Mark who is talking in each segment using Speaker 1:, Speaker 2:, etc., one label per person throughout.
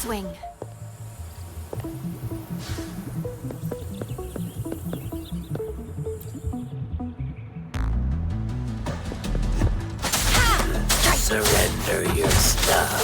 Speaker 1: Swing.
Speaker 2: Surrender your stuff.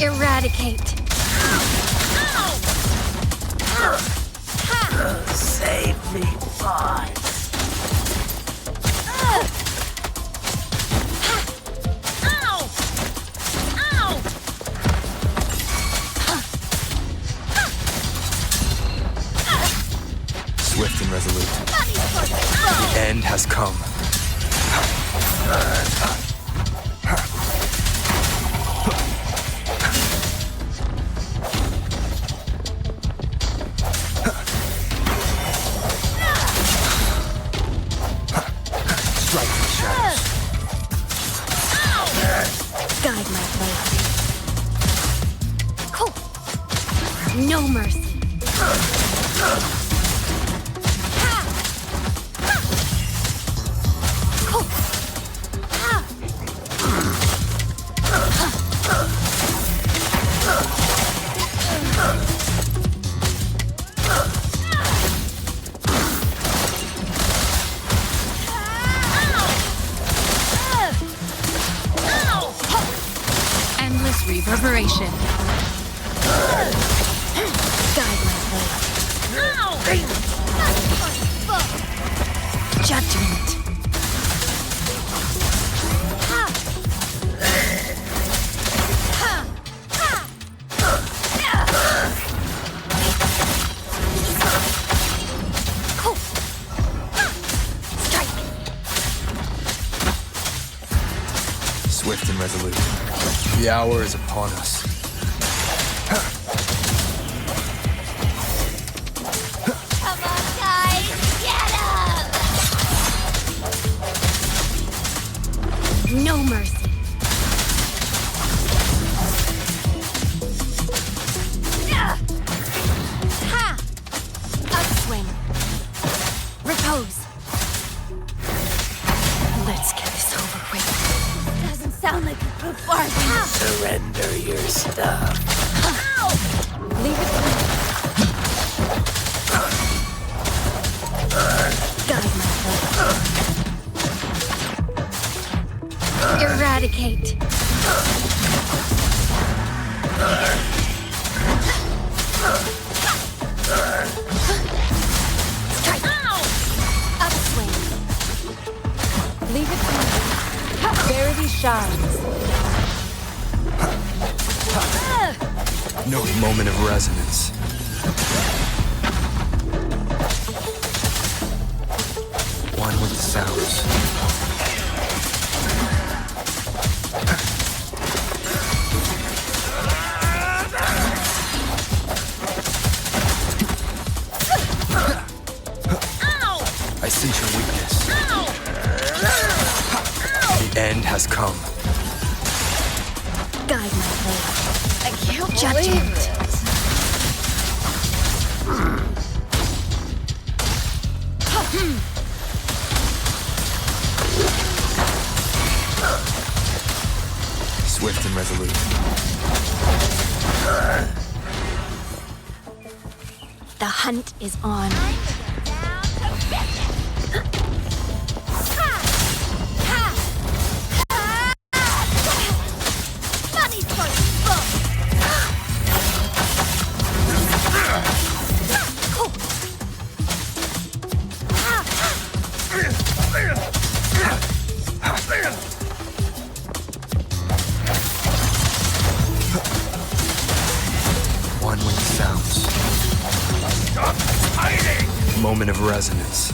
Speaker 1: Eradicate.
Speaker 2: Save me, boss.
Speaker 3: Swift and resolute. The end has come.
Speaker 1: Guide my blade. Cool. No mercy. Cool. Endless reverberation. Guide my blade. Judgment. Cool. Strike.
Speaker 3: and resolute. The hour is upon us.
Speaker 4: Come on, guys! Get him!
Speaker 1: No mercy. Ha! Upswing. Repose. Let's get this over with.
Speaker 4: Doesn't sound like a good bargain.
Speaker 2: Surrender your stuff.
Speaker 1: Leave it to me. Guide my way. Eradicate. Upswing. Leave it to me. Verity shines.
Speaker 3: No moment of resonance. One with the sounds. I sense your weakness. The end has come.
Speaker 1: Guide my way.
Speaker 4: I can't
Speaker 1: Judgment.
Speaker 4: believe it.
Speaker 3: Swift and resolute.
Speaker 1: The hunt is on.
Speaker 4: Money's for full.
Speaker 3: One with the sounds.
Speaker 2: Stop hiding!
Speaker 3: Moment of resonance.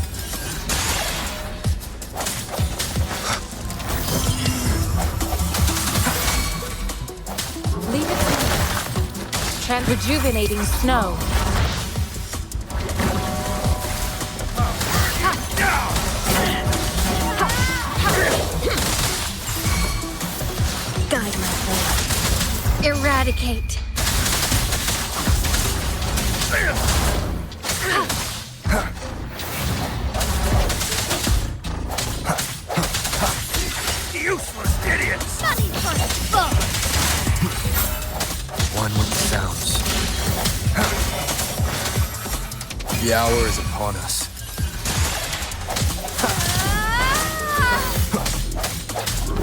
Speaker 1: Leave it to me. Rejuvenating snow. Guide my way. Eradicate.
Speaker 2: Useless idiots!
Speaker 4: Money's for full.
Speaker 3: One with the sounds. The hour is upon us.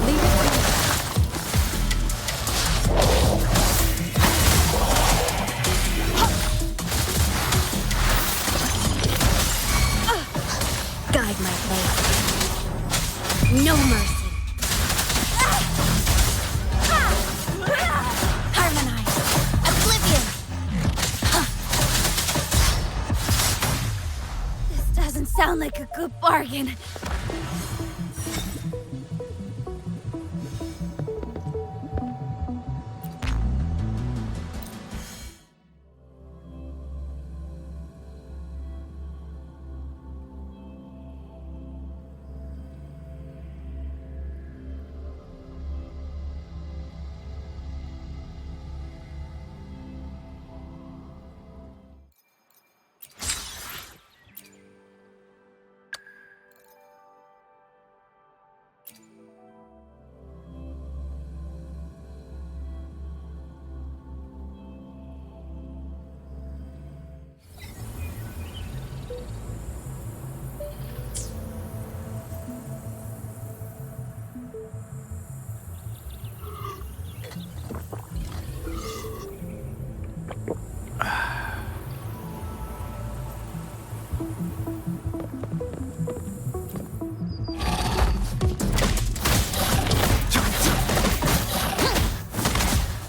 Speaker 1: Leave it to me. Guide my way. No mercy. Harmonize. Oblivion.
Speaker 4: This doesn't sound like a good bargain.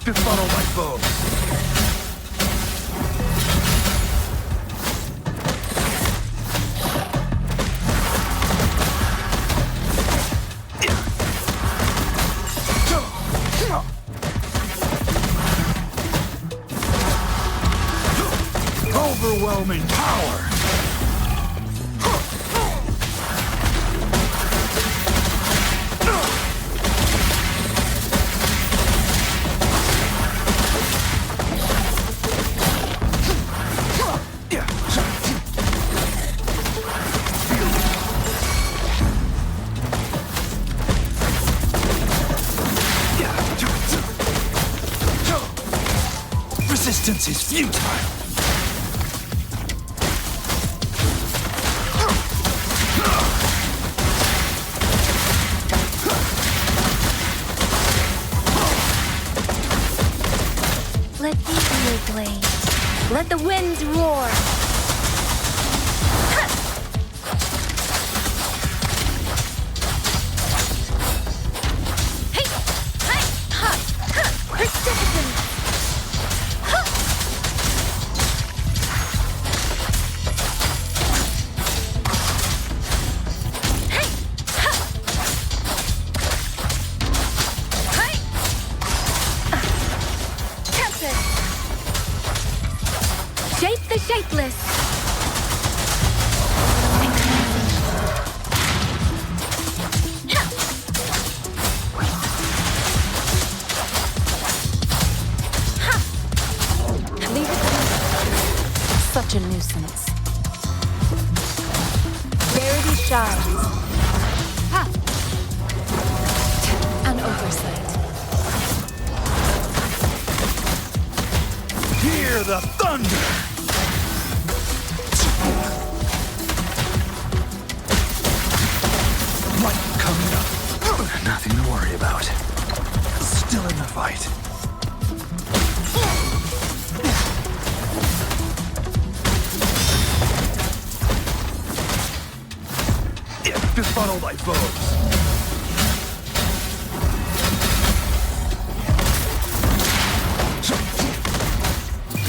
Speaker 2: Befuddle my foes! Overwhelming power! Resistance is futile!
Speaker 4: Let these be your blade. Let the winds roar. Hey! Hey! Ha! Ha! Persistence! Ha! Hey! Ha! Hey! Tempest! Shape the shapeless!
Speaker 1: Leave it be. Such a nuisance. Verity shines. Ha! An oversight.
Speaker 2: Hear the thunder! Light coming up. Nothing to worry about. Still in the fight. Befuddle my foes.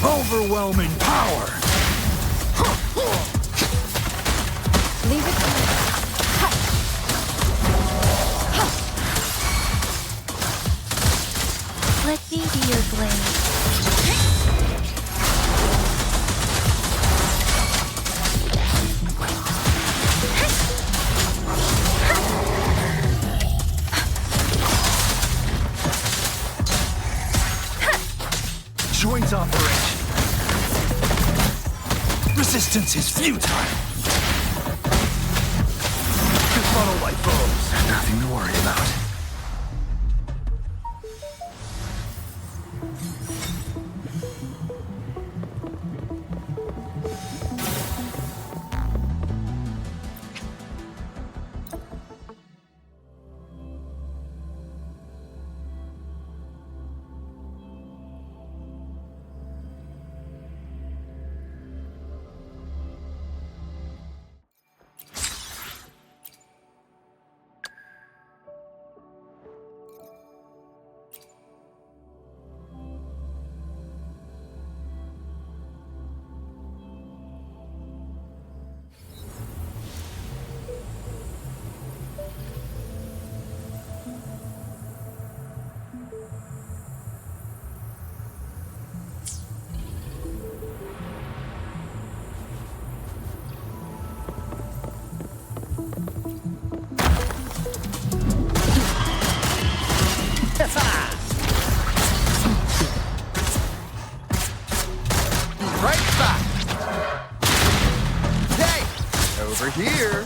Speaker 2: Overwhelming power!
Speaker 1: Leave it be. Ha!
Speaker 4: Let me be your blade.
Speaker 2: Joint operation. Resistance is futile. Befuddle my foes. Nothing to worry about.
Speaker 3: Right back. Hey, over here.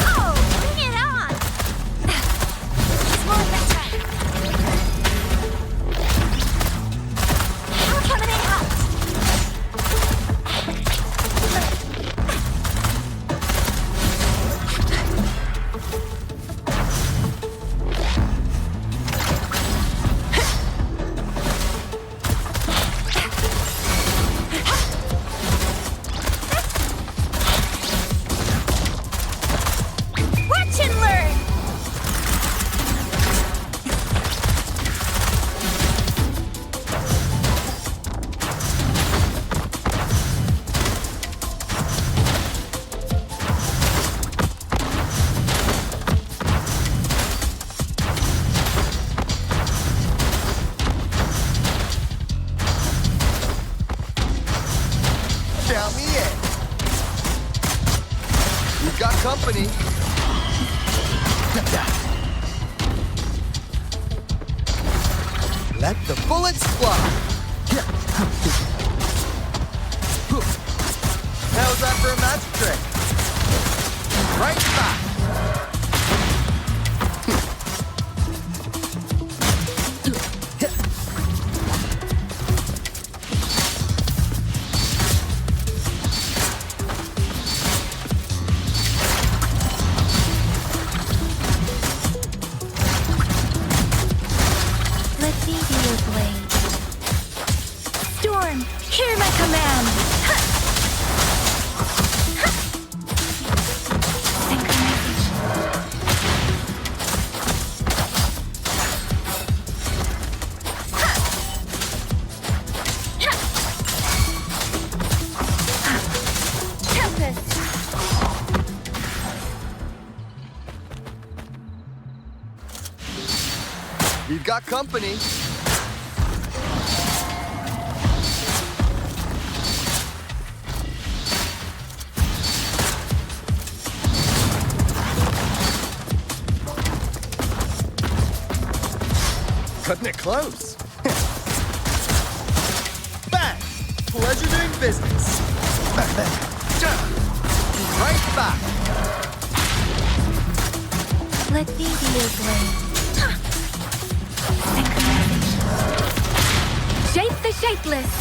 Speaker 4: Oh, bring it on! Slow that time. I'm coming in hot.
Speaker 5: Count me in. We've got company. Let the bullets fly. How's that for a magic trick? Right back.
Speaker 4: Let me be your blade. Storm, hear my command.
Speaker 5: We've got company. Cutting it close. Bang! Pleasure doing business. Right back.
Speaker 4: Let me be your blade. Shape the shapeless.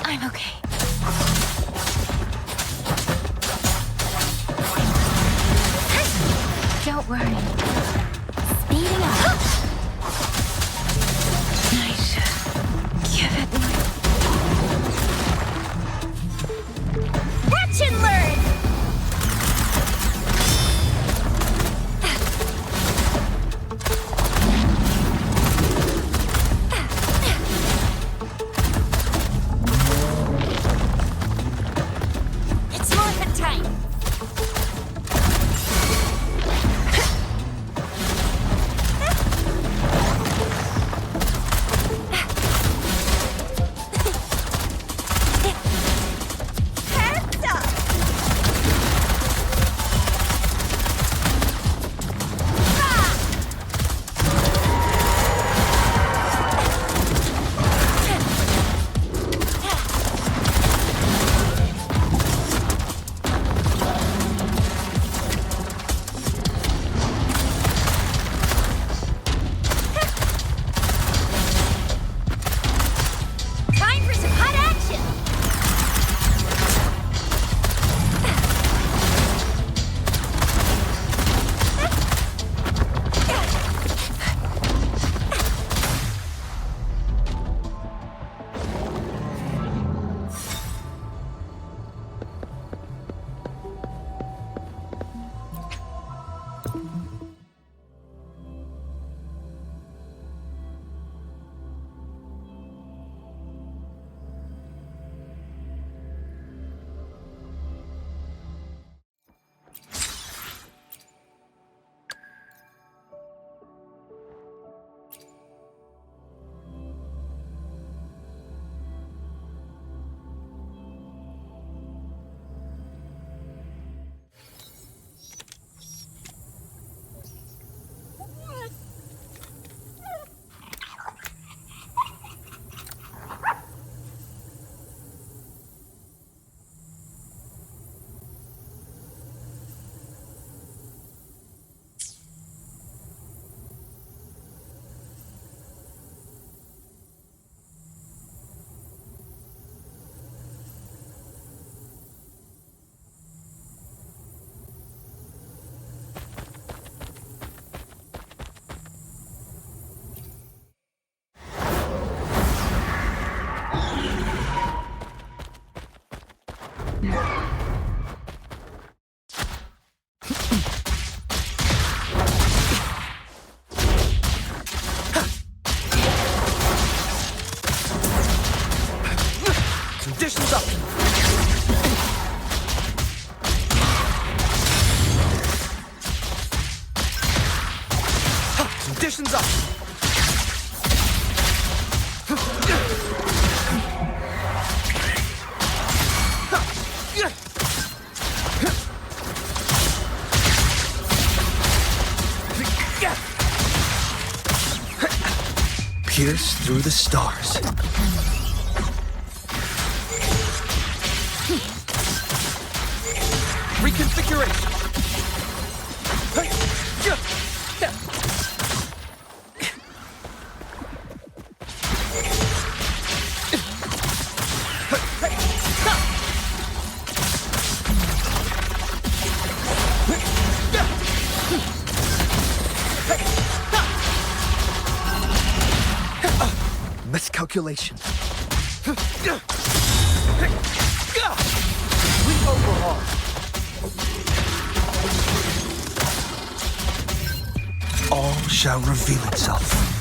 Speaker 4: I'm okay. Don't worry. Speeding up. Nice. Give it my... Watch and learn!
Speaker 1: It's morphin' time.
Speaker 4: Heads up!
Speaker 1: Time for some hot action.
Speaker 5: Conditions up. Conditions up.
Speaker 2: pierce through the stars.
Speaker 5: Reconfiguration. Hey, yeah.
Speaker 2: Miscalculation.
Speaker 5: Re-overhaul.
Speaker 2: All shall reveal itself.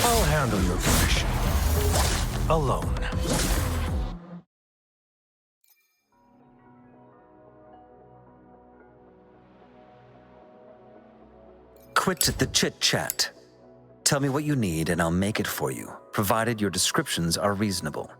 Speaker 2: I'll handle your commission. Alone.
Speaker 6: Quit the chit-chat. Tell me what you need and I'll make it for you, provided your descriptions are reasonable.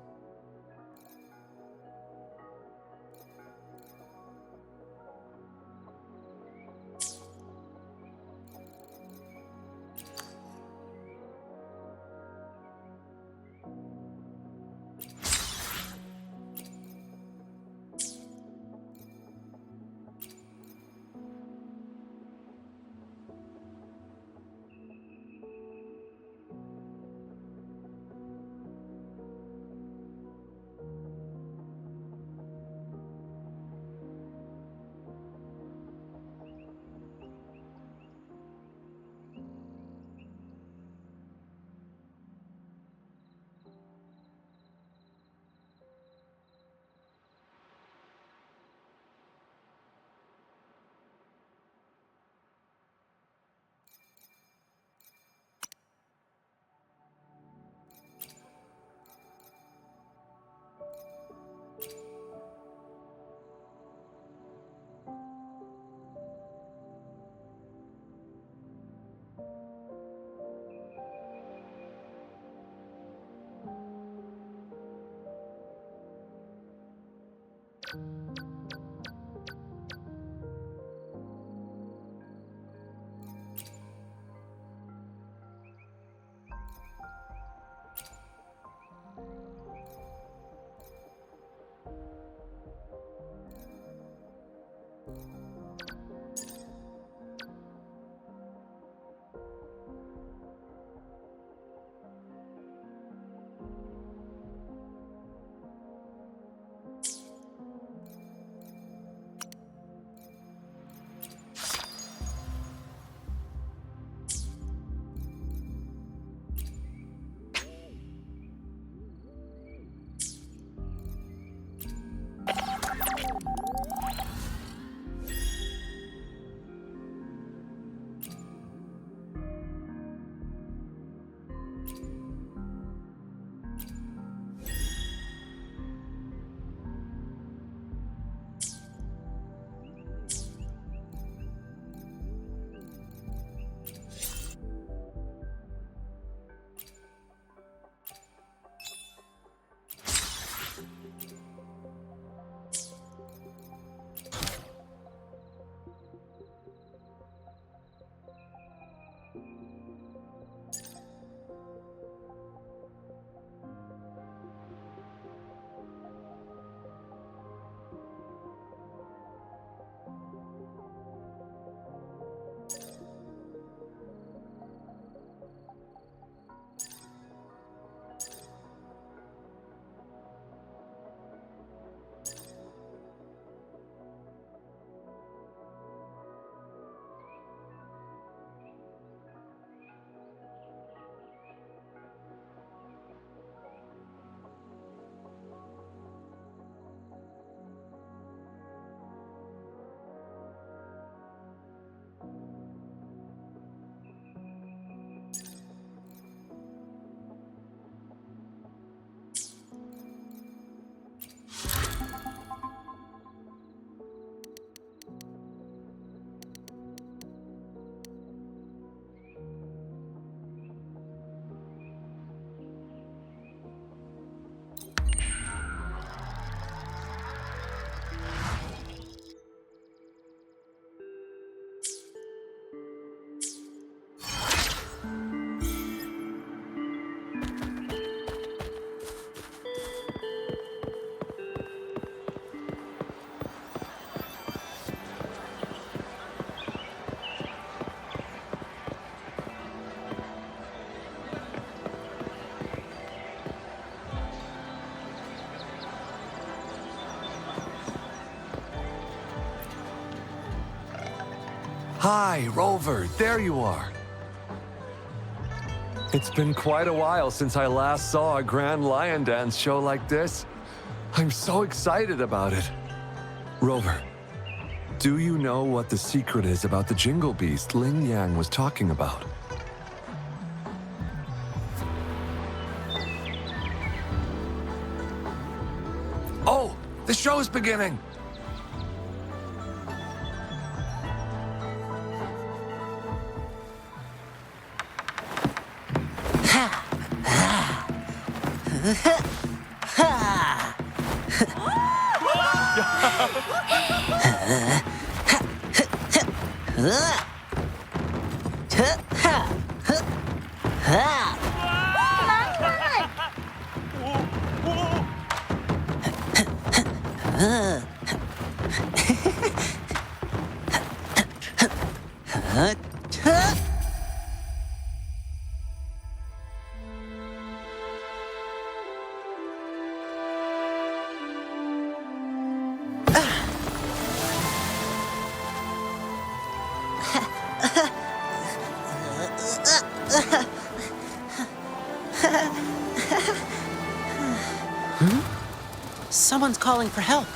Speaker 2: Hi, Rover, there you are. It's been quite a while since I last saw a Grand Lion Dance show like this. I'm so excited about it. Rover, do you know what the secret is about the Jingle Beast Ling Yang was talking about? Oh, the show's beginning!
Speaker 7: Someone's calling for help.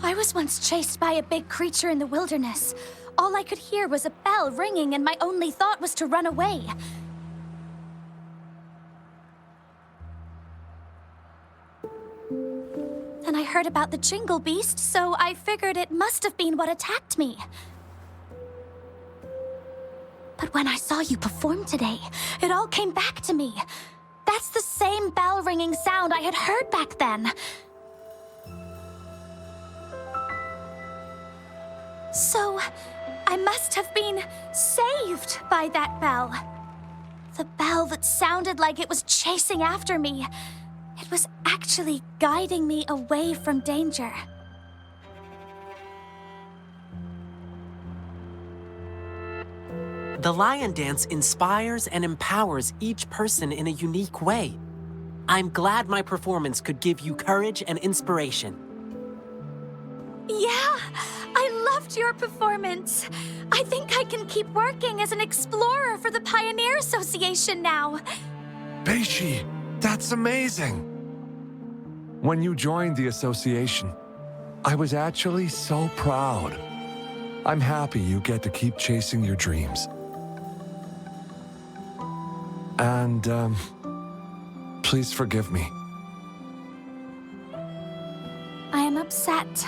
Speaker 4: I was once chased by a big creature in the wilderness. All I could hear was a bell ringing, and my only thought was to run away. Then I heard about the Jingle Beast, so I figured it must have been what attacked me. But when I saw you perform today, it all came back to me. That's the same bell-ringing sound I had heard back then. So, I must have been saved by that bell. The bell that sounded like it was chasing after me. It was actually guiding me away from danger.
Speaker 7: The Lion Dance inspires and empowers each person in a unique way. I'm glad my performance could give you courage and inspiration.
Speaker 4: Yeah, I loved your performance. I think I can keep working as an explorer for the Pioneer Association now.
Speaker 2: Beishi, that's amazing! When you joined the association, I was actually so proud. I'm happy you get to keep chasing your dreams. And, please forgive me.
Speaker 4: I am upset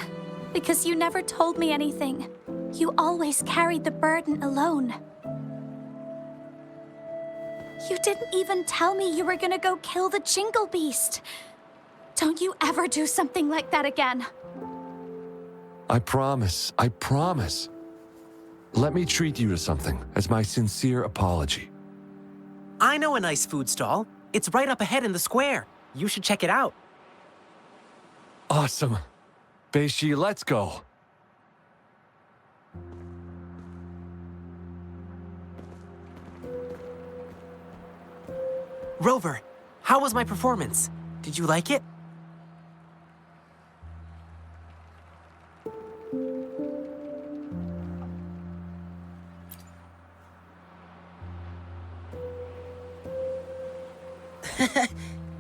Speaker 4: because you never told me anything. You always carried the burden alone. You didn't even tell me you were gonna go kill the Jingle Beast. Don't you ever do something like that again.
Speaker 2: I promise, I promise. Let me treat you to something as my sincere apology.
Speaker 7: I know a nice food stall. It's right up ahead in the square. You should check it out.
Speaker 2: Awesome. Beishi, let's go.
Speaker 7: Rover, how was my performance? Did you like it?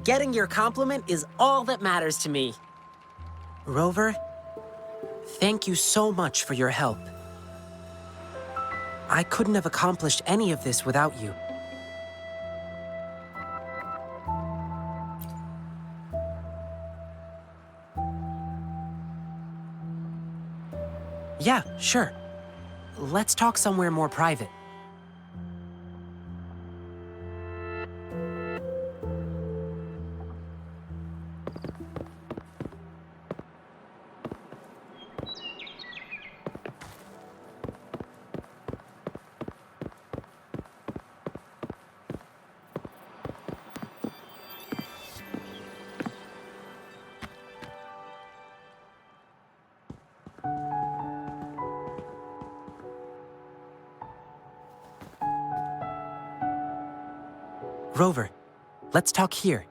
Speaker 7: Getting your compliment is all that matters to me. Rover, thank you so much for your help. I couldn't have accomplished any of this without you. Yeah, sure. Let's talk somewhere more private. Rover, let's talk here.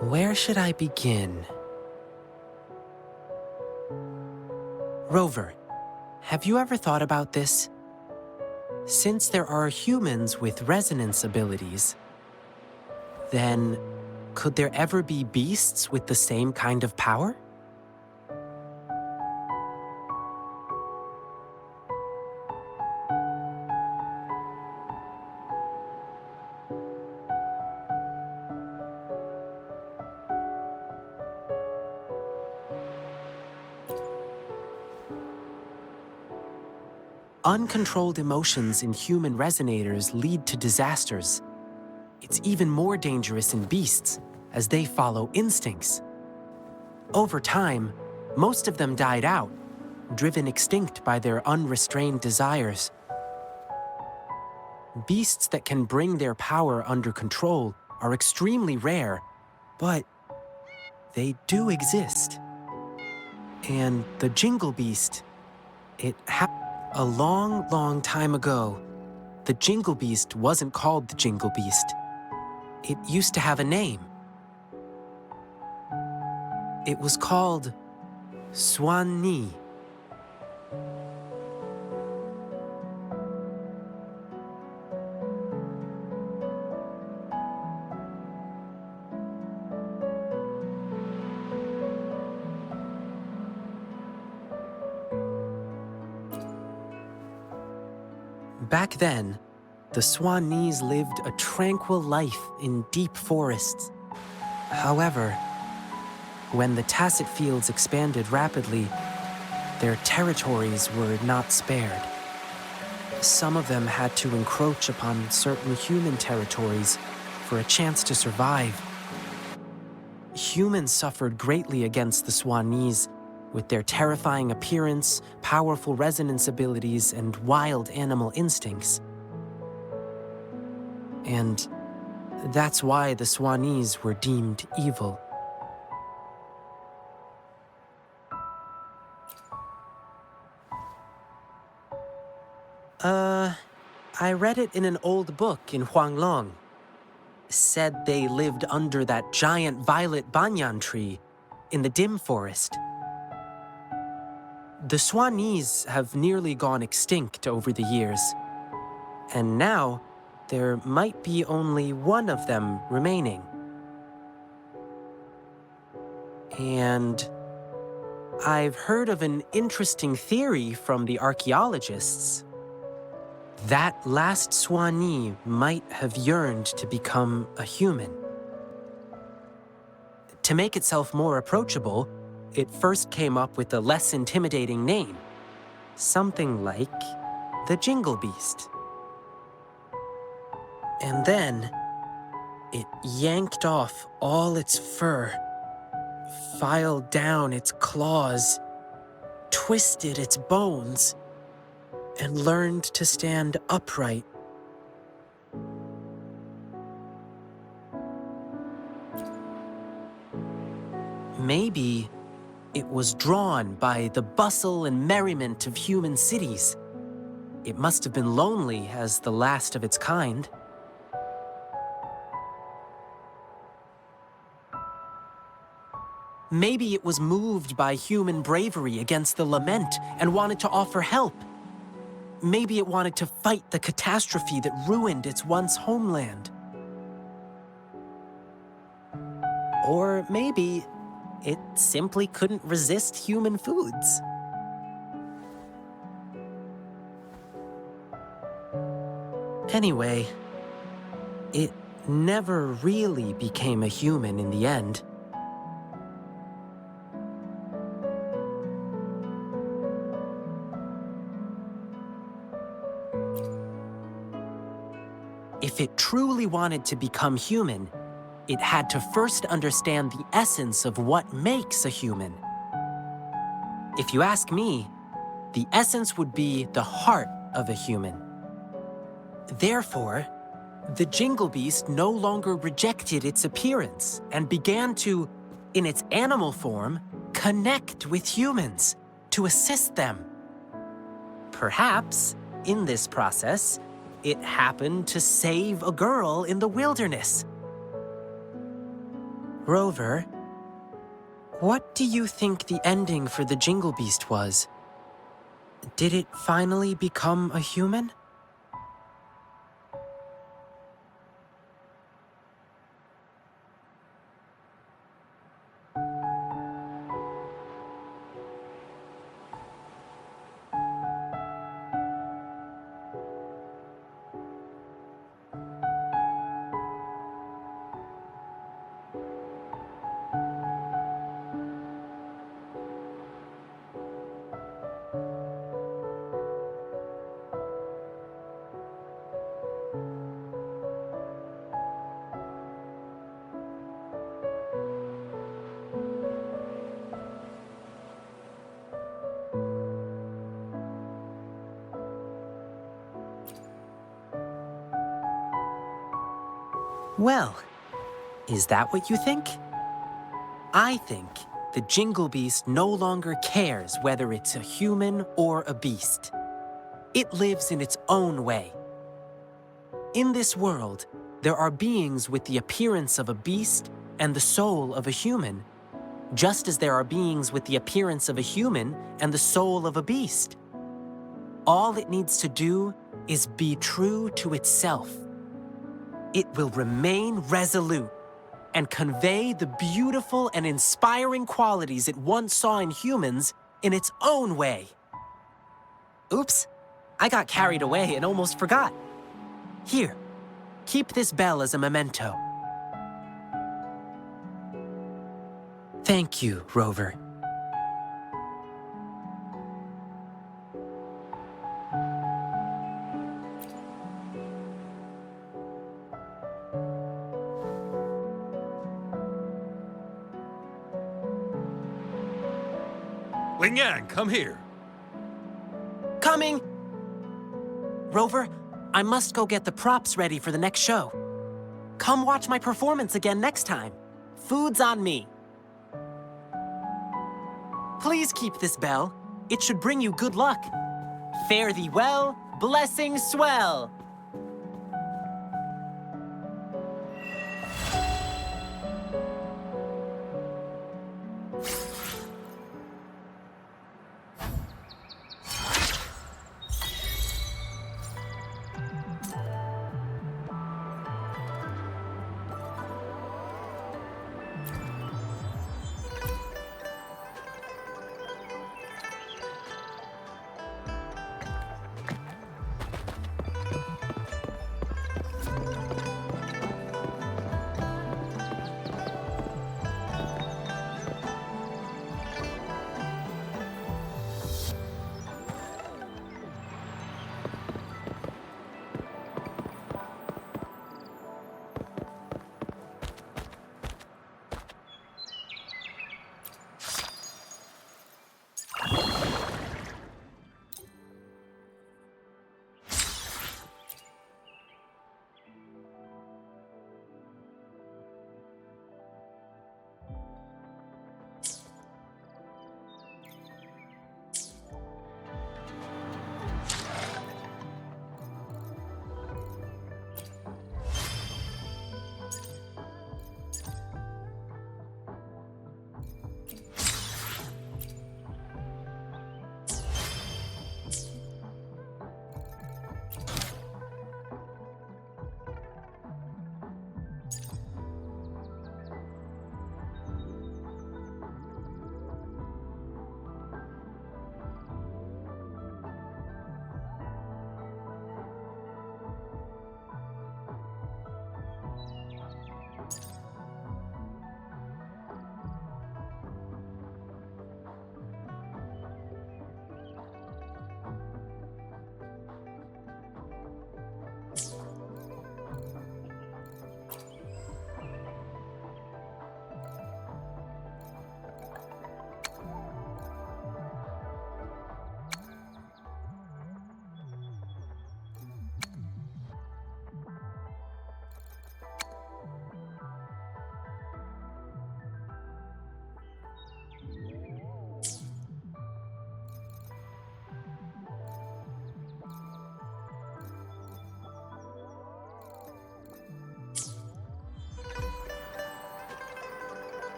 Speaker 7: Where should I begin? Rover, have you ever thought about this? Since there are humans with resonance abilities, then could there ever be beasts with the same kind of power? Uncontrolled emotions in human resonators lead to disasters. It's even more dangerous in beasts, as they follow instincts. Over time, most of them died out, driven extinct by their unrestrained desires. Beasts that can bring their power under control are extremely rare, but they do exist. And the Jingle Beast, it happened a long, long time ago. The Jingle Beast wasn't called the Jingle Beast. It used to have a name. It was called Swan-Ni. Back then, the Swan-Nis lived a tranquil life in deep forests. However, when the Tacet Fields expanded rapidly, their territories were not spared. Some of them had to encroach upon certain human territories for a chance to survive. Humans suffered greatly against the Swan-Nis, with their terrifying appearance, powerful resonance abilities, and wild animal instincts. And that's why the Swan-Nis were deemed evil. I read it in an old book in Huanglong. Said they lived under that giant violet banyan tree in the dim forest. The Swan-Nis have nearly gone extinct over the years, and now there might be only one of them remaining. And I've heard of an interesting theory from the archaeologists. That last Swan-Ni might have yearned to become a human. To make itself more approachable, it first came up with a less intimidating name, something like the Jingle Beast. And then it yanked off all its fur filed down its claws, twisted its bones, and learned to stand upright. Maybe it was drawn by the bustle and merriment of human cities. It must have been lonely as the last of its kind. Maybe it was moved by human bravery against the lament and wanted to offer help. Maybe it wanted to fight the catastrophe that ruined its once homeland. Or maybe it simply couldn't resist human foods. Anyway, it never really became a human in the end. If it truly wanted to become human, it had to first understand the essence of what makes a human. If you ask me, the essence would be the heart of a human. Therefore, the Jingle Beast no longer rejected its appearance and began to, in its animal form, connect with humans to assist them. Perhaps, in this process, it happened to save a girl in the wilderness. Rover, what do you think the ending for the Jingle Beast was? Did it finally become a human? Well, is that what you think? I think the Jingle Beast no longer cares whether it's a human or a beast. It lives in its own way. In this world, there are beings with the appearance of a beast and the soul of a human, just as there are beings with the appearance of a human and the soul of a beast. All it needs to do is be true to itself. It will remain resolute and convey the beautiful and inspiring qualities it once saw in humans in its own way. Oops, I got carried away and almost forgot. Here, keep this bell as a memento. Thank you, Rover.
Speaker 2: Lingyang, come here.
Speaker 7: Coming! Rover, I must go get the props ready for the next show. Come watch my performance again next time. Food's on me. Please keep this bell. It should bring you good luck. Fare thee well, blessings swell.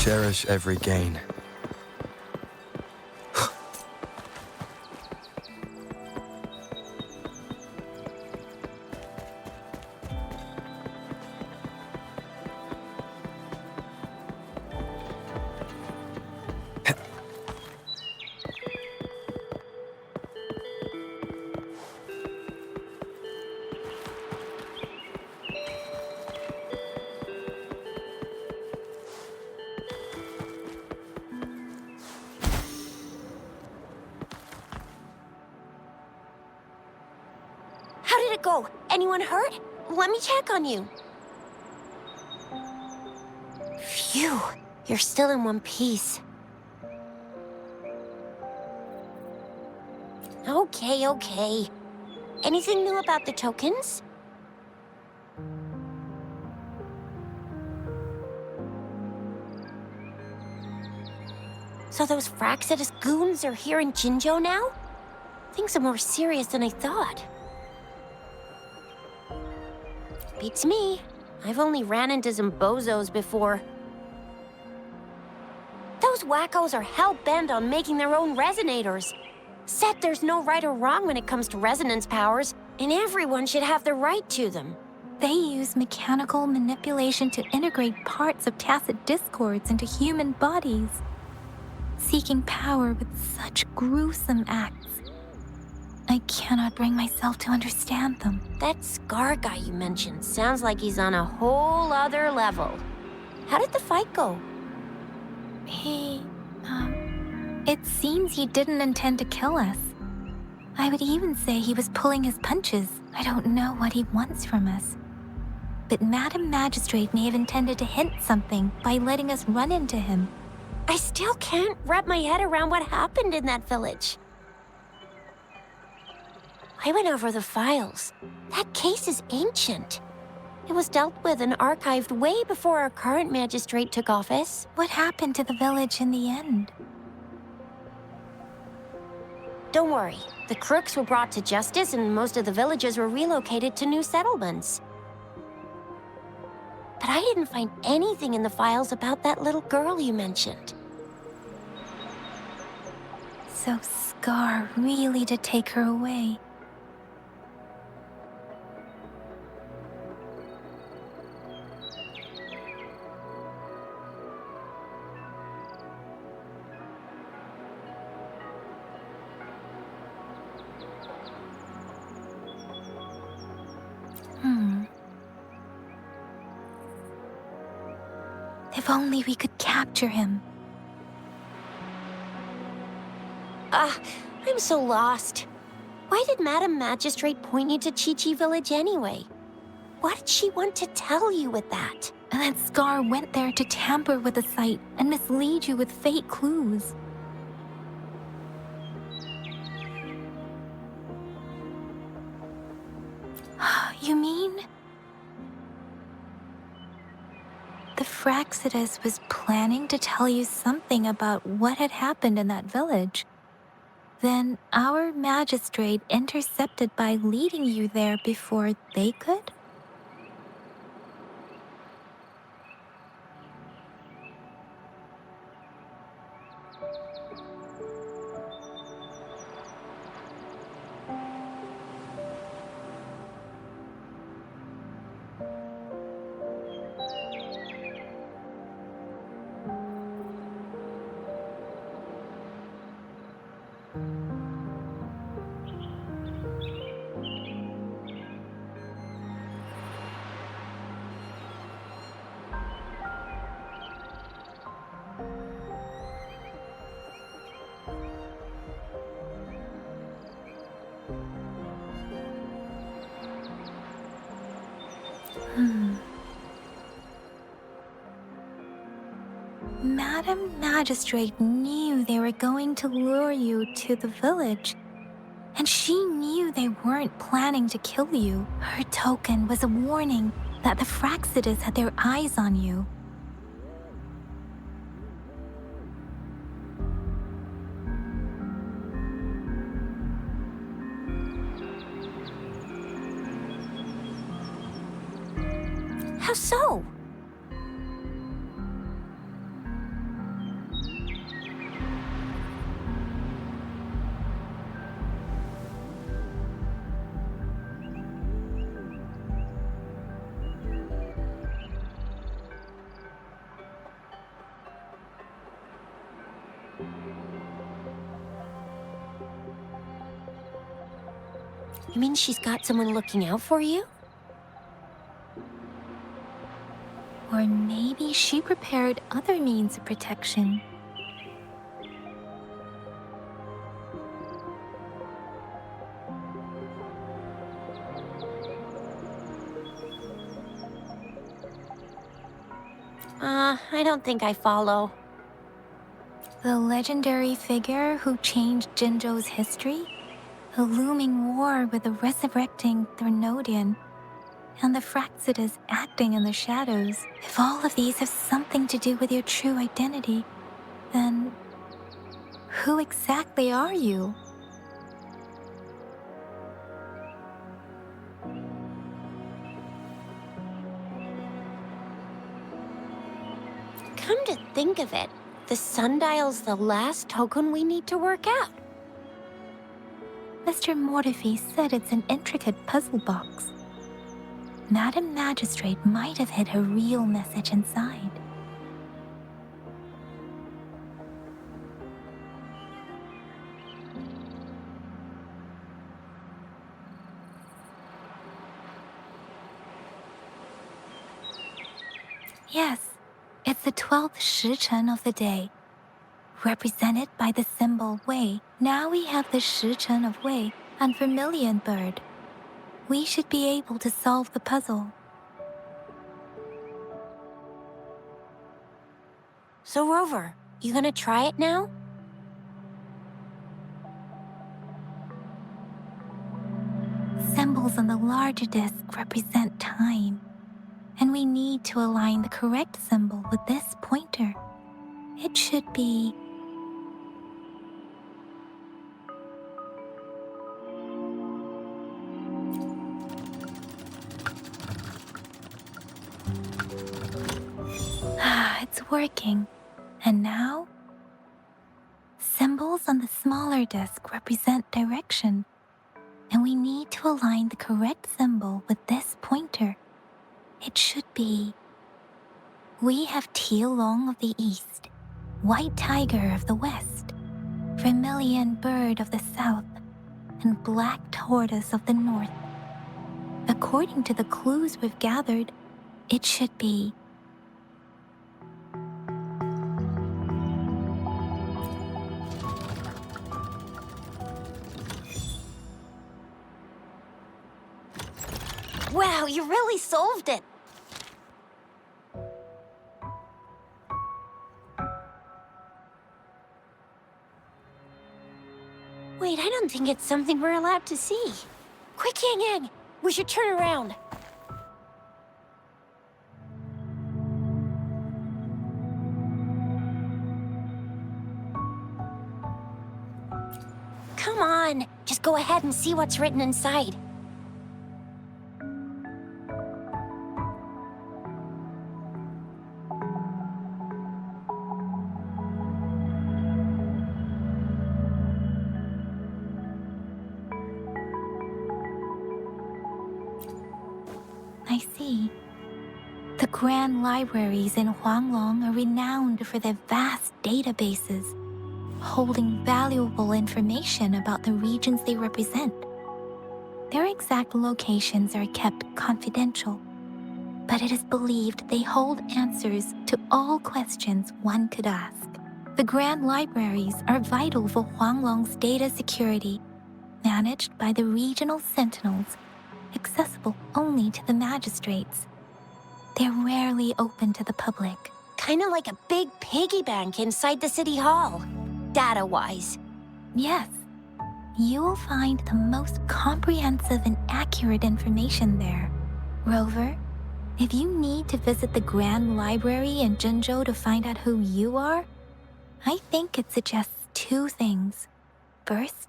Speaker 3: cherish every gain.
Speaker 8: How did it go? Anyone hurt? Let me check on you. Phew, you're still in one piece. Okay. Anything new about the tokens? So those Fraxidus goons are here in Jinjo now? Things are more serious than I thought. Beats me. I've only ran into some bozos before. Those wackos are hell-bent on making their own resonators. Said there's no right or wrong when it comes to resonance powers, and everyone should have the right to them.
Speaker 4: They use mechanical manipulation to integrate parts of tacit discords into human bodies, seeking power with such gruesome acts. I cannot bring myself to understand them.
Speaker 8: That Scar guy you mentioned sounds like he's on a whole other level. How did the fight go?
Speaker 4: It seems he didn't intend to kill us. I would even say he was pulling his punches. I don't know what he wants from us. But Madam Magistrate may have intended to hint something by letting us run into him.
Speaker 8: I still can't wrap my head around what happened in that village. I went over the files. That case is ancient. It was dealt with and archived way before our current magistrate took office.
Speaker 4: What happened to the village in the end?
Speaker 8: Don't worry. The crooks were brought to justice and most of the villagers were relocated to new settlements. But I didn't find anything in the files about that little girl you mentioned.
Speaker 4: So Scar really did take her away. If only we could capture him.
Speaker 8: I'm so lost. Why did Madam Magistrate point you to Chi-Chi Village anyway? What did she want to tell you with that?
Speaker 4: And that Scar went there to tamper with the site and mislead you with fake clues. You mean? The Fraxidus was planning to tell you something about what had happened in that village. Then our magistrate intercepted by leading you there before they could? Madam Magistrate knew they were going to lure you to the village, and she knew they weren't planning to kill you. Her token was a warning that the Fraxidus had their eyes on you.
Speaker 8: How so? You mean she's got someone looking out for you?
Speaker 4: Or maybe she prepared other means of protection.
Speaker 8: I don't think I follow.
Speaker 4: The legendary figure who changed Jinzhou's history? A looming war with the resurrecting Threnodian, and the Fraxidas acting in the shadows. If all of these have something to do with your true identity, then who exactly are you?
Speaker 8: Come to think of it, the sundial's the last token we need to work out.
Speaker 4: Mr. Mortefi said it's an intricate puzzle box. Madam Magistrate might have hid her real message inside. Yes, it's the 12th Shichen of the day, represented by the symbol Wei. Now we have the Shichen of Wei and Vermilion Bird. We should be able to solve the puzzle.
Speaker 8: So Rover, you gonna try it now?
Speaker 4: Symbols on the larger disc represent time, and we need to align the correct symbol with this pointer. It should be... it's working. And now? Symbols on the smaller disc represent direction, and we need to align the correct symbol with this pointer. It should be... We have Tielong of the east, White Tiger of the west, Vermilion Bird of the south, and Black Tortoise of the north. According to the clues we've gathered, it should be...
Speaker 8: Wow, you really solved it! Wait, I don't think it's something we're allowed to see. Quick, Yang Yang! We should turn around. Come on, just go ahead and see what's written inside.
Speaker 4: I see. The grand libraries in Huanglong are renowned for their vast databases, holding valuable information about the regions they represent. Their exact locations are kept confidential, but it is believed they hold answers to all questions one could ask. The grand libraries are vital for Huanglong's data security, managed by the regional sentinels, accessible only to the magistrates. They're rarely open to the public.
Speaker 8: Kinda like a big piggy bank inside the city hall, data-wise.
Speaker 4: Yes, you will find the most comprehensive and accurate information there. Rover, if you need to visit the Grand Library in Jinzhou to find out who you are, I think it suggests two things. First,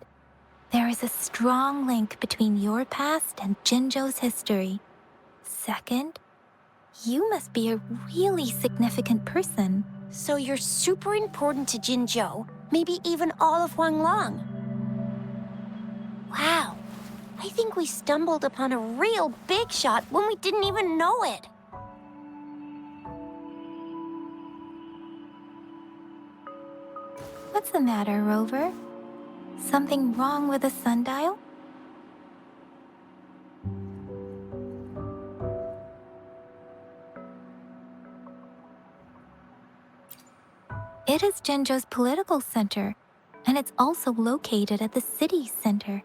Speaker 4: there is a strong link between your past and Jinzhou's history. Second, you must be a really significant person.
Speaker 8: So you're super important to Jinzhou, maybe even all of Huanglong. Wow, I think we stumbled upon a real big shot when we didn't even know it.
Speaker 4: What's the matter, Rover? Something wrong with the sundial?
Speaker 9: It is Jinzhou's political center, and it's also located at the city center,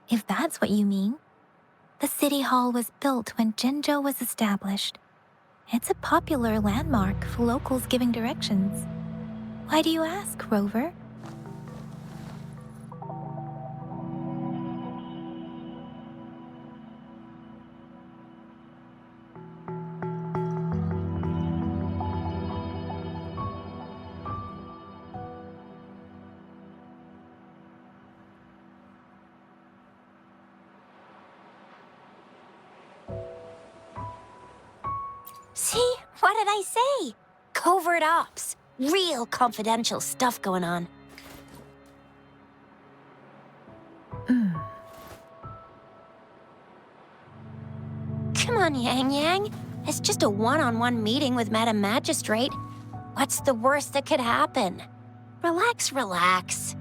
Speaker 9: if that's what you mean. The city hall was built when Jinzhou was established. It's a popular landmark for locals giving directions. Why do you ask, Rover?
Speaker 8: See? What did I say? Covert ops. Real confidential stuff going on. Come on, Yang Yang. It's just a one-on-one meeting with Madam Magistrate. What's the worst that could happen? Relax, relax.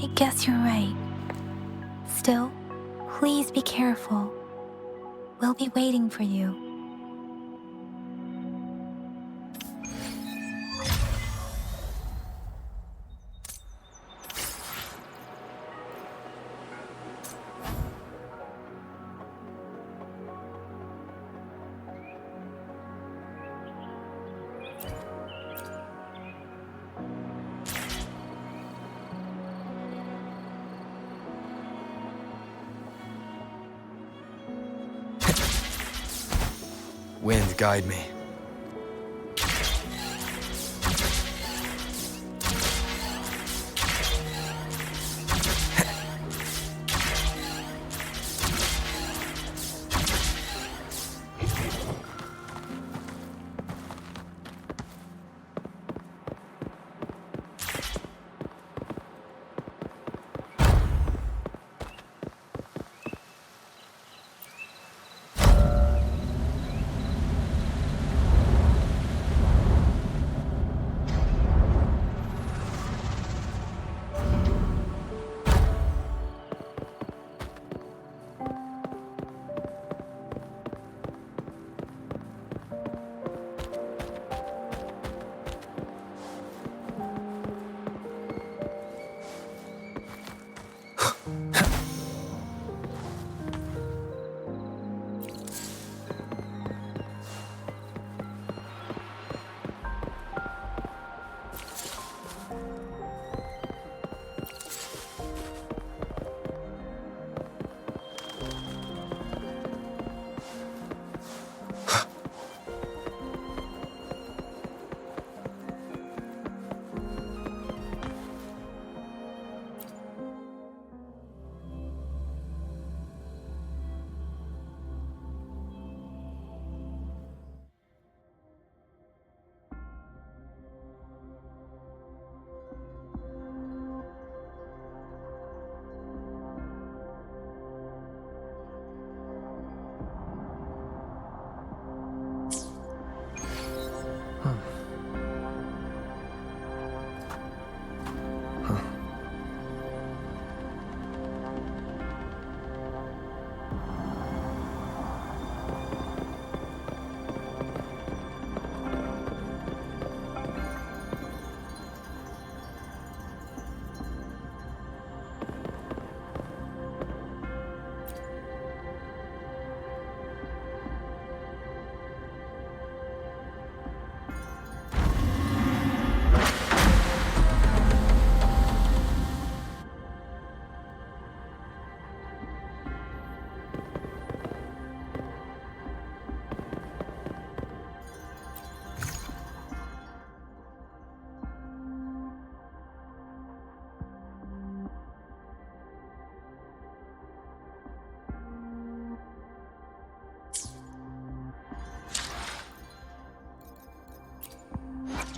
Speaker 9: I guess you're right. Still, please be careful. We'll be waiting for you.
Speaker 3: Wind, guide me.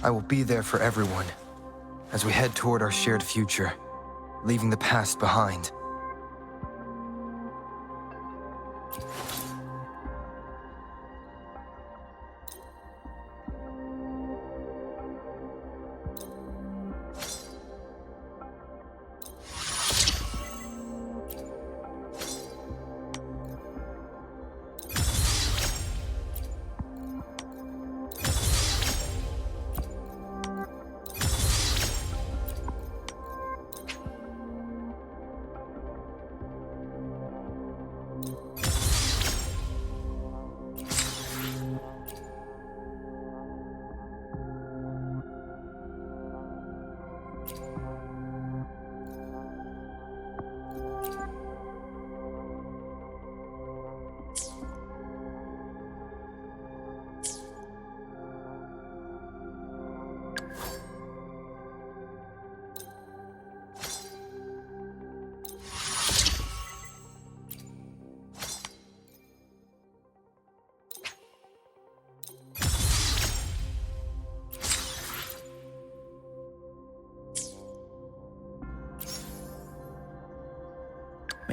Speaker 3: I will be there for everyone as we head toward our shared future, leaving the past behind.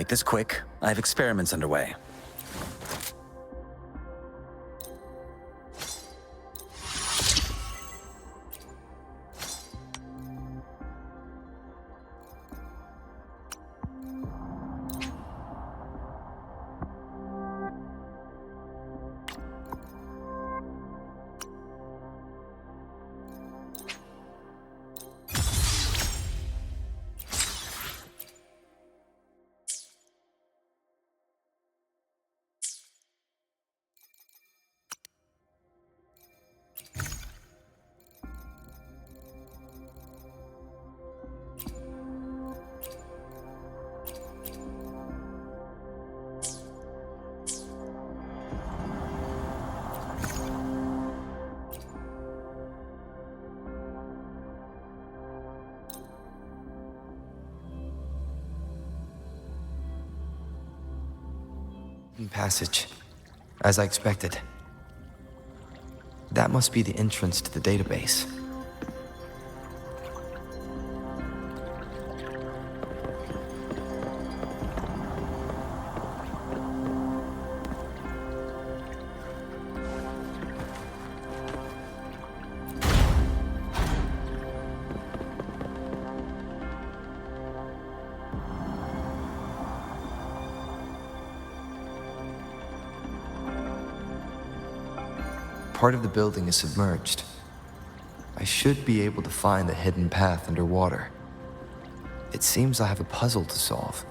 Speaker 6: make this quick. I have experiments underway.
Speaker 3: Passage, as I expected. That must be the entrance to the database. Part of the building is submerged. I should be able to find the hidden path underwater. It seems I have a puzzle to solve.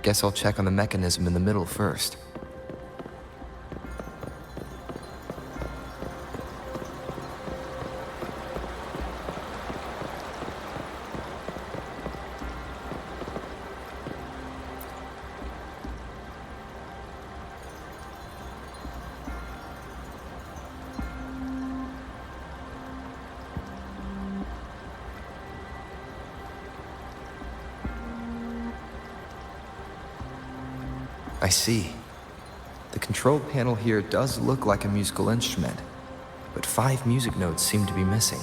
Speaker 3: Guess I'll check on the mechanism in the middle first. I see. The control panel here does look like a musical instrument, but 5 music notes seem to be missing.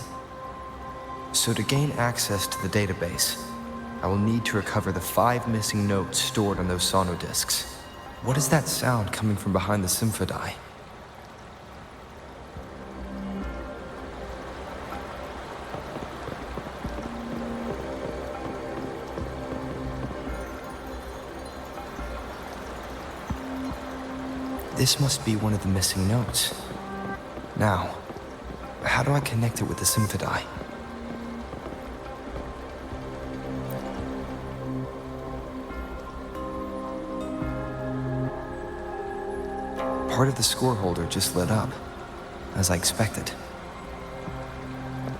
Speaker 3: So to gain access to the database, I will need to recover the 5 missing notes stored on those sonodiscs. What is that sound coming from behind the symphony? This must be one of the missing notes. Now, how do I connect it with the symphony? Part of the score holder just lit up, as I expected.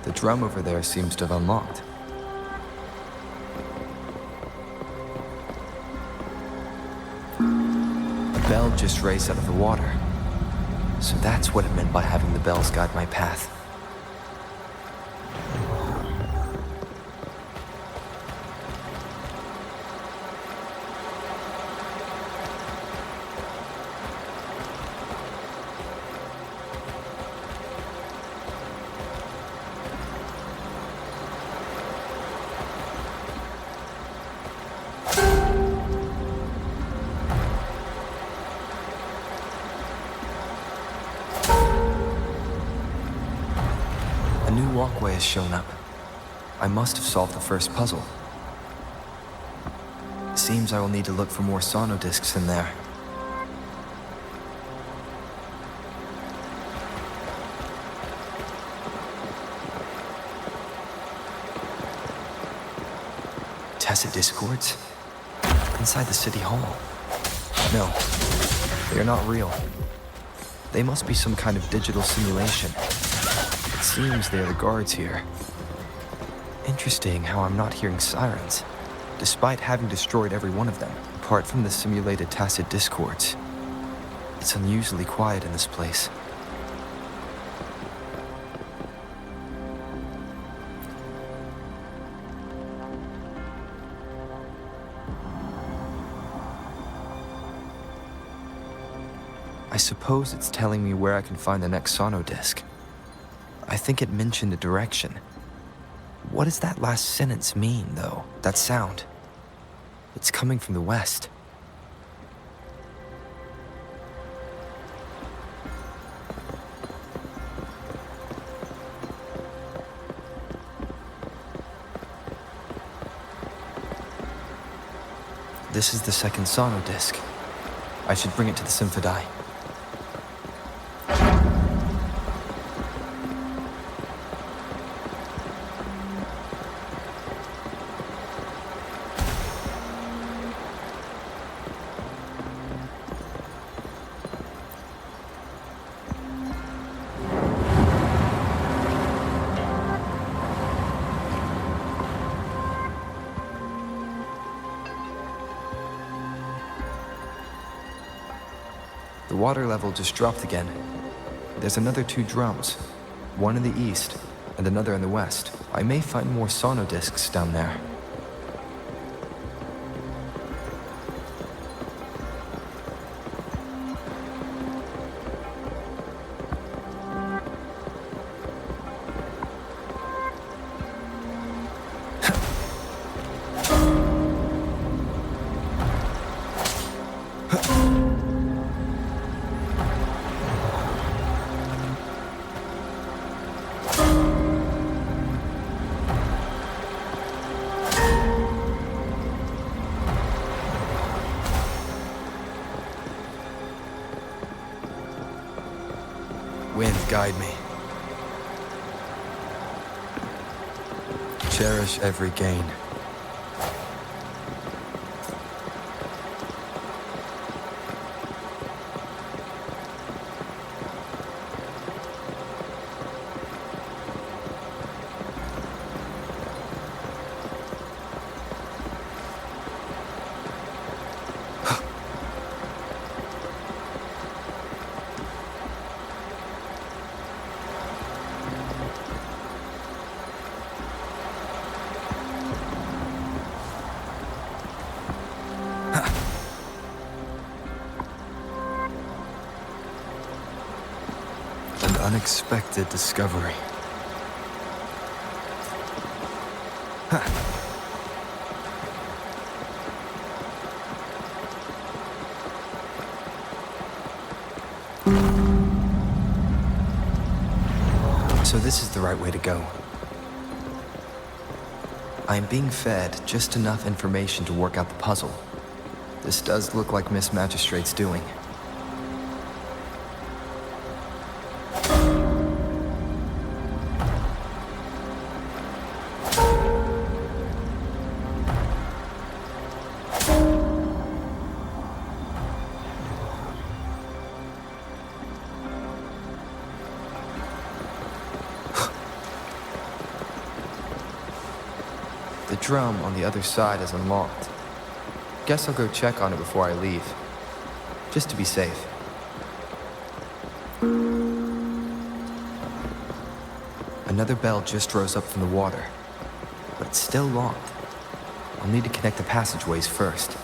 Speaker 3: The drum over there seems to have unlocked. A bell just raised out of the water. So that's what it meant by having the bells guide my path. A new walkway has shown up. I must have solved the first puzzle. Seems I will need to look for more sonodiscs in there. Tacit discords? Inside the city hall? No, they are not real. They must be some kind of digital simulation. It seems they are the guards here. Interesting how I'm not hearing sirens, despite having destroyed every one of them, apart from the simulated tacit discords. It's unusually quiet in this place. I suppose it's telling me where I can find the next sonodisc. I think it mentioned a direction. What does that last sentence mean, though? That sound? It's coming from the west. This is the second sono disc. I should bring it to the Symphodi. The water level just dropped again. There's another 2 drums, one in the east and another in the west. I may find more sono discs down there. Wind, guide me. Cherish every gain. Unexpected discovery. So this is the right way to go. I am being fed just enough information to work out the puzzle. This does look like Miss Magistrate's doing. The drum on the other side is unlocked. Guess I'll go check on it before I leave, just to be safe. Another bell just rose up from the water, but it's still locked. I'll need to connect the passageways first.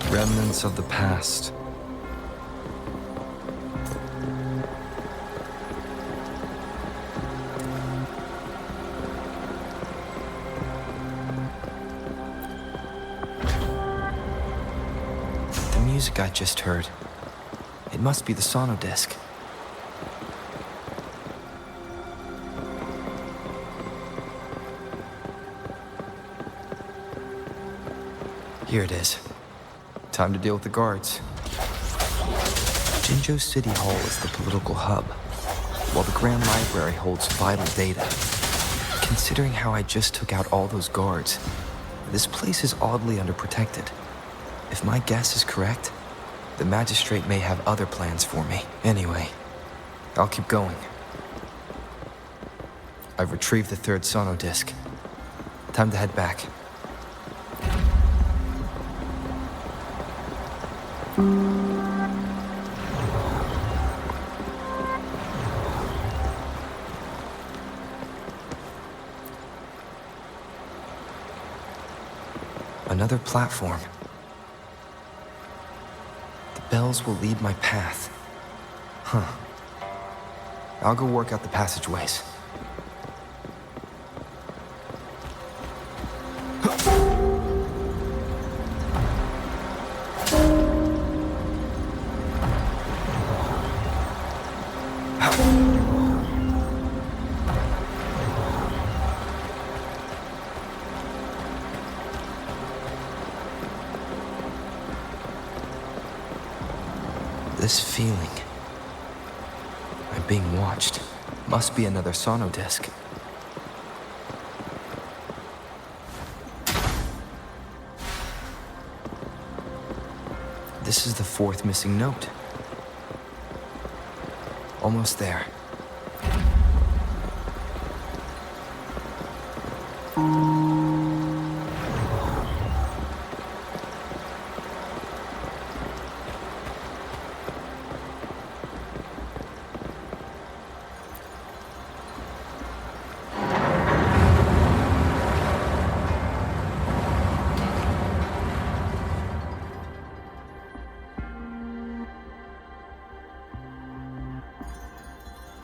Speaker 3: Remnants of the past. The music I just heard. It must be the sono disc. Here it is. Time to deal with the guards. Jinzhou City Hall is the political hub, while the Grand Library holds vital data. Considering how I just took out all those guards, this place is oddly underprotected. If my guess is correct, the magistrate may have other plans for me. Anyway, I'll keep going. I've retrieved the third sono disc. Time to head back. Another platform. The bells will lead my path. Huh. I'll go work out the passageways. This feeling. I'm being watched. Must be another sono disc. This is the fourth missing note. Almost there.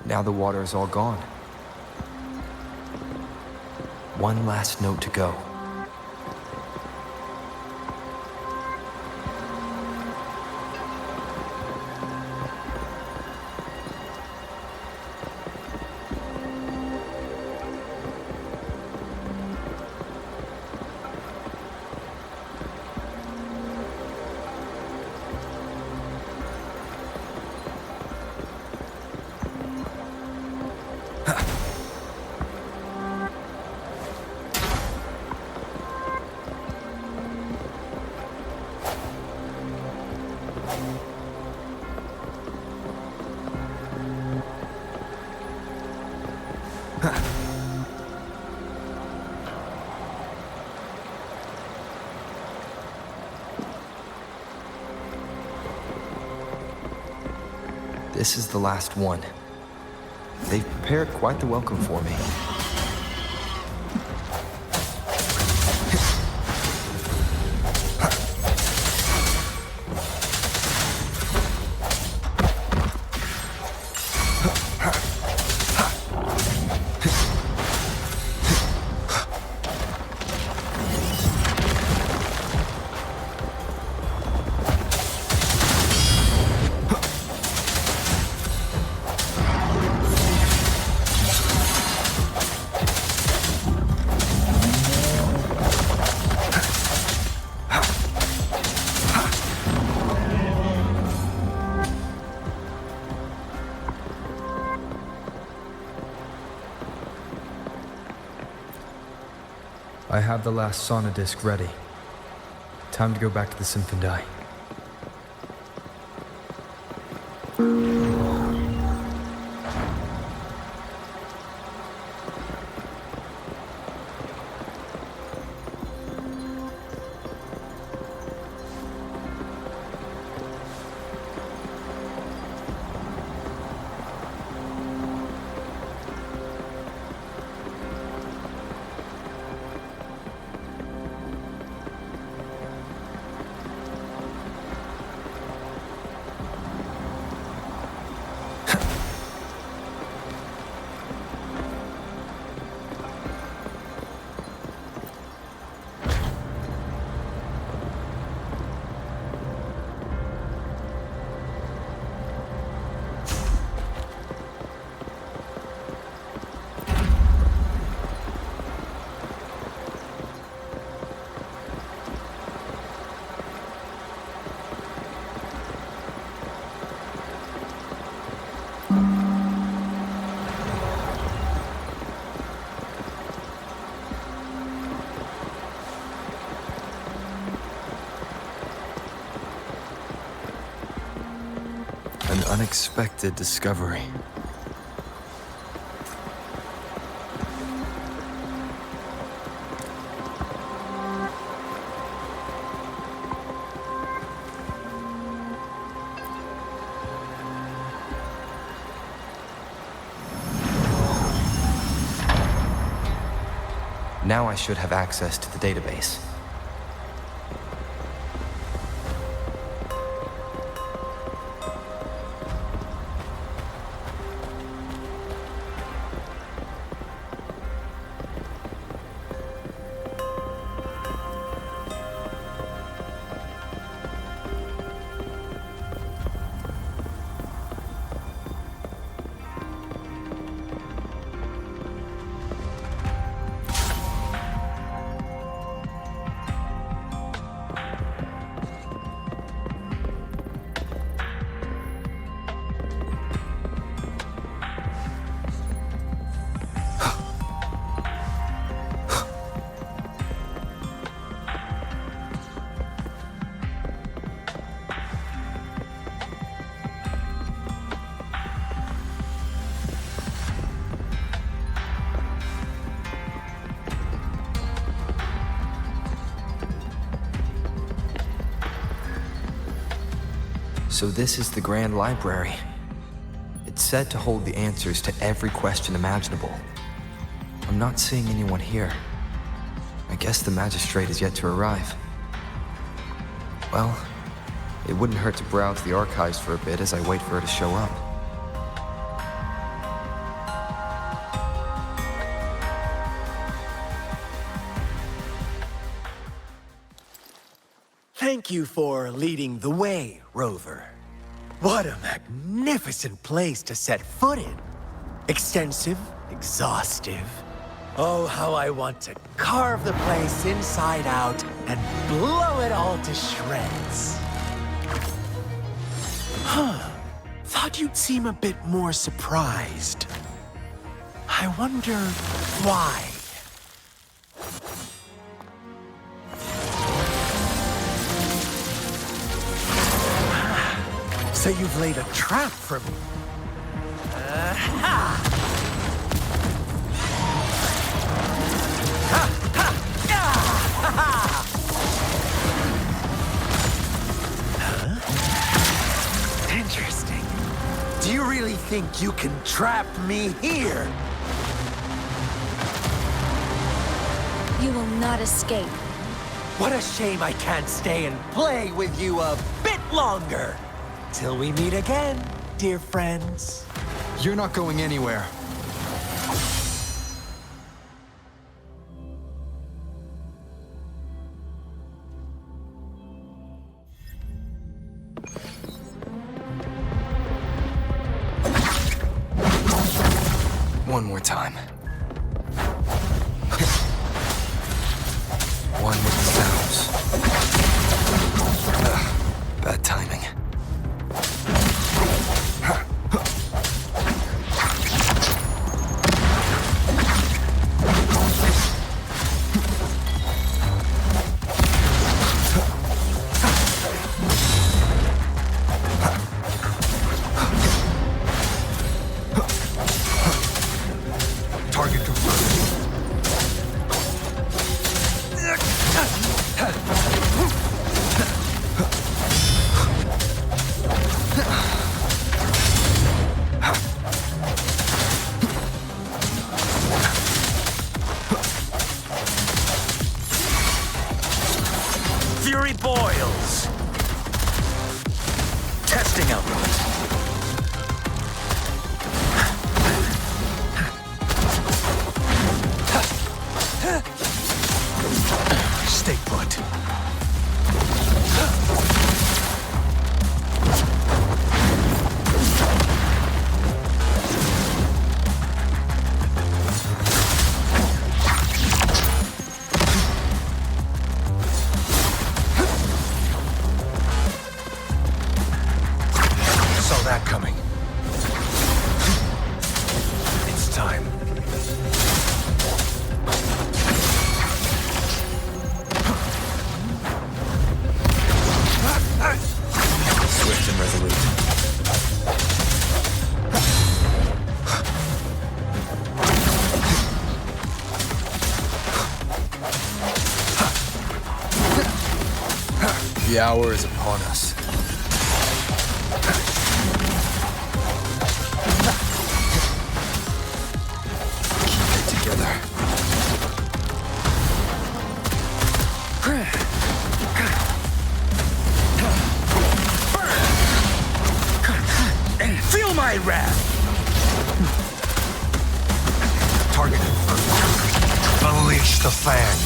Speaker 3: Now the water is all gone. One last note to go. This is the last one. They've prepared quite the welcome for me. I have the last sono disc ready. Time to go back to the Symphondai. unexpected discovery. Now I should have access to the database. So this is the Grand Library. It's said to hold the answers to every question imaginable. I'm not seeing anyone here. I guess the magistrate is yet to arrive. Well, it wouldn't hurt to browse the archives for a bit as I wait for her to show up.
Speaker 5: Thank you for leading the way, Rover. What a magnificent place to set foot in. Extensive, exhaustive. Oh, how I want to carve the place inside out and blow it all to shreds. Thought you'd seem a bit more surprised. I wonder why. So you've laid a trap for me. Interesting. Do you really think you can trap me here?
Speaker 1: You will not escape.
Speaker 5: What a shame I can't stay and play with you a bit longer. Till we meet again, dear friends.
Speaker 3: You're not going anywhere. One more time. One with the sounds. Bad timing. Target confirmed.
Speaker 6: Fury boils. Testing output.
Speaker 5: Stay put. Saw that coming. It's time.
Speaker 3: The hour is upon us. Keep it together.
Speaker 6: Feel my wrath!
Speaker 5: Target confirmed. Unleash the fan.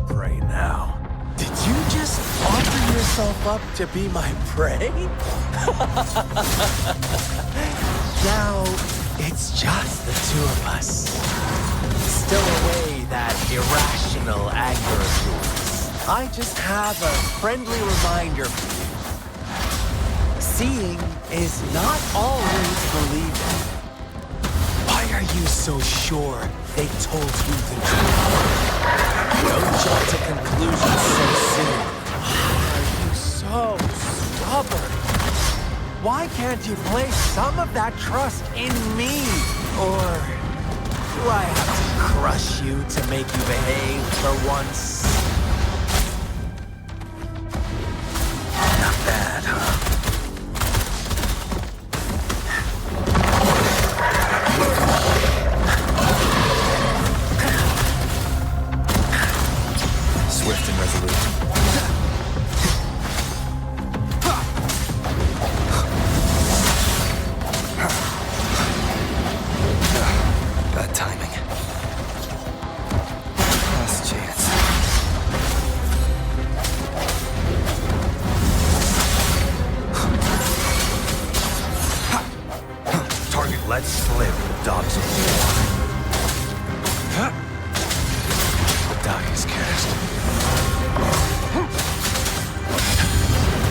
Speaker 5: Pray now. Did you just offer yourself up to be my prey? Now, it's just the two of us. Still away that irrational anger of yours. I just have a friendly reminder for you. Seeing is not always believing. Why are you so sure they told you the truth? Don't jump to conclusions so soon. Why are you so stubborn? Why can't you place some of that trust in me? Or do I have to crush you to make you behave for once?
Speaker 6: Not bad, huh?
Speaker 3: Swift and resolute. Bad timing. Last chance.
Speaker 5: Target let slip, dogs of war. The die is cast.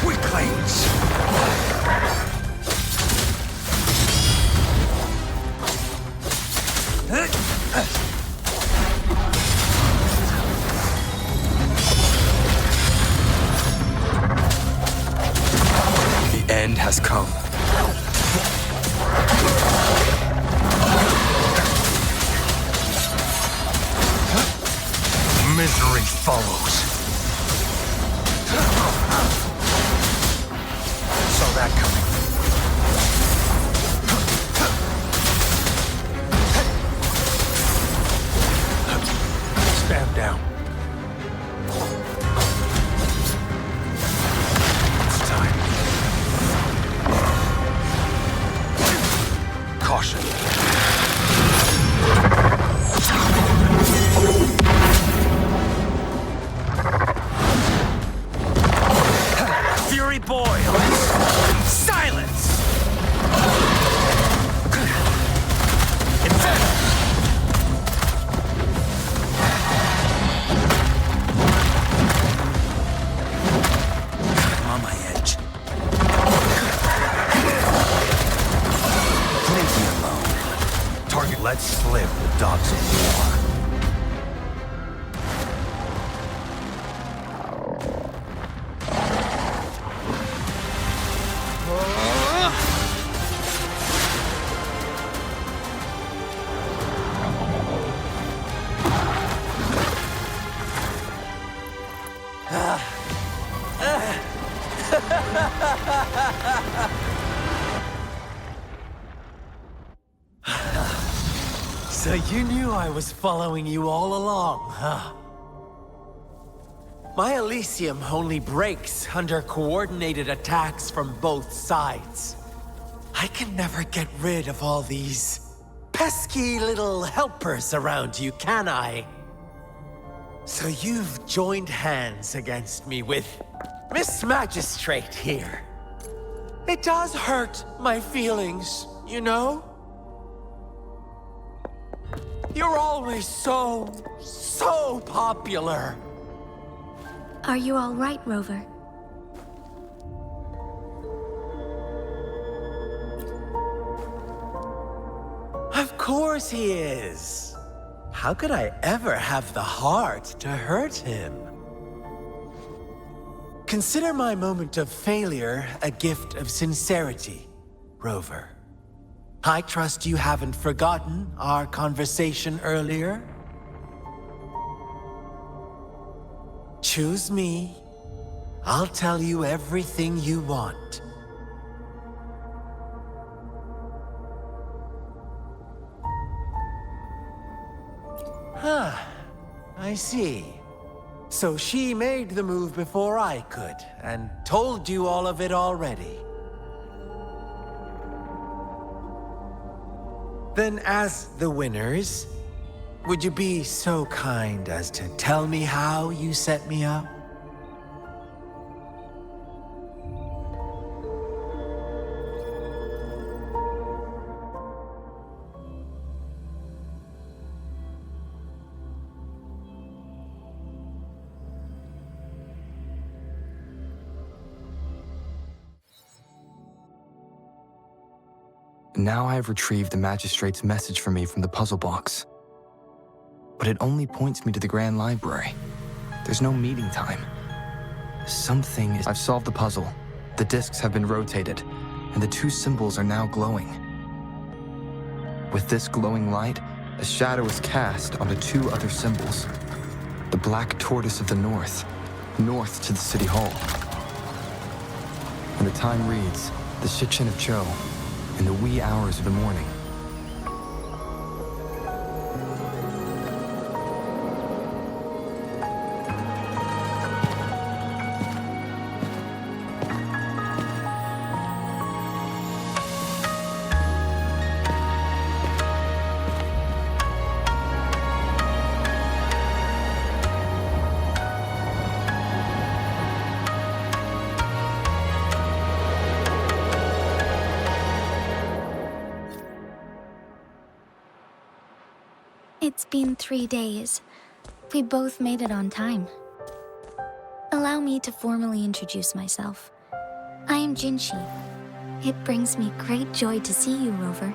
Speaker 5: Weaklings!
Speaker 3: The end has come.
Speaker 5: Misery follows. Saw that coming. Stand down. It's time. Caution.
Speaker 6: Fury boils! Silence! Inferno! I'm on my edge. Leave me alone.
Speaker 5: Target let slip, dogs of war. So you knew I was following you all along, huh? My Elysium only breaks under coordinated attacks from both sides. I can never get rid of all these pesky little helpers around you, can I? So you've joined hands against me with Miss Magistrate here. It does hurt my feelings, you know? You're always so popular.
Speaker 4: Are you all right, Rover?
Speaker 5: course he is. How could I ever have the heart to hurt him? Consider my moment of failure a gift of sincerity, Rover. I trust you haven't forgotten our conversation earlier. Choose me. I'll tell you everything you want. Huh. I see. So she made the move before I could, and told you all of it already. Then as the winners, would you be so kind as to tell me how you set me up?
Speaker 3: Now I have retrieved the magistrate's message for me from the puzzle box. But it only points me to the Grand Library. There's no meeting time. I've solved the puzzle. The discs have been rotated, and the two symbols are now glowing. With this glowing light, a shadow is cast onto two other symbols. The black tortoise of the north to the city hall. And the time reads, the Shichen of Cho, in the wee hours of the morning.
Speaker 9: It's been 3 days. We both made it on time. Allow me to formally introduce myself. I am Jinshi. It brings me great joy to see you, Rover.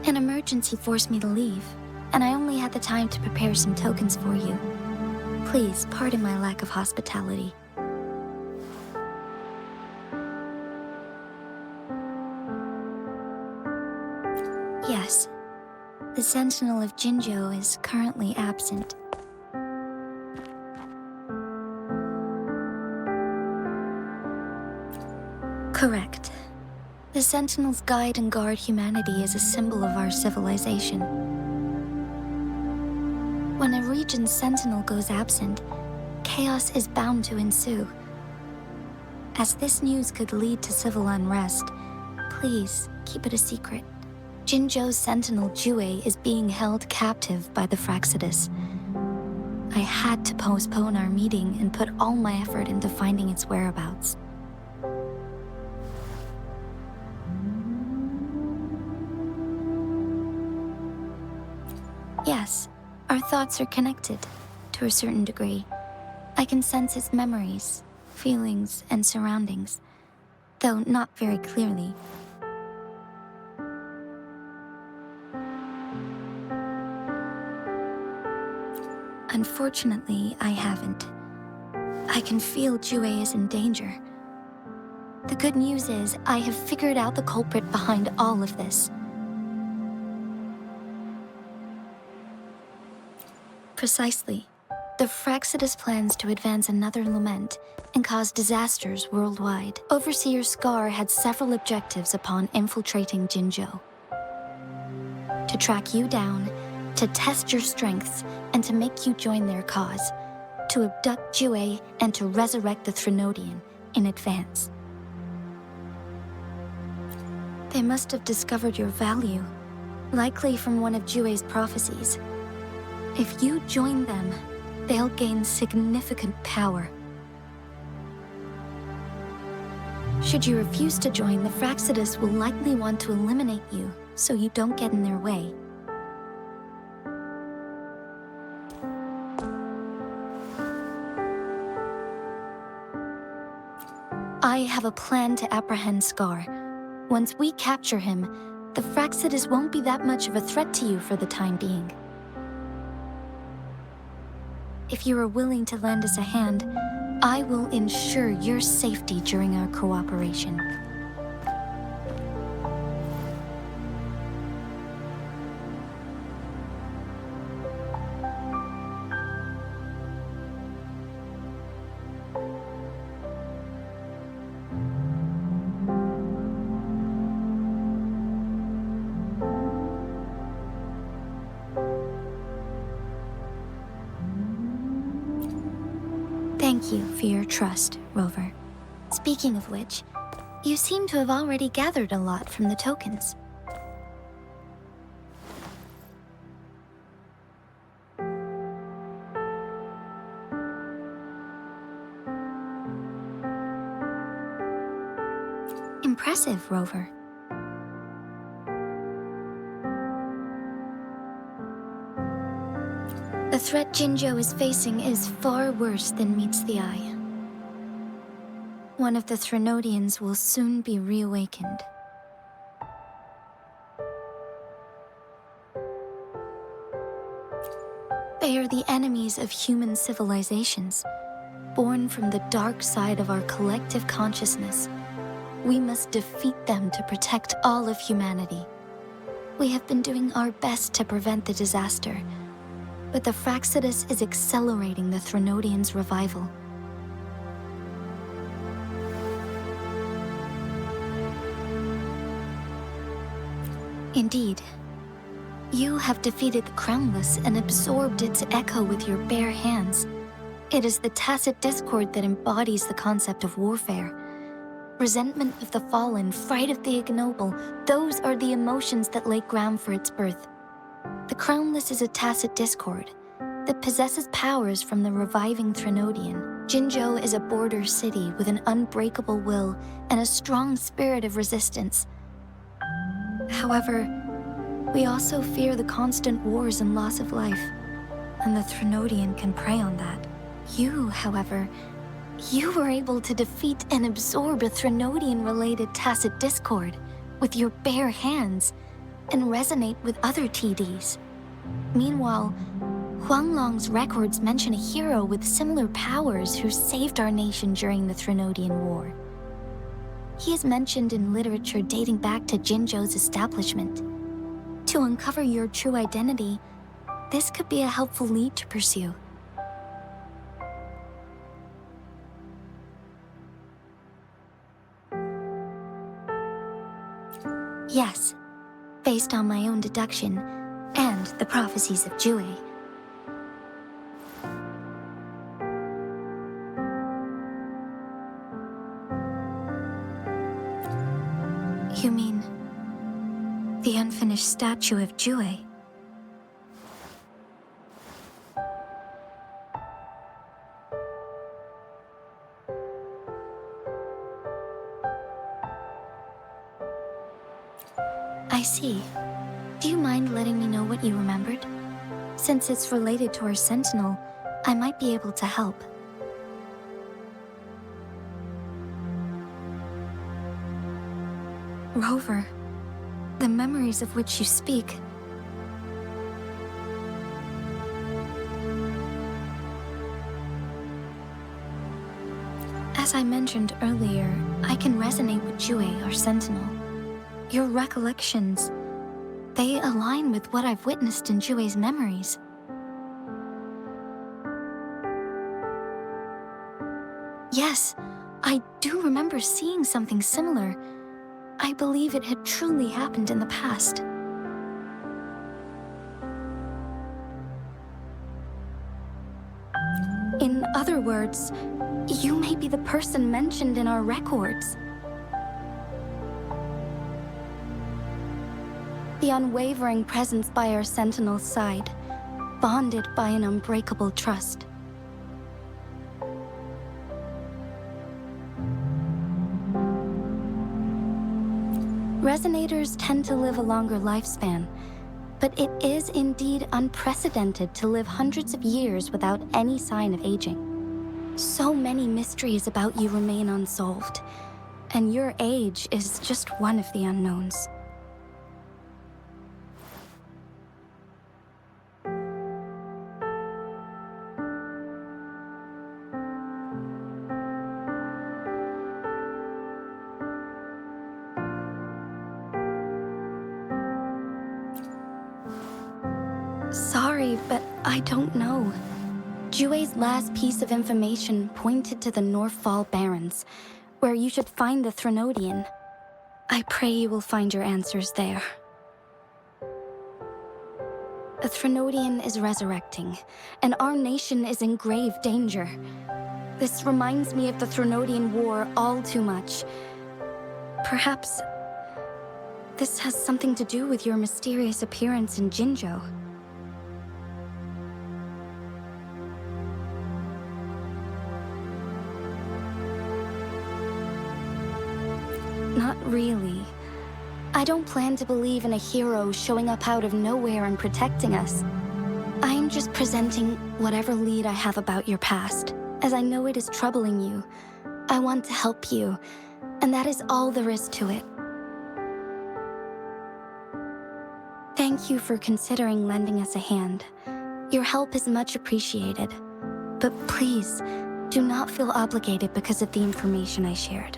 Speaker 9: An emergency forced me to leave, and I only had the time to prepare some tokens for you. Please pardon my lack of hospitality. Yes, the Sentinel of Jinzhou is currently absent. Correct. The Sentinels guide and guard humanity as a symbol of our civilization. When a region's Sentinel goes absent, chaos is bound to ensue. As this news could lead to civil unrest, please keep it a secret. Jinzhou's Sentinel Jue is being held captive by the Fraxidus. I had to postpone our meeting and put all my effort into finding its whereabouts. Yes, our thoughts are connected, to a certain degree. I can sense its memories, feelings, and surroundings, though not very clearly. Unfortunately, I haven't. I can feel Jue is in danger. The good news is, I have figured out the culprit behind all of this. Precisely. The Fraxidus plans to advance another lament and cause disasters worldwide. Overseer Scar had several objectives upon infiltrating Jinzhou. To track you down, to test your strengths, and to make you join their cause. To abduct Jue and to resurrect the Threnodian in advance. They must have discovered your value, likely from one of Jue's prophecies. If you join them, they'll gain significant power.
Speaker 4: Should you refuse to join, the Fraxidus will likely want to eliminate you, so you don't get in their way. I have a plan to apprehend Scar. Once we capture him, the Fraxidus won't be that much of a threat to you for the time being. If you are willing to lend us a hand, I will ensure your safety during our cooperation. Thank you for your trust, Rover. Speaking of which, you seem to have already gathered a lot from the tokens. Impressive, Rover. The threat Jinzhou is facing is far worse than meets the eye. One of the Threnodians will soon be reawakened. They are the enemies of human civilizations, born from the dark side of our collective consciousness. We must defeat them to protect all of humanity. We have been doing our best to prevent the disaster, but the Fraxidus is accelerating the Threnodians' revival. Indeed, you have defeated the Crownless and absorbed its echo with your bare hands. It is the tacit discord that embodies the concept of warfare. Resentment of the fallen, fright of the ignoble, those are the emotions that lay ground for its birth. The Crownless is a tacit discord that possesses powers from the reviving Threnodian. Jinzhou is a border city with an unbreakable will and a strong spirit of resistance. However, we also fear the constant wars and loss of life, and the Threnodian can prey on that. You, however, you were able to defeat and absorb a Threnodian-related tacit discord with your bare hands and resonate with other TDs. Meanwhile, Huanglong's records mention a hero with similar powers who saved our nation during the Threnodian War. He is mentioned in literature dating back to Jinzhou's establishment. To uncover your true identity, this could be a helpful lead to pursue. Yes, based on my own deduction and the prophecies of Jue. You mean the unfinished statue of Jue? I see. Do you mind letting me know what you remembered? Since it's related to our Sentinel, I might be able to help. Rover, the memories of which you speak. As I mentioned earlier, I can resonate with Jue, our Sentinel. Your recollections, they align with what I've witnessed in Jue's memories. Yes, I do remember seeing something similar. I believe it had truly happened in the past. In other words, you may be the person mentioned in our records. The unwavering presence by our Sentinel's side, bonded by an unbreakable trust. Resonators tend to live a longer lifespan, but it is indeed unprecedented to live hundreds of years without any sign of aging. So many mysteries about you remain unsolved, and your age is just one of the unknowns. Sorry, but I don't know. Jue's last piece of information pointed to the Northfall Barrens, where you should find the Threnodian. I pray you will find your answers there. The Threnodian is resurrecting, and our nation is in grave danger. This reminds me of the Threnodian War all too much. Perhaps this has something to do with your mysterious appearance in Jinzhou. Not really. I don't plan to believe in a hero showing up out of nowhere and protecting us. I'm just presenting whatever lead I have about your past, as I know it is troubling you. I want to help you, and that is all there is to it. Thank you for considering lending us a hand. Your help is much appreciated. But please, do not feel obligated because of the information I shared.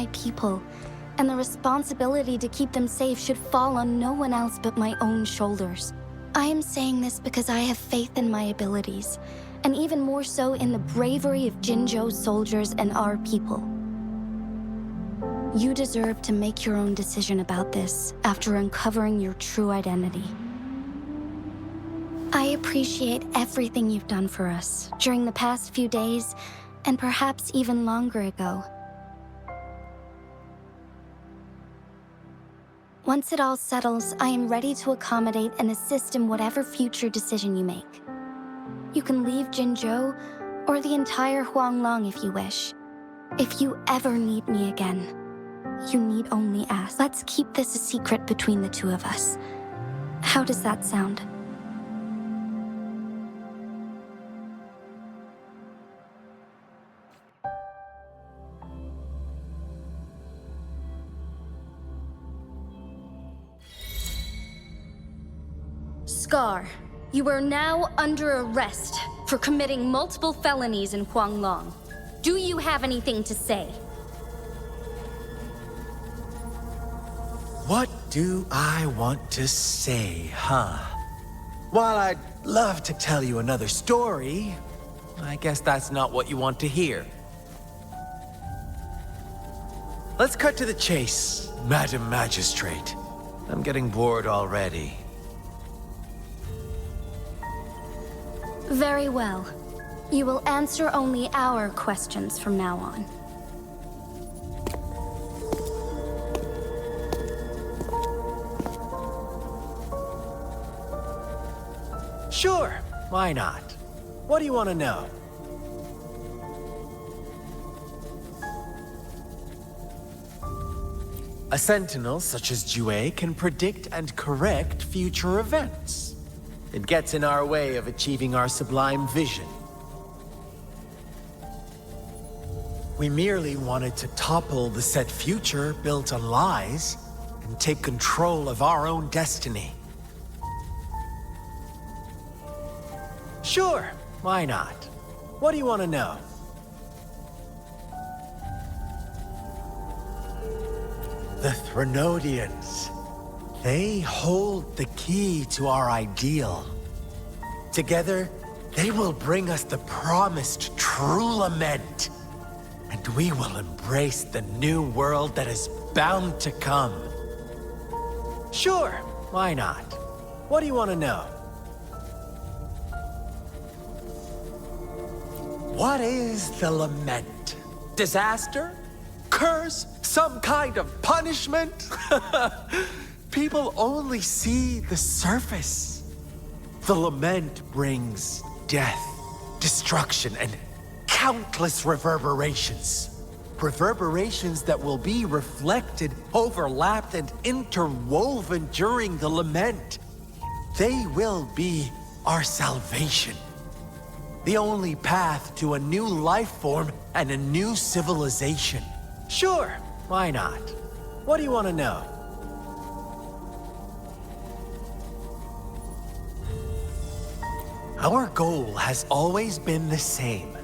Speaker 4: my people, and the responsibility to keep them safe should fall on no one else but my own shoulders. I am saying this because I have faith in my abilities, and even more so in the bravery of Jinzhou's soldiers and our people. You deserve to make your own decision about this after uncovering your true identity. I appreciate everything you've done for us during the past few days, and perhaps even longer ago. Once it all settles, I am ready to accommodate and assist in whatever future decision you make. You can leave Jinzhou, or the entire Huanglong if you wish. If you ever need me again, you need only ask. Let's keep this a secret between the two of us. How does that sound? Scar, you are now under arrest for committing multiple felonies in Huanglong. Do you have anything to say?
Speaker 5: What do I want to say, huh? While I'd love to tell you another story, I guess that's not what you want to hear. Let's cut to the chase, Madam Magistrate. I'm getting bored already.
Speaker 4: Very well. You will answer only our questions from now on.
Speaker 5: Sure, why not? What do you want to know? A sentinel such as Jue can predict and correct future events. It gets in our way of achieving our sublime vision. We merely wanted to topple the set future built on lies and take control of our own destiny. Sure, why not? What do you want to know? The Threnodians. They hold the key to our ideal. Together, they will bring us the promised true lament. And we will embrace the new world that is bound to come. Sure, why not? What do you want to know? What is the lament? Disaster? Curse? Some kind of punishment? People only see the surface. The lament brings death, destruction, and countless reverberations. Reverberations that will be reflected, overlapped, and interwoven during the lament. They will be our salvation. The only path to a new life form and a new civilization. Sure, why not? What do you want to know? Our goal has always been the same.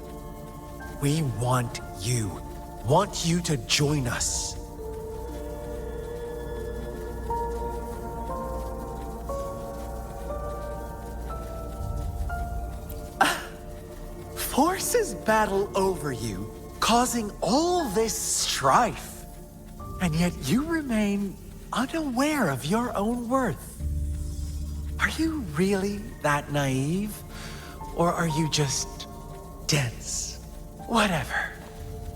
Speaker 5: We want you to join us. Forces battle over you, causing all this strife. And yet you remain unaware of your own worth. Are you really that naive? Or are you just dense? Whatever.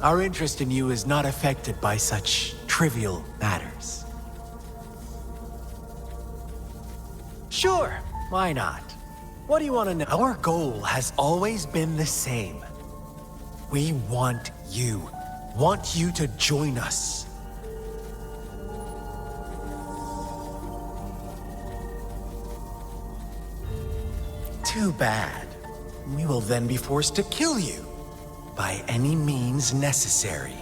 Speaker 5: Our interest in you is not affected by such trivial matters. Sure, why not? What do you want to know? Our goal has always been the same. We want you to join us. Too bad. We will then be forced to kill you by any means necessary.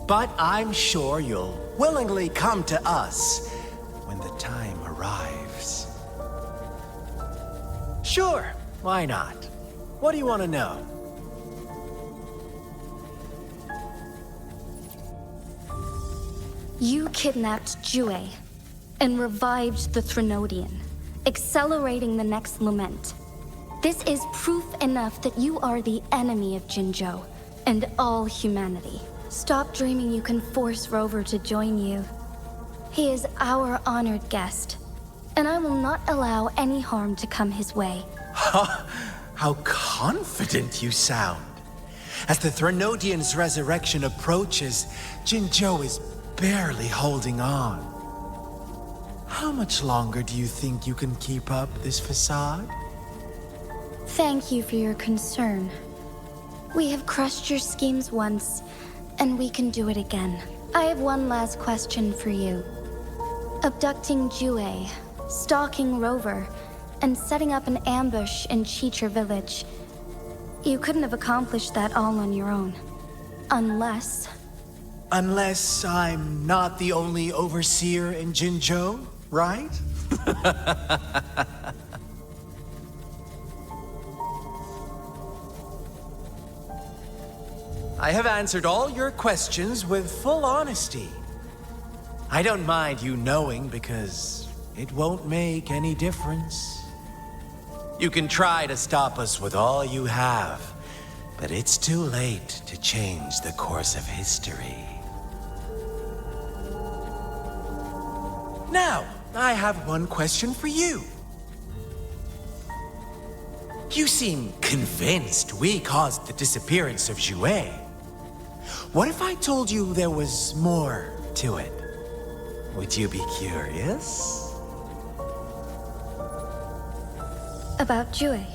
Speaker 5: But I'm sure you'll willingly come to us when the time arrives. Sure, why not? What do you want to know?
Speaker 10: You kidnapped Jue and revived the Threnodian, accelerating the next lament. This is proof enough that you are the enemy of Jinzhou and all humanity. Stop dreaming you can force Rover to join you. He is our honored guest, and I will not allow any harm to come his way.
Speaker 5: How confident you sound. As the Threnodian's resurrection approaches, Jinzhou is barely holding on. How much longer do you think you can keep up this facade?
Speaker 10: Thank you for your concern. We have crushed your schemes once, and we can do it again. I have one last question for you. Abducting Jue, stalking Rover, and setting up an ambush in Cheecher village. You couldn't have accomplished that all on your own. Unless
Speaker 5: I'm not the only overseer in Jinzhou, right? I have answered all your questions with full honesty. I don't mind you knowing because it won't make any difference. You can try to stop us with all you have, but it's too late to change the course of history. Now, I have one question for you. You seem convinced we caused the disappearance of Jue. What if I told you there was more to it? Would you be curious?
Speaker 10: about Jue.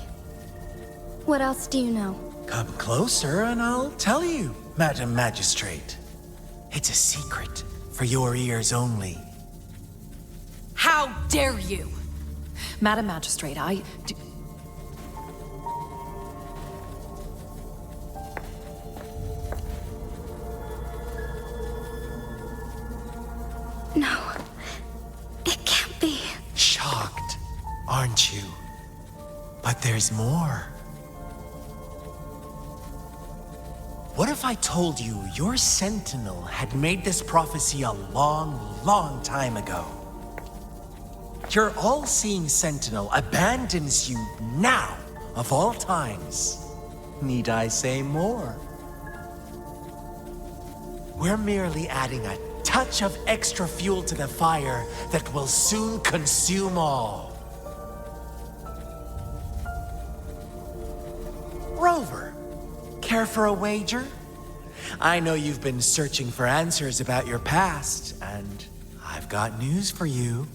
Speaker 10: What else do you know?
Speaker 5: Come closer and I'll tell you, Madam Magistrate. It's a secret for your ears only.
Speaker 1: How dare you! Madam Magistrate,
Speaker 10: No. It can't be.
Speaker 5: Shocked, aren't you? But there's more. What if I told you your sentinel had made this prophecy a long, long time ago? Your all-seeing sentinel abandons you now, of all times. Need I say more? We're merely adding a touch of extra fuel to the fire that will soon consume all. Rover, care for a wager? I know you've been searching for answers about your past, and I've got news for you.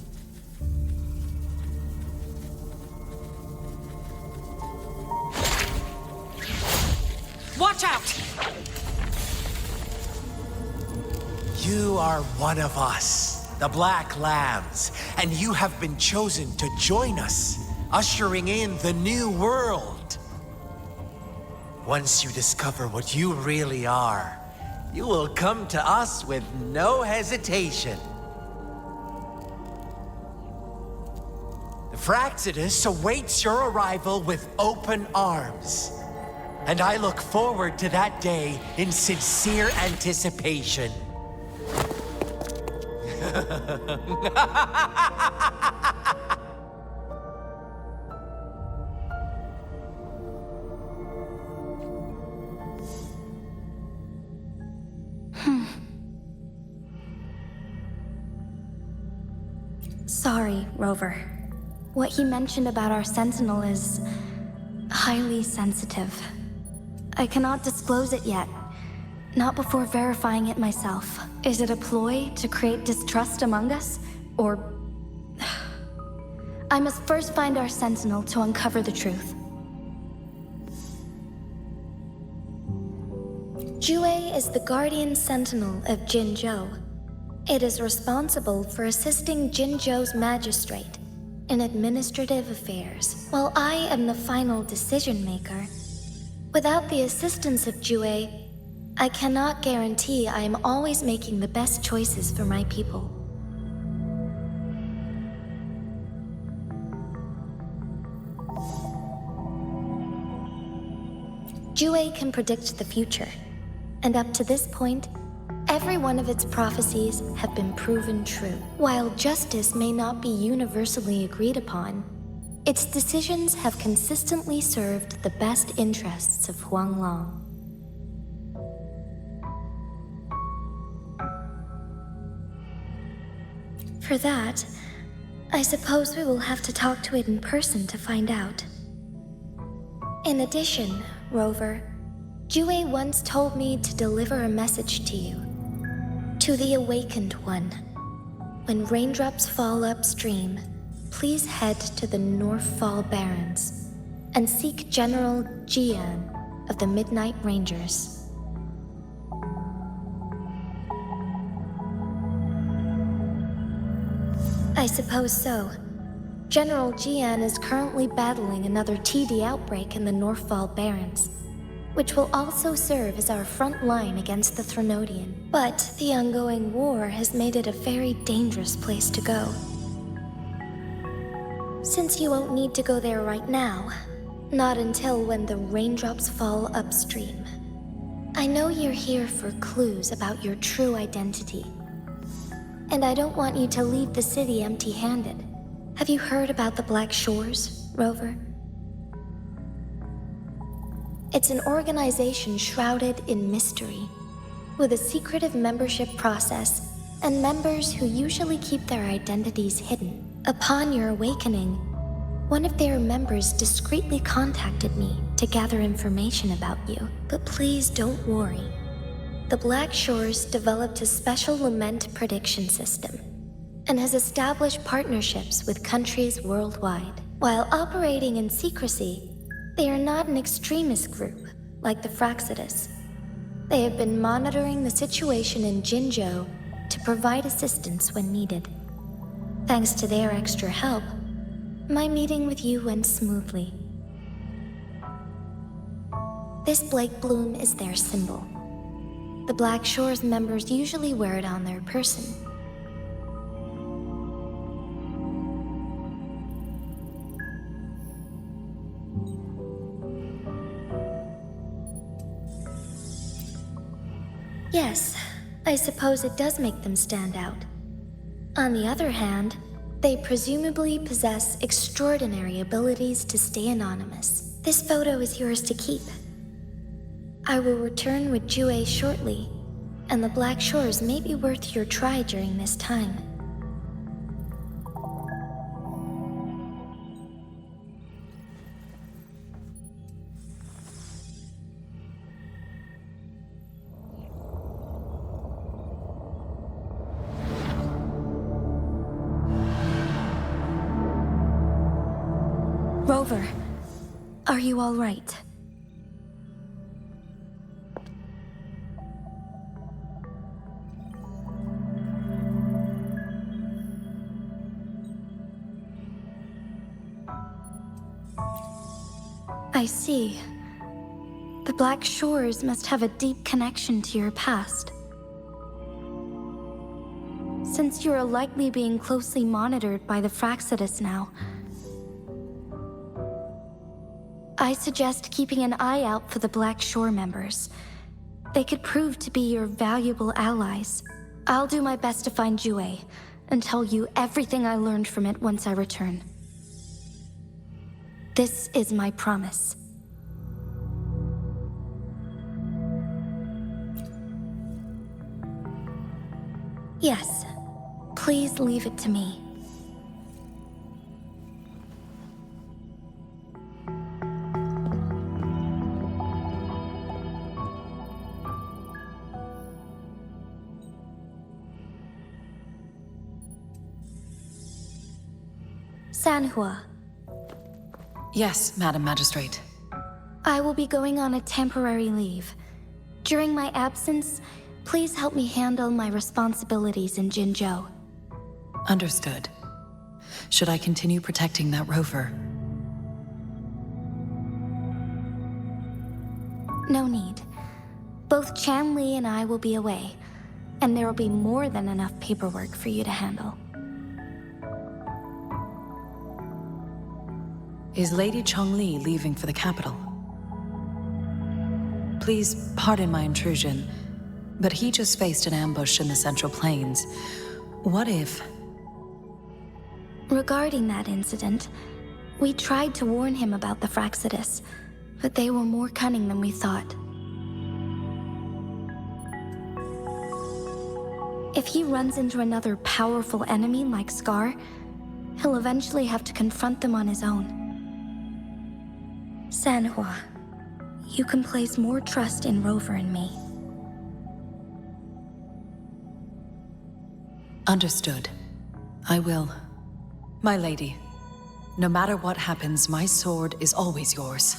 Speaker 1: watch out!
Speaker 5: You are one of us, the Black Lambs, and you have been chosen to join us, ushering in the new world. Once you discover what you really are, you will come to us with no hesitation. The Fraxidus awaits your arrival with open arms, and I look forward to that day in sincere anticipation.
Speaker 10: Sorry, Rover. What he mentioned about our Sentinel is highly sensitive. I cannot disclose it yet. Not before verifying it myself. Is it a ploy to create distrust among us? Or... I must first find our Sentinel to uncover the truth. Jue is the Guardian Sentinel of Jinzhou. It is responsible for assisting Jinzhou's magistrate in administrative affairs, while I am the final decision maker. Without the assistance of Jue, I cannot guarantee I am always making the best choices for my people. Jue can predict the future, and up to this point, Every one of its prophecies have been proven true. While justice may not be universally agreed upon, its decisions have consistently served the best interests of Huanglong. For that, I suppose we will have to talk to it in person to find out. In addition, Rover, Jue once told me to deliver a message to you. To the Awakened One. When raindrops fall upstream, please head to the Northfall Barrens and seek General Jian of the Midnight Rangers. I suppose so. General Jian is currently battling another TD outbreak in the Northfall Barrens, which will also serve as our front line against the Threnodian. But the ongoing war has made it a very dangerous place to go. Since you won't need to go there right now, not until when the raindrops fall upstream, I know you're here for clues about your true identity. And I don't want you to leave the city empty-handed. Have you heard about the Black Shores, Rover? It's an organization shrouded in mystery, with a secretive membership process and members who usually keep their identities hidden. Upon your awakening, one of their members discreetly contacted me to gather information about you. But please don't worry. The Black Shores developed a special lament prediction system and has established partnerships with countries worldwide. While operating in secrecy, they are not an extremist group like the Fraxidus. They have been monitoring the situation in Jinzhou to provide assistance when needed. Thanks to their extra help, my meeting with you went smoothly. This Blake Bloom is their symbol. The Black Shores members usually wear it on their person. Yes, I suppose it does make them stand out. On the other hand, they presumably possess extraordinary abilities to stay anonymous. This photo is yours to keep. I will return with Jue shortly, and the Black Shores may be worth your try during this time. Rover, are you all right? I see. The Black Shores must have a deep connection to your past. Since you are likely being closely monitored by the Fraxidus now, I suggest keeping an eye out for the Black Shore members. They could prove to be your valuable allies. I'll do my best to find Jue and tell you everything I learned from it once I return. This is my promise. Yes, please leave it to me. Sanhua.
Speaker 11: Yes, Madam Magistrate.
Speaker 10: I will be going on a temporary leave. During my absence, please help me handle my responsibilities in Jinzhou.
Speaker 11: Understood. Should I continue protecting that rover?
Speaker 10: No need. Both Chan Li and I will be away, and there will be more than enough paperwork for you to handle.
Speaker 11: Is Lady Chongli leaving for the capital? Please pardon my intrusion, But he just faced an ambush in the Central Plains. What if...
Speaker 10: Regarding that incident, we tried to warn him about the Fraxidus, but they were more cunning than we thought. If he runs into another powerful enemy like Scar, he'll eventually have to confront them on his own. Sanhua, you can place more trust in Rover and me.
Speaker 11: Understood. I will. My lady, no matter what happens, my sword is always yours.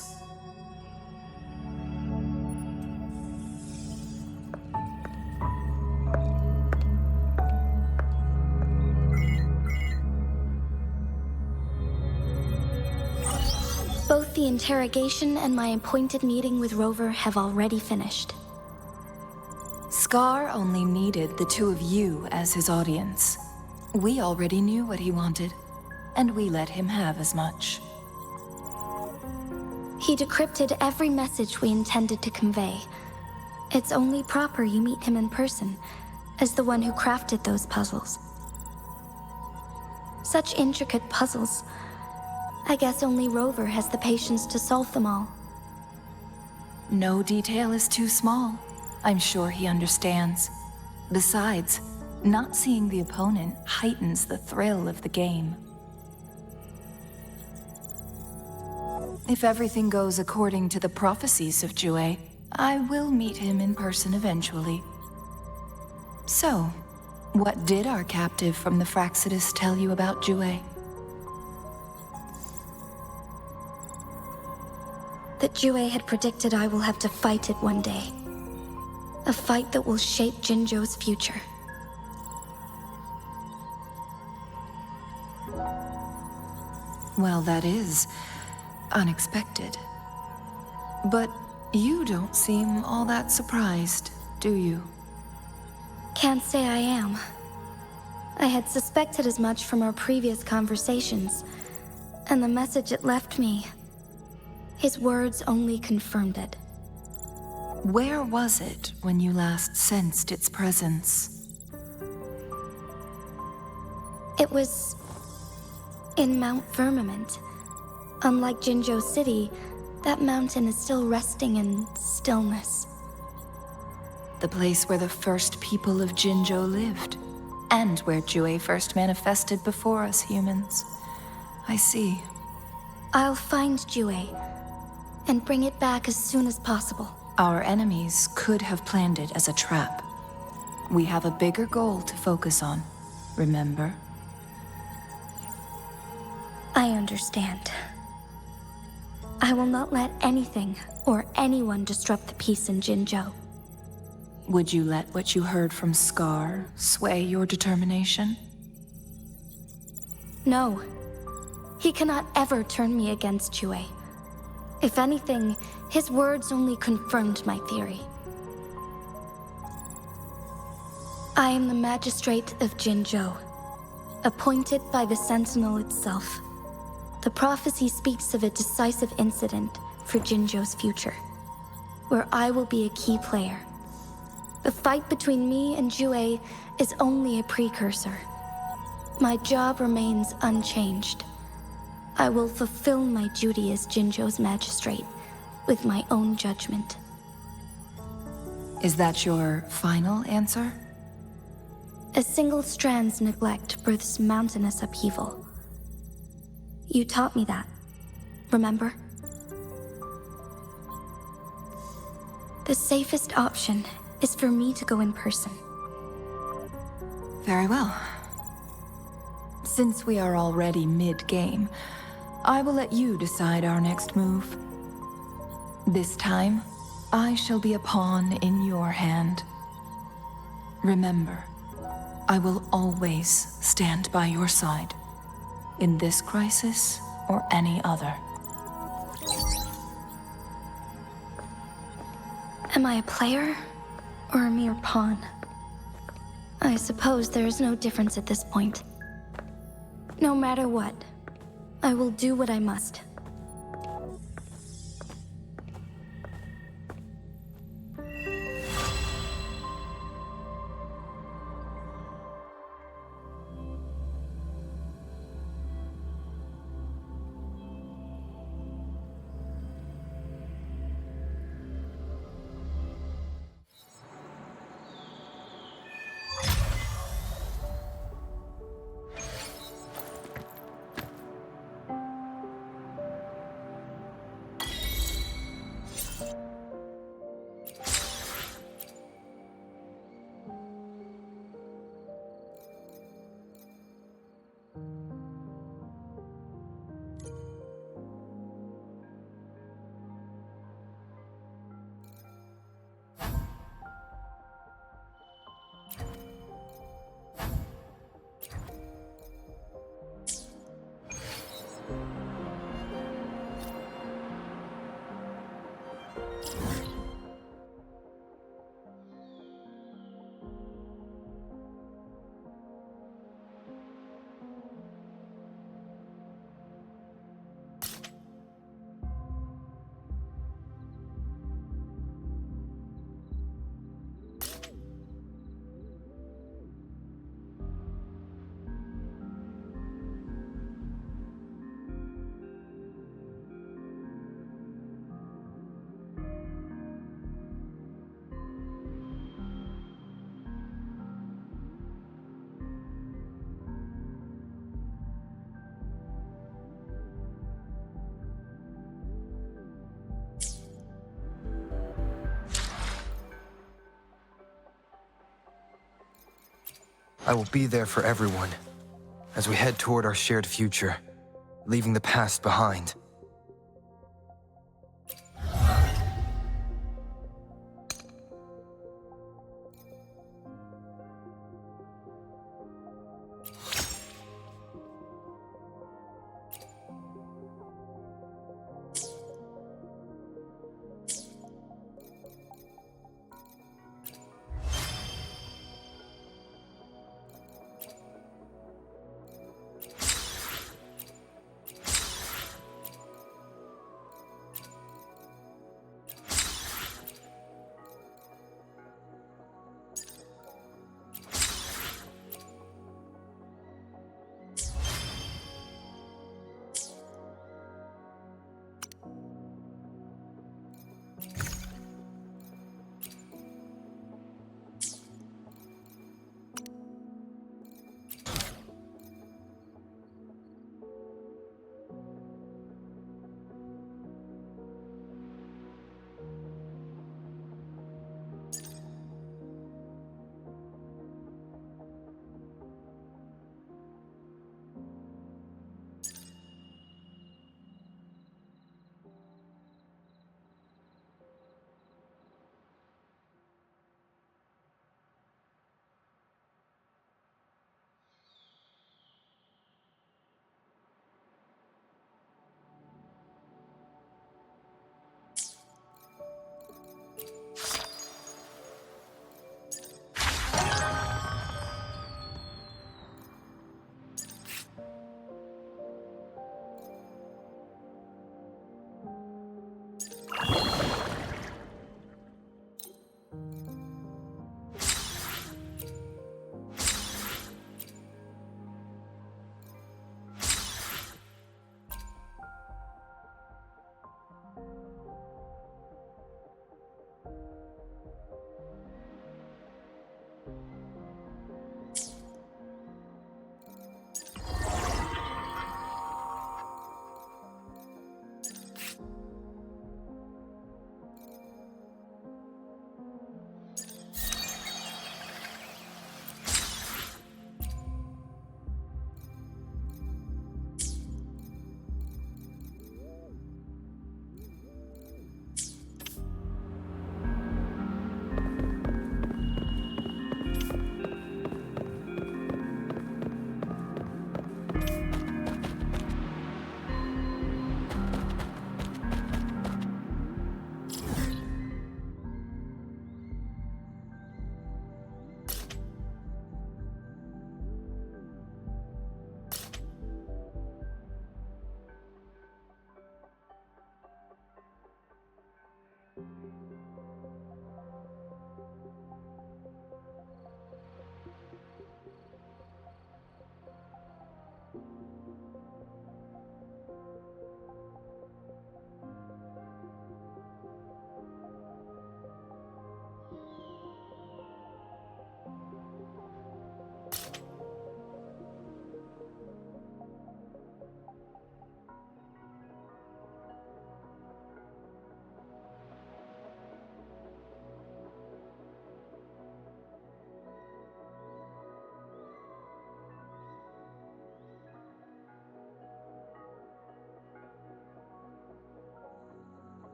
Speaker 10: Both the interrogation and my appointed meeting with Rover have already finished.
Speaker 11: Scar only needed the two of you as his audience. We already knew what he wanted, and we let him have as much.
Speaker 10: He decrypted every message we intended to convey. It's only proper you meet him in person, as the one who crafted those puzzles. Such intricate puzzles. I guess only Rover has the patience to solve them all.
Speaker 11: No detail is too small. I'm sure he understands. Besides, not seeing the opponent heightens the thrill of the game. If everything goes according to the prophecies of Jue, I will meet him in person eventually. So, what did our captive from the Fraxidus tell you about Jue?
Speaker 10: That Jue had predicted I will have to fight it one day. A fight that will shape Jinzhou's future.
Speaker 11: Well, that is unexpected. But you don't seem all that surprised, do you?
Speaker 10: Can't say I am. I had suspected as much from our previous conversations, and the message it left me, his words only confirmed it.
Speaker 11: Where was it when you last sensed its presence?
Speaker 10: It was in Mount Firmament. Unlike Jinzhou City, that mountain is still resting in stillness.
Speaker 11: The place where the first people of Jinzhou lived, and where Jue first manifested before us humans. I see.
Speaker 10: I'll find Jue, and bring it back as soon as possible.
Speaker 11: Our enemies could have planned it as a trap. We have a bigger goal to focus on, remember?
Speaker 10: I understand. I will not let anything or anyone disrupt the peace in Jinzhou.
Speaker 11: Would you let what you heard from Scar sway your determination?
Speaker 10: No. He cannot ever turn me against Jue. If anything, his words only confirmed my theory. I am the Magistrate of Jinzhou, appointed by the Sentinel itself. The prophecy speaks of a decisive incident for Jinzhou's future, where I will be a key player. The fight between me and Jue is only a precursor. My job remains unchanged. I will fulfill my duty as Jinzhou's magistrate with my own judgment.
Speaker 11: Is that your final answer?
Speaker 10: A single strand's neglect births mountainous upheaval. You taught me that, remember? The safest option is for me to go in person.
Speaker 11: Very well. Since we are already mid-game, I will let you decide our next move. This time, I shall be a pawn in your hand. Remember, I will always stand by your side, in this crisis or any other.
Speaker 10: Am I a player or a mere pawn? I suppose there is no difference at this point. No matter what, I will do what I must.
Speaker 3: I will be there for everyone as we head toward our shared future, leaving the past behind.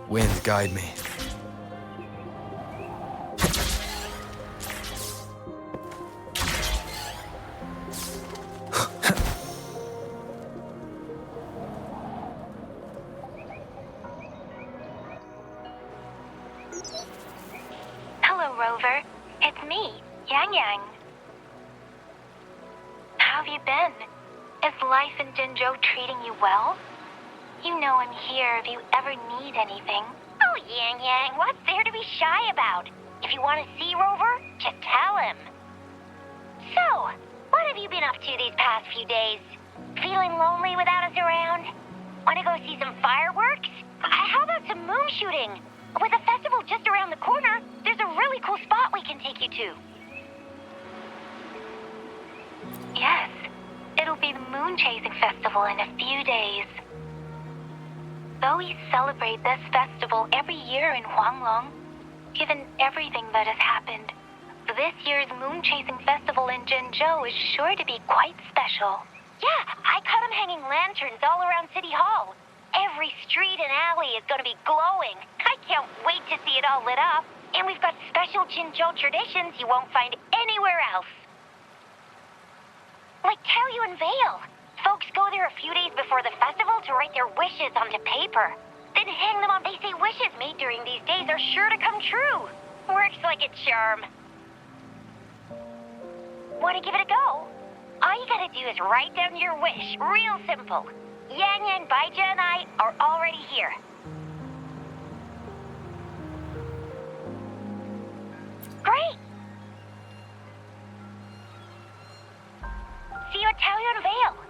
Speaker 3: Wind, guide me.
Speaker 12: Hello, Rover. It's me, Yang. How have you been? Is life in Jinzhou treating you well? You know I'm here if you ever need anything.
Speaker 8: Oh, Yang, what's there to be shy about? If you want to see Rover, just tell him. So, what have you been up to these past few days? Feeling lonely without us around? Want to go see some fireworks? How about some moon shooting? With the festival just around the corner, there's a really cool spot we can take you to.
Speaker 12: Yes, it'll be the Moon Chasing Festival in a few days. Though we celebrate this festival every year in Huanglong, given everything that has happened, this year's Moon Chasing Festival in Jinzhou is sure to be quite special.
Speaker 8: Yeah, I caught him hanging lanterns all around City Hall. Every street and alley is going to be glowing. I can't wait to see it all lit up. And we've got special Jinzhou traditions you won't find anywhere else. Like Taoyuan Vale. Folks go there a few days before the festival to write their wishes onto paper. Then hang them on. They say wishes made during these days are sure to come true. Works like a charm. Want to give it a go? All you gotta do is write down your wish. Real simple. Yang, Baija, and I are already here. Great! See you at Taoyuan Vale.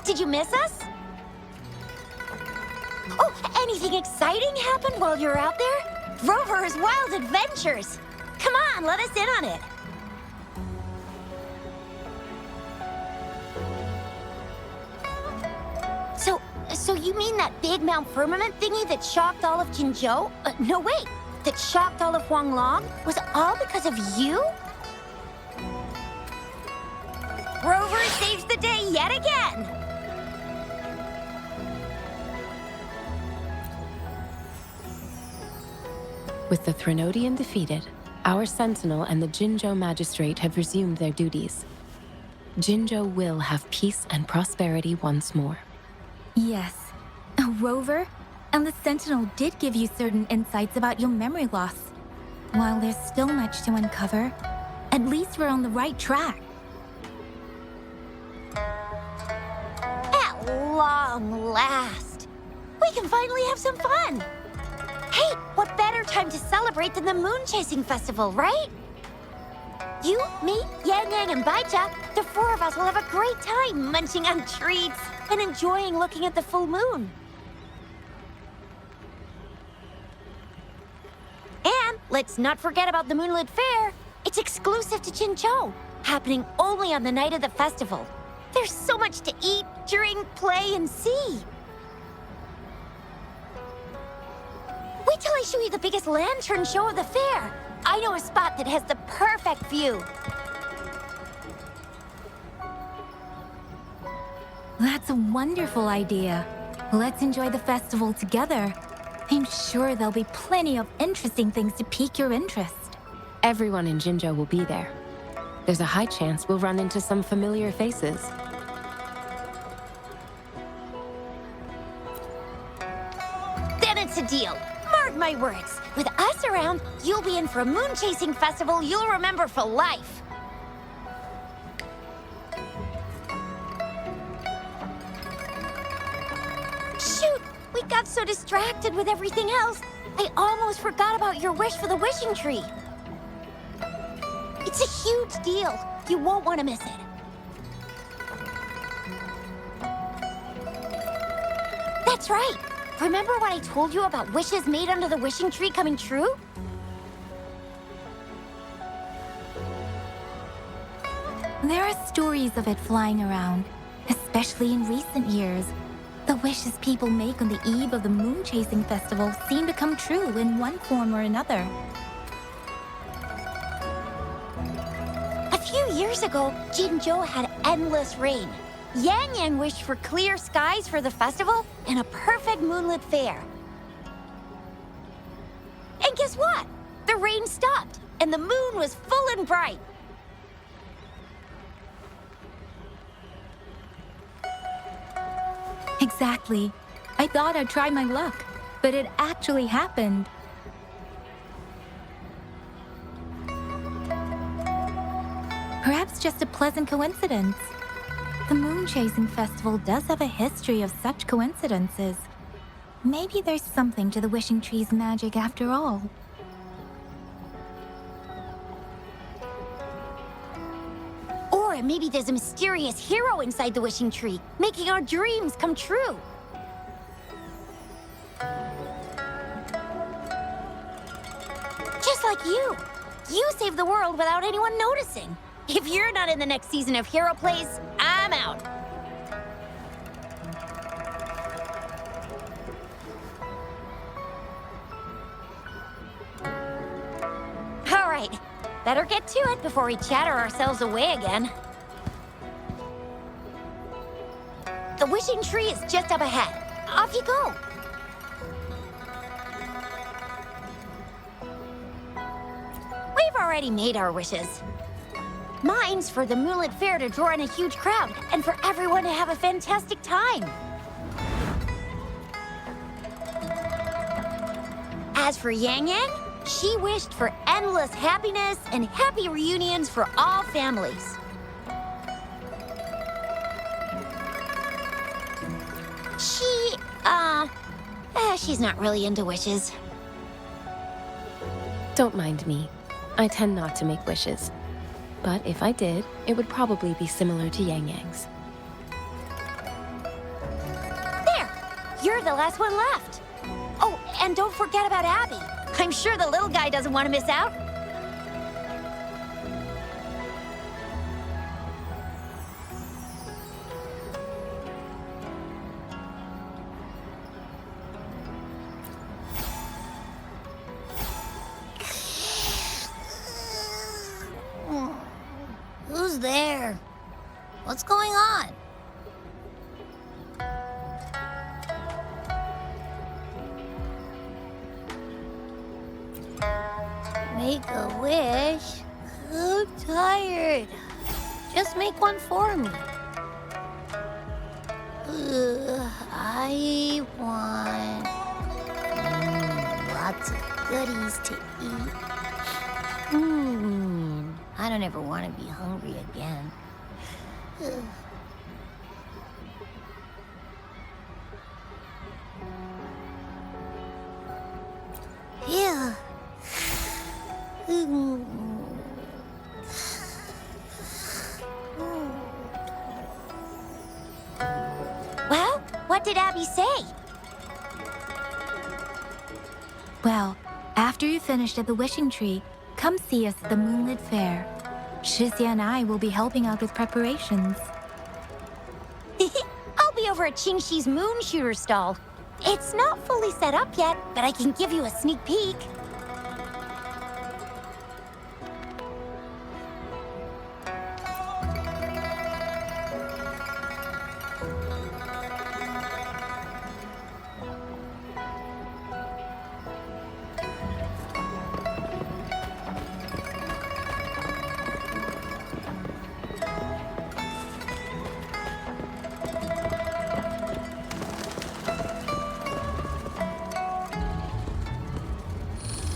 Speaker 8: Did you miss us? Oh, anything exciting happened while you were out there? Rover's wild adventures. Come on, let us in on it. So you mean that big Mount Firmament thingy that shocked all of Jinzhou? No, wait. That shocked all of Huanglong? Was it all because of you? Rover saves the day yet again!
Speaker 13: With the Threnodian defeated, our Sentinel and the Jinzhou Magistrate have resumed their duties. Jinzhou will have peace and prosperity once more.
Speaker 9: Yes. Rover, and the Sentinel did give you certain insights about your memory loss. While there's still much to uncover, at least we're on the right track.
Speaker 8: At long last, we can finally have some fun. Hey, what better time to celebrate than the Moon Chasing Festival, right? You, me, Yang, and Baija, the four of us will have a great time munching on treats and enjoying looking at the full moon. And let's not forget about the Moonlit Fair. It's exclusive to Jinzhou, happening only on the night of the festival. There's so much to eat, drink, play, and see. Wait till I
Speaker 4: show you the biggest lantern show of the fair. I know a spot that has the perfect view.
Speaker 9: That's a wonderful idea. Let's enjoy the festival together. I'm sure there'll be plenty of interesting things to pique your interest.
Speaker 13: Everyone in Jinzhou will be there. There's a high chance we'll run into some familiar faces.
Speaker 4: Then it's a deal. Mark my words. With us around, you'll be in for a moon-chasing festival you'll remember for life. Shoot! We got so distracted with everything else, I almost forgot about your wish for the wishing tree. It's a huge deal. You won't want to miss it. That's right. Remember what I told you about wishes made under the wishing tree coming true?
Speaker 9: There are stories of it flying around, especially in recent years. The wishes people make on the eve of the moon-chasing festival seem to come true in one form or another.
Speaker 4: A few years ago, Jinzhou had endless rain. Yang Yang wished for clear skies for the festival and a perfect moonlit fair. And guess what? The rain stopped, and the moon was full and bright.
Speaker 9: Exactly. I thought I'd try my luck, but it actually happened. Perhaps just a pleasant coincidence. The moon-chasing festival does have a history of such coincidences. Maybe there's something to the wishing tree's magic after all.
Speaker 4: Or maybe there's a mysterious hero inside the wishing tree, making our dreams come true. Just like you. You saved the world without anyone noticing. If you're not in the next season of Hero Plays, I'm out. All right, better get to it before we chatter ourselves away again. The wishing tree is just up ahead. Off you go. We've already made our wishes. Mine's for the moonlit fair to draw in a huge crowd and for everyone to have a fantastic time. As for Yang Yang, she wished for endless happiness and happy reunions for all families. She's not really into wishes.
Speaker 13: Don't mind me. I tend not to make wishes. But if I did, it would probably be similar to Yang Yang's.
Speaker 4: There! You're the last one left. Oh, and don't forget about Abby. I'm sure the little guy doesn't want to miss out.
Speaker 14: Who's there? What's going on? Make a wish? I'm tired. Just make one for me. I want lots of goodies to eat. I don't ever want to be hungry again. Yeah.
Speaker 4: Well, what did Abby say?
Speaker 9: Well, after you finished at the wishing tree, come see us at the moonlit fair. Shixia and I will be helping out with preparations.
Speaker 4: I'll be over at Qingxi's moon shooter stall.
Speaker 14: It's not fully set up yet, but I can give you a sneak peek.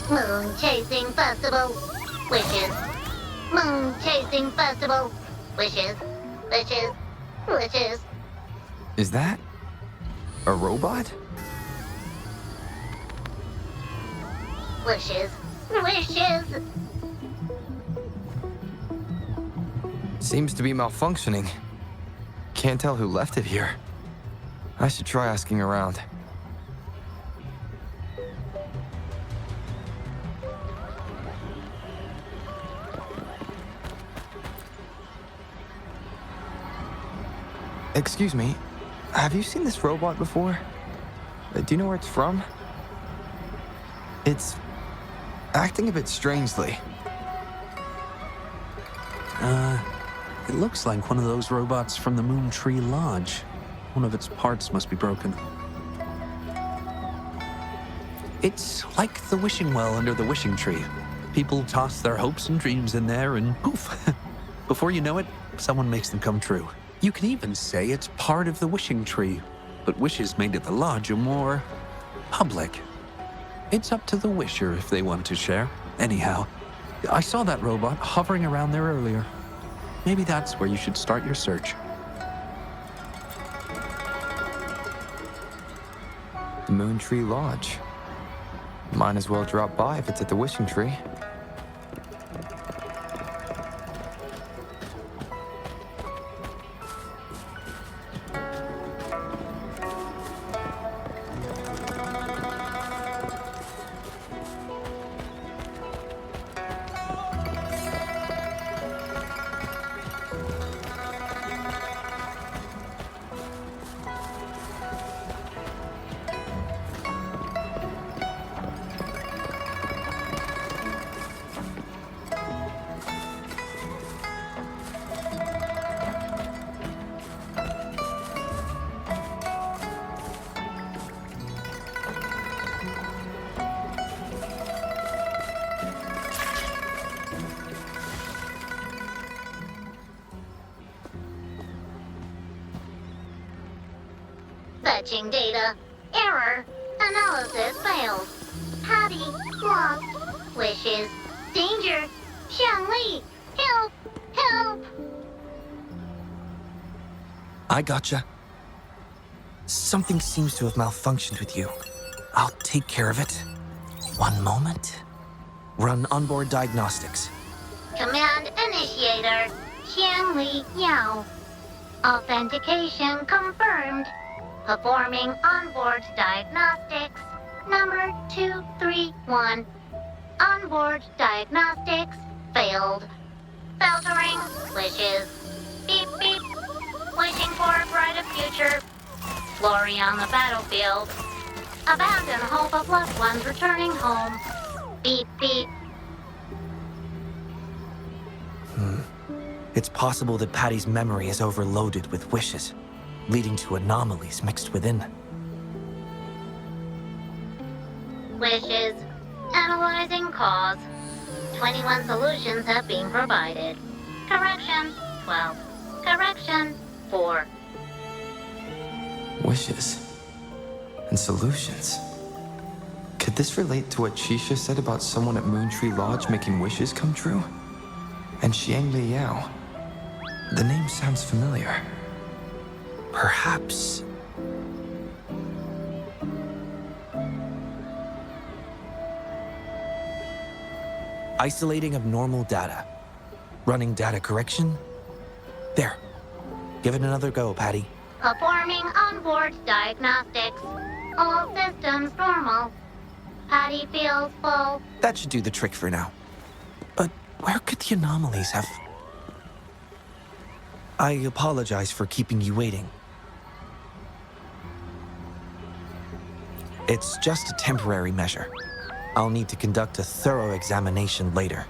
Speaker 8: Moon chasing festival. Wishes. Moon chasing festival. Wishes. Wishes. Wishes.
Speaker 3: Is that a robot?
Speaker 8: Wishes. Wishes.
Speaker 3: Seems to be malfunctioning. Can't tell who left it here. I should try asking around. Excuse me, have you seen this robot before? Do you know where it's from? It's acting a bit strangely.
Speaker 15: It looks like one of those robots from the Moon Tree Lodge. One of its parts must be broken. It's like the wishing well under the wishing tree. People toss their hopes and dreams in there and poof. Before you know it, someone makes them come true. You can even say it's part of the wishing tree, but wishes made at the lodge are more public. It's up to the wisher if they want to share. Anyhow, I saw that robot hovering around there earlier. Maybe that's where you should start your search.
Speaker 3: The Moon Tree Lodge. Might as well drop by if it's at the wishing tree.
Speaker 8: Fetching data. Error. Analysis failed. Patty lost. Wishes. Danger. Xiangli. Help. Help.
Speaker 3: I gotcha. Something seems to have malfunctioned with you. I'll take care of it. One moment. Run onboard diagnostics.
Speaker 8: Command initiator. Xiangli Yao. Authentication confirmed. Performing onboard diagnostics. Number 231. Onboard diagnostics failed. Filtering wishes. Beep beep. Wishing for a brighter future. Glory on the battlefield. Abandon hope of loved ones returning home. Beep beep.
Speaker 3: It's possible that Patty's memory is overloaded with wishes, leading to anomalies mixed within.
Speaker 8: Wishes. Analyzing cause. 21 solutions have been provided. Correction, 12. Correction, 4.
Speaker 3: Wishes and solutions. Could this relate to what Shisha said about someone at Moontree Lodge making wishes come true? And Xiang Liao. The name sounds familiar. Perhaps. Isolating abnormal data. Running data correction. There. Give it another go, Patty.
Speaker 8: Performing onboard diagnostics. All systems normal. Patty feels full.
Speaker 3: That should do the trick for now. But where could the anomalies have... I apologize for keeping you waiting. It's just a temporary measure. I'll need to conduct a thorough examination later.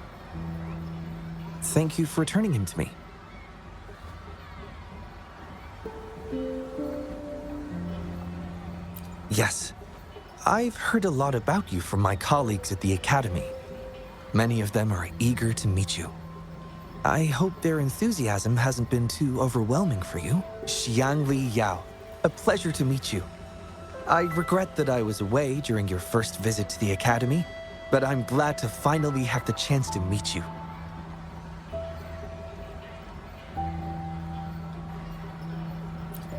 Speaker 3: Thank you for turning him to me. Yes, I've heard a lot about you from my colleagues at the Academy. Many of them are eager to meet you. I hope their enthusiasm hasn't been too overwhelming for you. Xiangli Yao, a pleasure to meet you. I regret that I was away during your first visit to the Academy, but I'm glad to finally have the chance to meet you.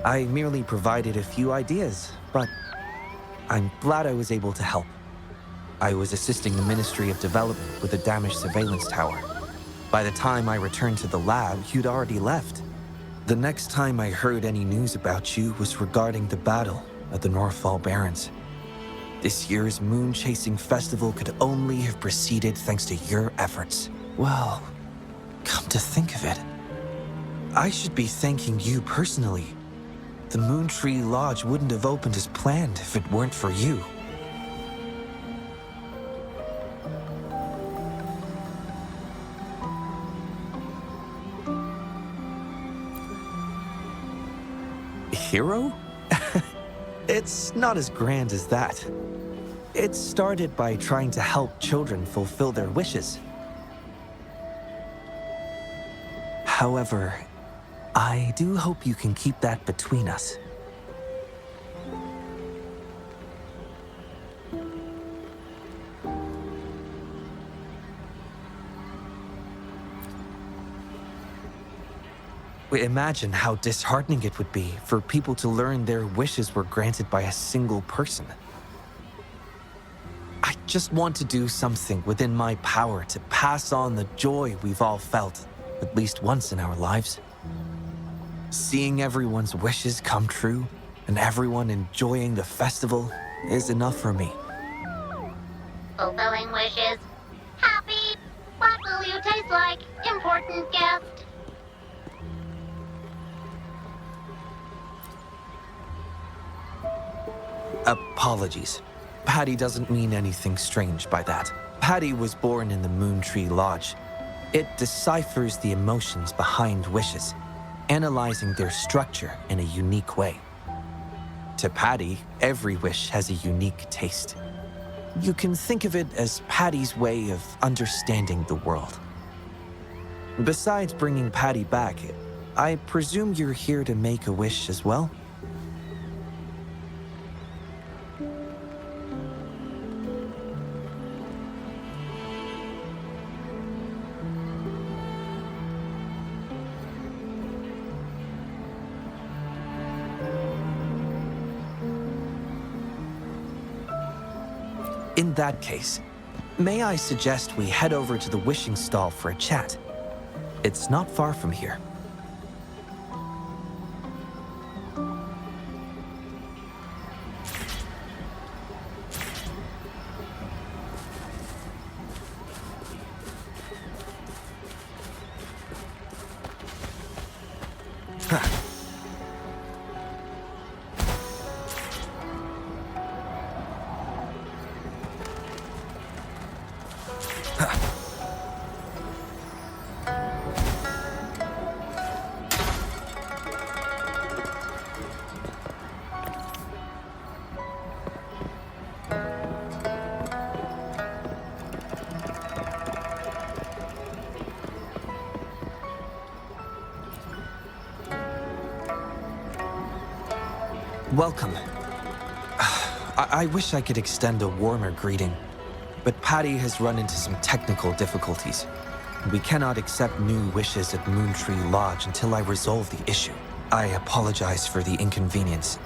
Speaker 3: I merely provided a few ideas, but I'm glad I was able to help. I was assisting the Ministry of Development with a damaged surveillance tower. By the time I returned to the lab, you'd already left. The next time I heard any news about you was regarding the battle at the Northfall Barrens. This year's moon-chasing festival could only have proceeded thanks to your efforts. Well, come to think of it, I should be thanking you personally. The Moontree Lodge wouldn't have opened as planned if it weren't for you. Hero? It's not as grand as that. It started by trying to help children fulfill their wishes. However, I do hope you can keep that between us. Imagine how disheartening it would be for people to learn their wishes were granted by a single person. I just want to do something within my power to pass on the joy we've all felt, at least once in our lives. Seeing everyone's wishes come true and everyone enjoying the festival is enough for me.
Speaker 8: Fulfilling wishes. Happy. What will you taste like, important guest?
Speaker 3: Apologies. Patty doesn't mean anything strange by that. Patty was born in the Moontree Lodge. It deciphers the emotions behind wishes, analyzing their structure in a unique way. To Patty, every wish has a unique taste. You can think of it as Patty's way of understanding the world. Besides bringing Patty back, I presume you're here to make a wish as well? In that case, may I suggest we head over to the wishing stall for a chat? It's not far from here. Welcome. I wish I could extend a warmer greeting, but Patty has run into some technical difficulties. We cannot accept new wishes at Moontree Lodge until I resolve the issue. I apologize for the inconvenience.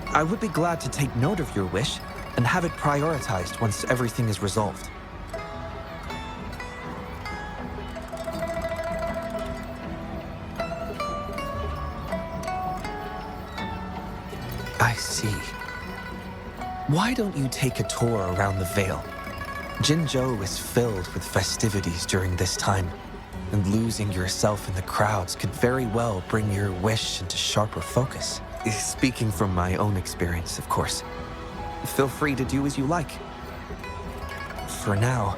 Speaker 3: I would be glad to take note of your wish and have it prioritized once everything is resolved. I see. Why don't you take a tour around the Vale? Jinzhou is filled with festivities during this time, and losing yourself in the crowds could very well bring your wish into sharper focus. Speaking from my own experience, of course. Feel free to do as you like. For now,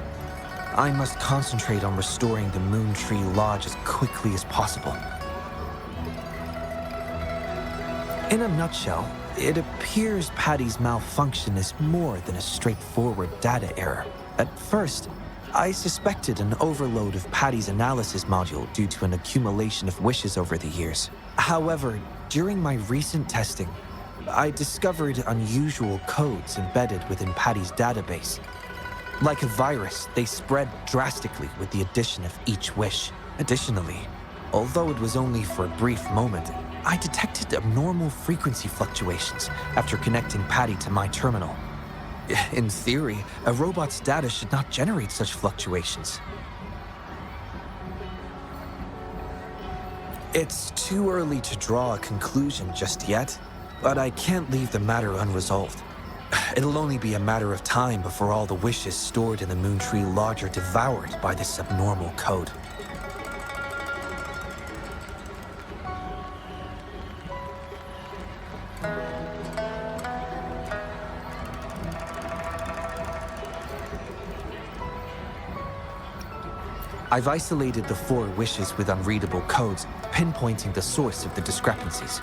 Speaker 3: I must concentrate on restoring the Moon Tree Lodge as quickly as possible. In a nutshell, it appears Patty's malfunction is more than a straightforward data error. At first, I suspected an overload of Patty's analysis module due to an accumulation of wishes over the years. However, during my recent testing, I discovered unusual codes embedded within Patty's database. Like a virus, they spread drastically with the addition of each wish. Additionally, although it was only for a brief moment, I detected abnormal frequency fluctuations after connecting Patty to my terminal. In theory, a robot's data should not generate such fluctuations. It's too early to draw a conclusion just yet, but I can't leave the matter unresolved. It'll only be a matter of time before all the wishes stored in the Moon Tree Lodge are devoured by this abnormal code. I've isolated the 4 wishes with unreadable codes, pinpointing the source of the discrepancies.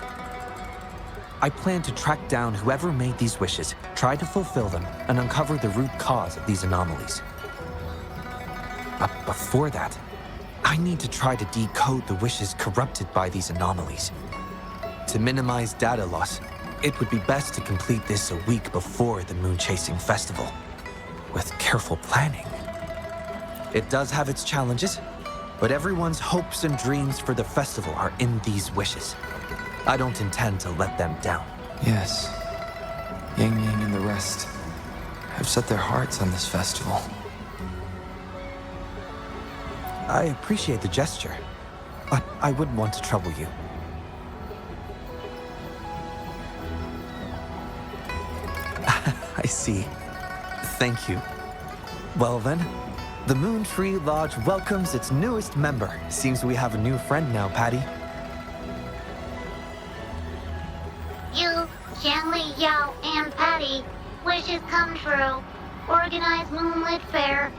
Speaker 3: I plan to track down whoever made these wishes, try to fulfill them, and uncover the root cause of these anomalies. But before that, I need to try to decode the wishes corrupted by these anomalies. To minimize data loss, it would be best to complete this a week before the Moon Chasing Festival. With careful planning. It does have its challenges, but everyone's hopes and dreams for the festival are in these wishes. I don't intend to let them down. Yes, Yang Yang and the rest have set their hearts on this festival. I appreciate the gesture, but I wouldn't want to trouble you. I see. Thank you. Well then, the Moon Tree Lodge welcomes its newest member. Seems we have a new friend now, Patty.
Speaker 8: You, Xiangli, Yao, and Patty, wishes come true. Organize Moonlit Fair.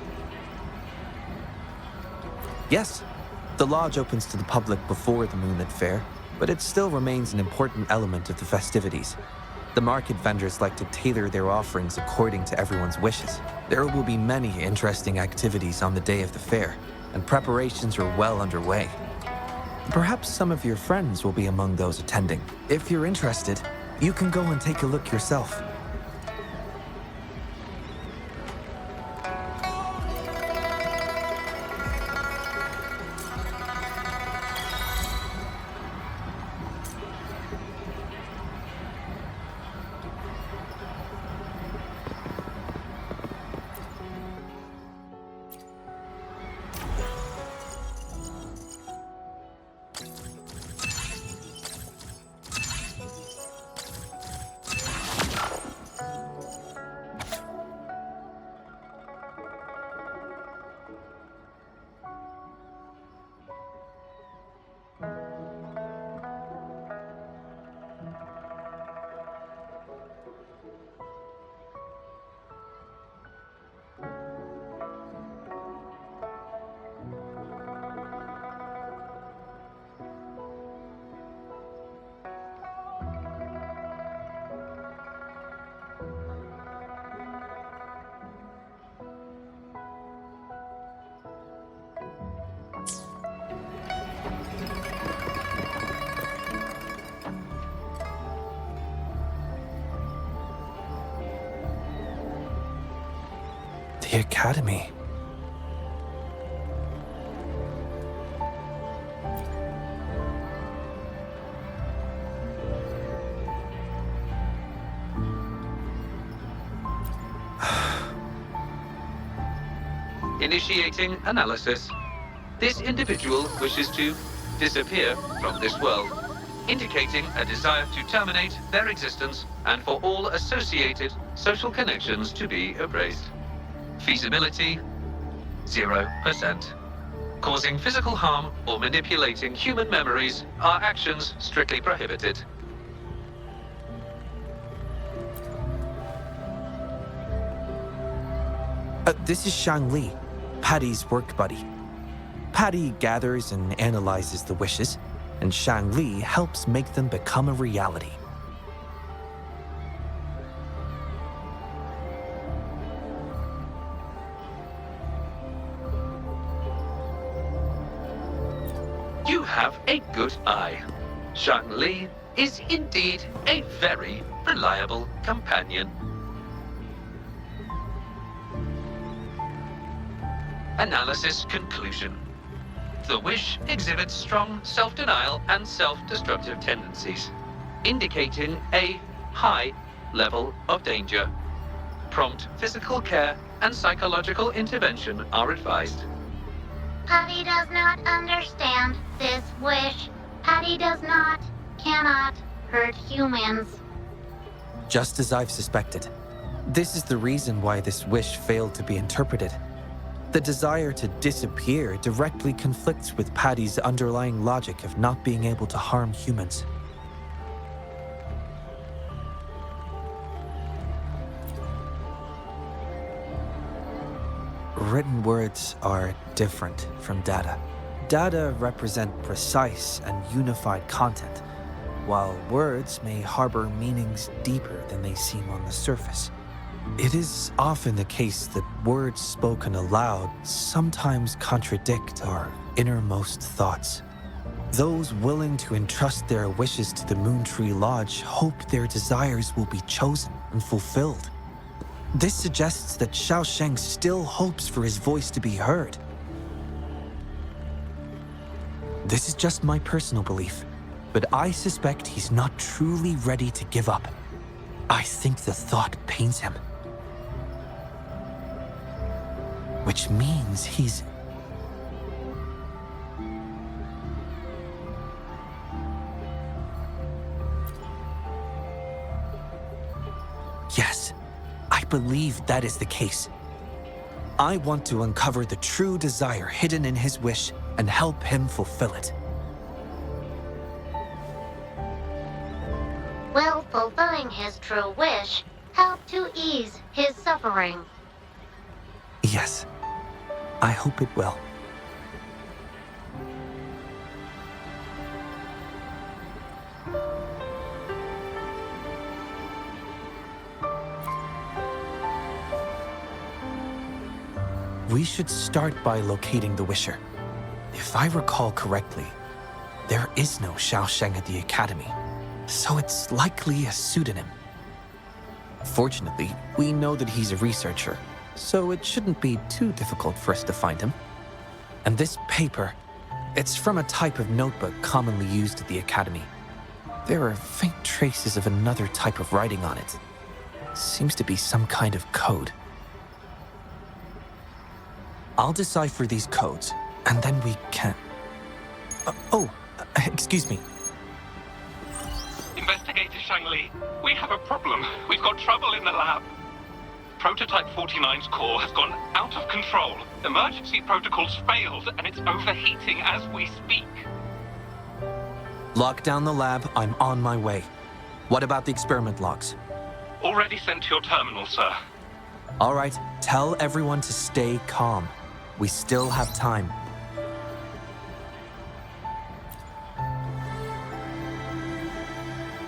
Speaker 3: Yes, the lodge opens to the public before the Moonlit Fair, but it still remains an important element of the festivities. The market vendors like to tailor their offerings according to everyone's wishes. There will be many interesting activities on the day of the fair, and preparations are well underway. Perhaps some of your friends will be among those attending. If you're interested, you can go and take a look yourself. The Academy.
Speaker 16: Initiating analysis. This individual wishes to disappear from this world, indicating a desire to terminate their existence and for all associated social connections to be erased. Feasibility, 0%. Causing physical harm or manipulating human memories are actions strictly prohibited.
Speaker 3: This is Shang Li, Patty's work buddy. Patty gathers and analyzes the wishes, and Shang Li helps make them become a reality.
Speaker 16: You have a good eye. Shang Li is indeed a very reliable companion. Analysis conclusion. The wish exhibits strong self-denial and self-destructive tendencies, indicating a high level of danger. Prompt physical care and psychological intervention are advised.
Speaker 8: Patty does not understand this wish. Patty does not, cannot hurt humans.
Speaker 3: Just as I've suspected. This is the reason why this wish failed to be interpreted. The desire to disappear directly conflicts with Patty's underlying logic of not being able to harm humans. Written words are different from data. Data represent precise and unified content, while words may harbor meanings deeper than they seem on the surface. It is often the case that words spoken aloud sometimes contradict our innermost thoughts. Those willing to entrust their wishes to the Moontree Lodge hope their desires will be chosen and fulfilled. This suggests that Xiaosheng still hopes for his voice to be heard. This is just my personal belief, but I suspect he's not truly ready to give up. I think the thought pains him. Which means he's... Yes, I believe that is the case. I want to uncover the true desire hidden in his wish and help him fulfill it.
Speaker 8: Will fulfilling his true wish help to ease his suffering?
Speaker 3: Yes, I hope it will. We should start by locating the Wisher. If I recall correctly, there is no Xiaosheng at the Academy, so it's likely a pseudonym. Fortunately, we know that he's a researcher, so it shouldn't be too difficult for us to find him. And this paper, it's from a type of notebook commonly used at the Academy. There are faint traces of another type of writing on it. Seems to be some kind of code. I'll decipher these codes, and then we can... excuse me.
Speaker 17: Investigator Shang Li, we have a problem. We've got trouble in the lab. Prototype 49's core has gone out of control. Emergency protocols failed, and it's overheating as we speak.
Speaker 3: Lock down the lab. I'm on my way. What about the experiment logs?
Speaker 17: Already sent to your terminal, sir.
Speaker 3: All right, tell everyone to stay calm. We still have time.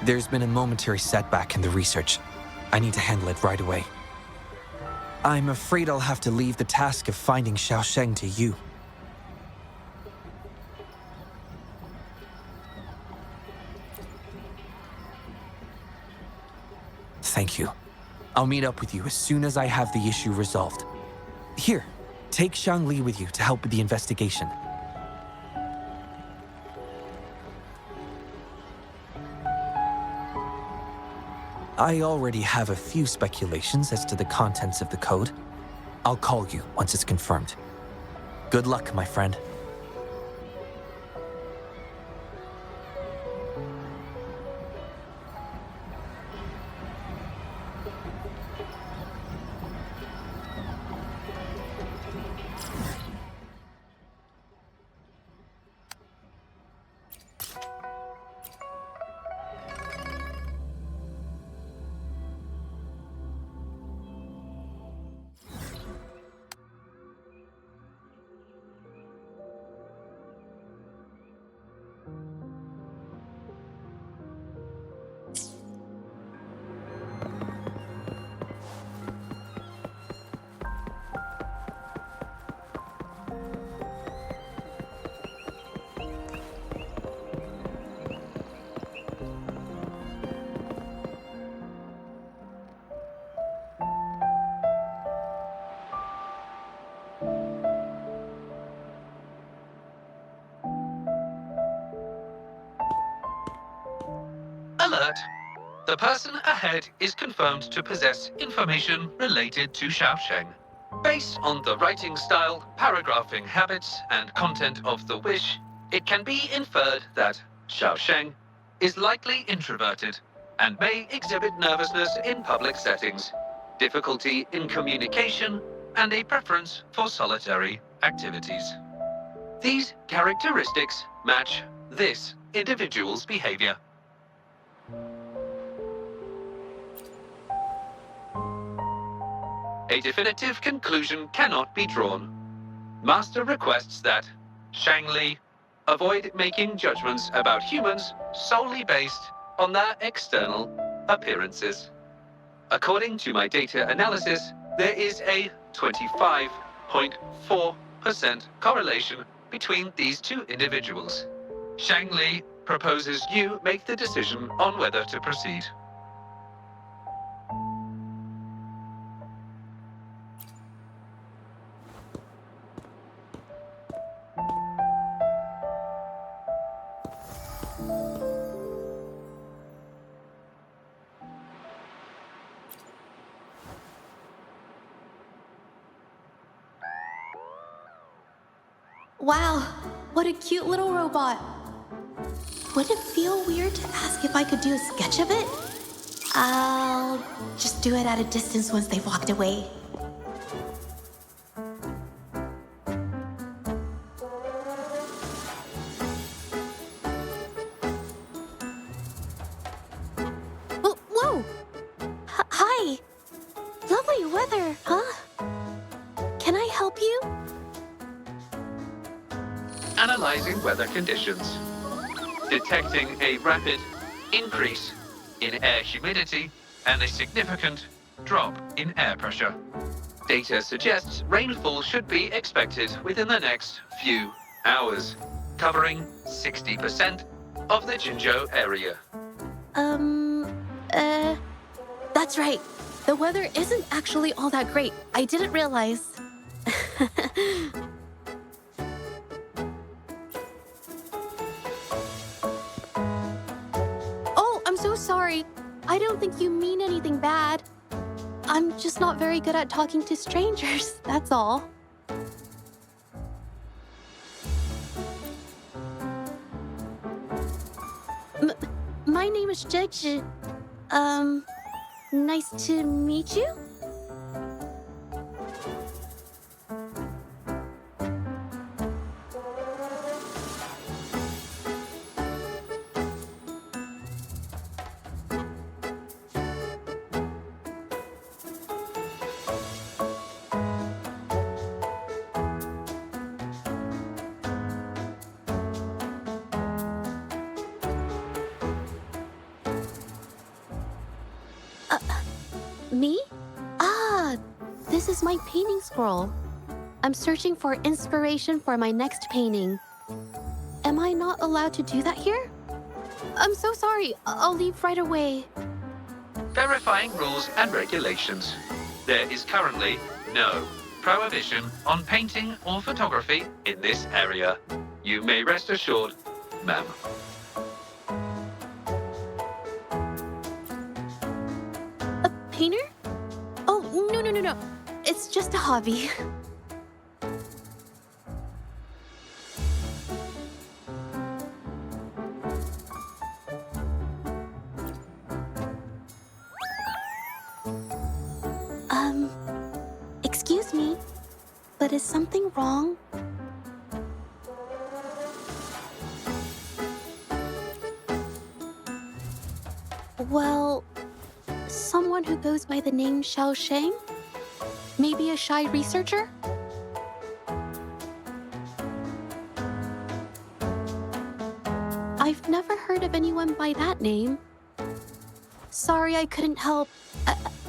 Speaker 3: There's been a momentary setback in the research. I need to handle it right away. I'm afraid I'll have to leave the task of finding Xiaosheng to you. Thank you. I'll meet up with you as soon as I have the issue resolved. Here, take Shang Li with you to help with the investigation. I already have a few speculations as to the contents of the code. I'll call you once it's confirmed. Good luck, my friend.
Speaker 16: Alert! The person ahead is confirmed to possess information related to Xiaosheng. Based on the writing style, paragraphing habits, and content of the wish, it can be inferred that Xiaosheng is likely introverted and may exhibit nervousness in public settings, difficulty in communication, and a preference for solitary activities. These characteristics match this individual's behavior. A definitive conclusion cannot be drawn. Master requests that Shang Li avoid making judgments about humans solely based on their external appearances. According to my data analysis, there is a 25.4% correlation between these two individuals. Shang Li proposes you make the decision on whether to proceed.
Speaker 18: Wow, what a cute little robot. Would it feel weird to ask if I could do a sketch of it? I'll just do it at a distance once they've walked away. Whoa! Hi! Lovely weather, huh? Can I help you?
Speaker 16: Analyzing weather conditions. Detecting a rapid increase in air humidity and a significant drop in air pressure. Data suggests rainfall should be expected within the next few hours, covering 60% of the Jinzhou area.
Speaker 18: That's right. The weather isn't actually all that great. I didn't realize. Sorry, I don't think you mean anything bad. I'm just not very good at talking to strangers, that's all. My name is Zhezhi. Nice to meet you? Me? Ah, this is my painting scroll. I'm searching for inspiration for my next painting. Am I not allowed to do that here? I'm so sorry. I'll leave right away.
Speaker 16: Verifying rules and regulations. There is currently no prohibition on painting or photography in this area. You may rest assured, ma'am.
Speaker 18: Painter? Oh, no. It's just a hobby. Excuse me, but is something wrong? Well, someone who goes by the name Xiaosheng? Maybe a shy researcher? I've never heard of anyone by that name. Sorry, I couldn't help.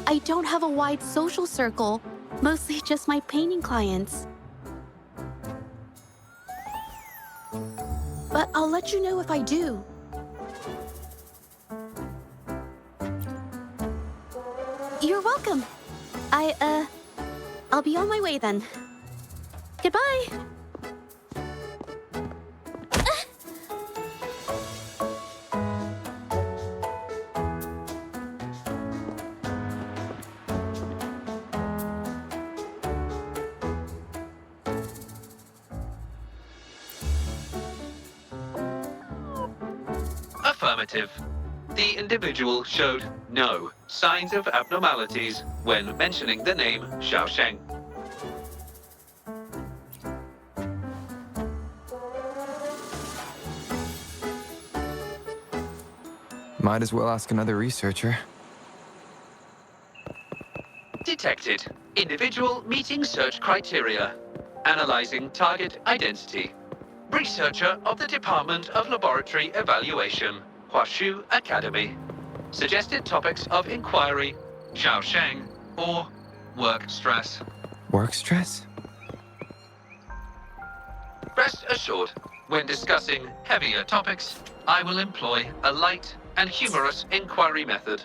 Speaker 18: I don't have a wide social circle, mostly just my painting clients. But I'll let you know if I do. You're welcome. I'll be on my way then. Goodbye.
Speaker 16: Affirmative. The individual showed no signs of abnormalities when mentioning the name Xiaosheng.
Speaker 3: Might as well ask another researcher.
Speaker 16: Detected. Individual meeting search criteria. Analyzing target identity. Researcher of the Department of Laboratory Evaluation, Huashu Academy. Suggested topics of inquiry, Xiaosheng, or work stress.
Speaker 3: Work stress?
Speaker 16: Rest assured, when discussing heavier topics, I will employ a light and humorous inquiry method.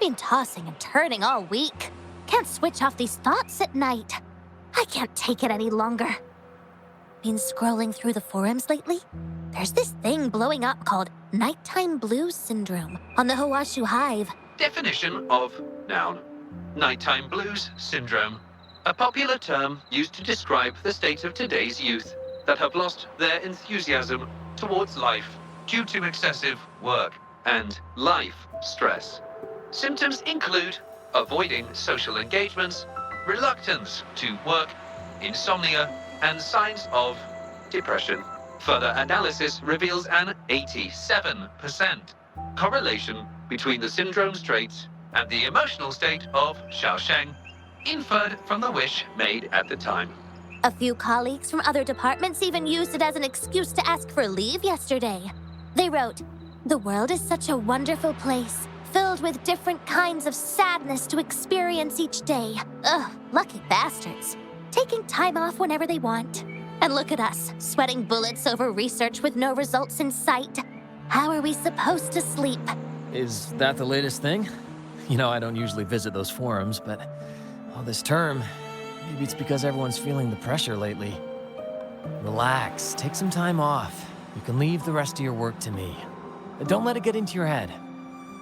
Speaker 4: Been tossing and turning all week. Can't switch off these thoughts at night. I can't take it any longer. Been scrolling through the forums lately? There's this thing blowing up called nighttime blues syndrome on the Hawashu Hive.
Speaker 16: Definition of noun. Nighttime blues syndrome. A popular term used to describe the state of today's youth that have lost their enthusiasm towards life due to excessive work and life stress. Symptoms include avoiding social engagements, reluctance to work, insomnia, and signs of depression. Further analysis reveals an 87% correlation between the syndrome's traits and the emotional state of Xiaosheng, inferred from the wish made at the time.
Speaker 4: A few colleagues from other departments even used it as an excuse to ask for leave yesterday. They wrote, "The world is such a wonderful place, filled with different kinds of sadness to experience each day. Ugh, lucky bastards. Taking time off whenever they want. And look at us, sweating bullets over research with no results in sight. How are we supposed to sleep?"
Speaker 19: Is that the latest thing? You know, I don't usually visit those forums, but this term, maybe it's because everyone's feeling the pressure lately. Relax, take some time off. You can leave the rest of your work to me. Don't let it get into your head.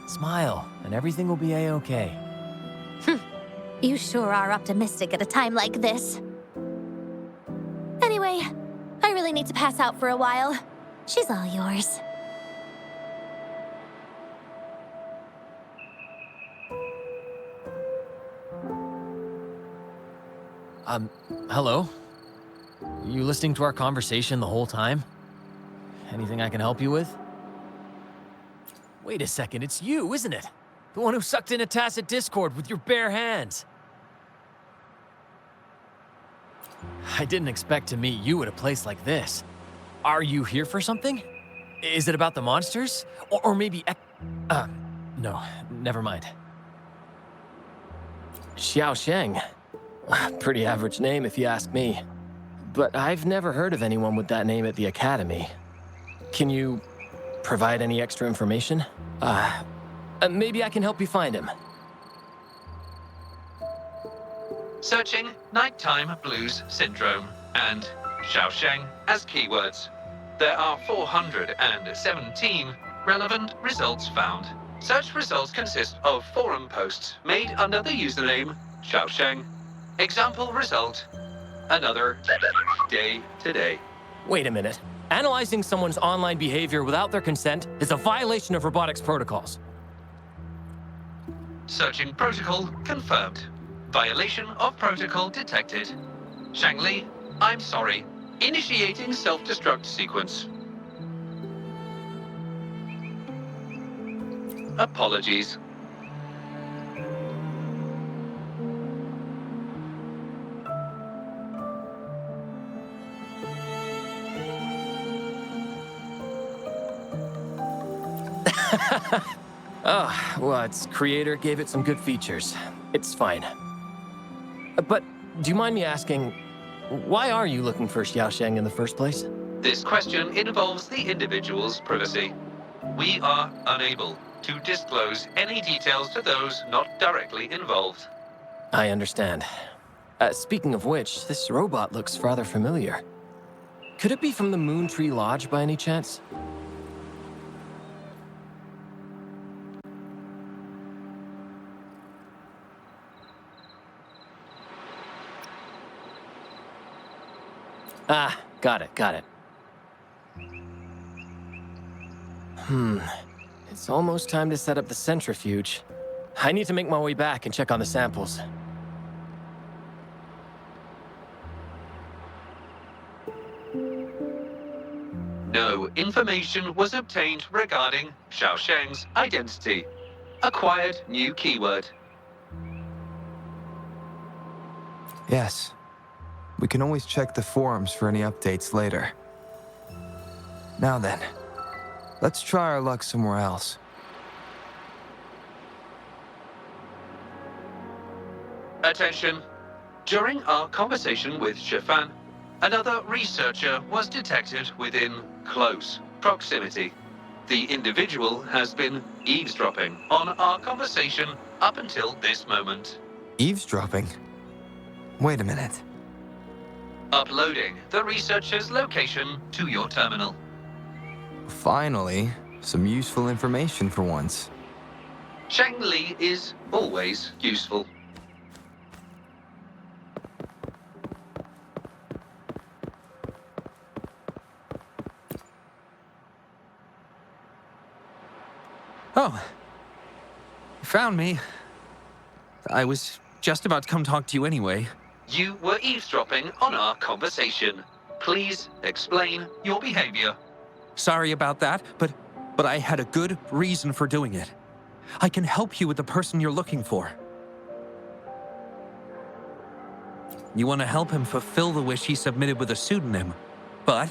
Speaker 19: Smile, and everything will be a-okay.
Speaker 4: You sure are optimistic at a time like this. Anyway, I really need to pass out for a while. She's all yours.
Speaker 19: Hello? You listening to our conversation the whole time? Anything I can help you with? Wait a second, it's you, isn't it? The one who sucked in a tacit discord with your bare hands. I didn't expect to meet you at a place like this. Are you here for something? Is it about the monsters? Or maybe no, never mind. Xiaosheng. Pretty average name if you ask me. But I've never heard of anyone with that name at the Academy. Can you provide any extra information? Maybe I can help you find him.
Speaker 16: Searching nighttime blues syndrome and Xiaosheng as keywords. There are 417 relevant results found. Such results consist of forum posts made under the username Xiaosheng. Example result, another day today.
Speaker 19: Wait a minute. Analyzing someone's online behavior without their consent is a violation of robotics protocols.
Speaker 16: Searching protocol confirmed. Violation of protocol detected. Shangli, I'm sorry. Initiating self-destruct sequence. Apologies.
Speaker 19: Oh, well, its creator gave it some good features. It's fine. But do you mind me asking, why are you looking for Xiaosheng in the first place?
Speaker 16: This question involves the individual's privacy. We are unable to disclose any details to those not directly involved.
Speaker 19: I understand. Speaking of which, this robot looks rather familiar. Could it be from the Moon Tree Lodge by any chance? Ah, got it. It's almost time to set up the centrifuge. I need to make my way back and check on the samples.
Speaker 16: No information was obtained regarding Xiaosheng's identity. Acquired new keyword.
Speaker 3: Yes. We can always check the forums for any updates later. Now then, let's try our luck somewhere else.
Speaker 16: Attention. During our conversation with Shifan, another researcher was detected within close proximity. The individual has been eavesdropping on our conversation up until this moment.
Speaker 3: Eavesdropping? Wait a minute.
Speaker 16: Uploading the researcher's location to your terminal.
Speaker 3: Finally, some useful information for once.
Speaker 16: Sheng Li is always useful.
Speaker 15: Oh. You found me. I was just about to come talk to you anyway.
Speaker 16: You were eavesdropping on our conversation. Please explain your behavior.
Speaker 15: Sorry about that, but I had a good reason for doing it. I can help you with the person you're looking for. You want to help him fulfill the wish he submitted with a pseudonym, but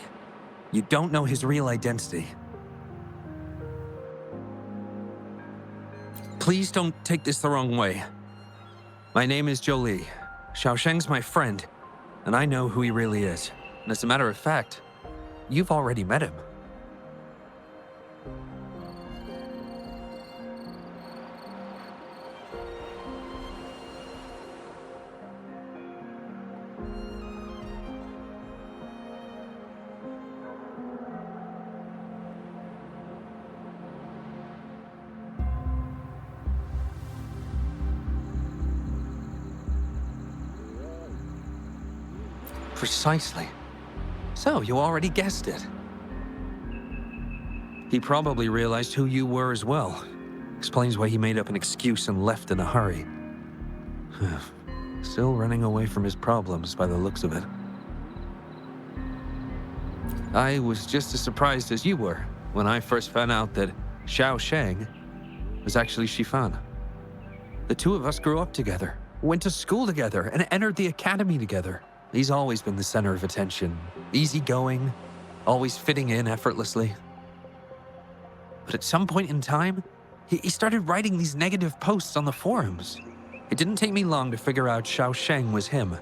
Speaker 15: you don't know his real identity. Please don't take this the wrong way. My name is Jolie. Xiaosheng's my friend, and I know who he really is. And as a matter of fact, you've already met him. Precisely. So, you already guessed it. He probably realized who you were as well. Explains why he made up an excuse and left in a hurry. Still running away from his problems by the looks of it. I was just as surprised as you were when I first found out that Xiaosheng was actually Shifan. The two of us grew up together, went to school together, and entered the academy together. He's always been the center of attention, easygoing, always fitting in effortlessly. But at some point in time, he started writing these negative posts on the forums. It didn't take me long to figure out Xiaosheng was him.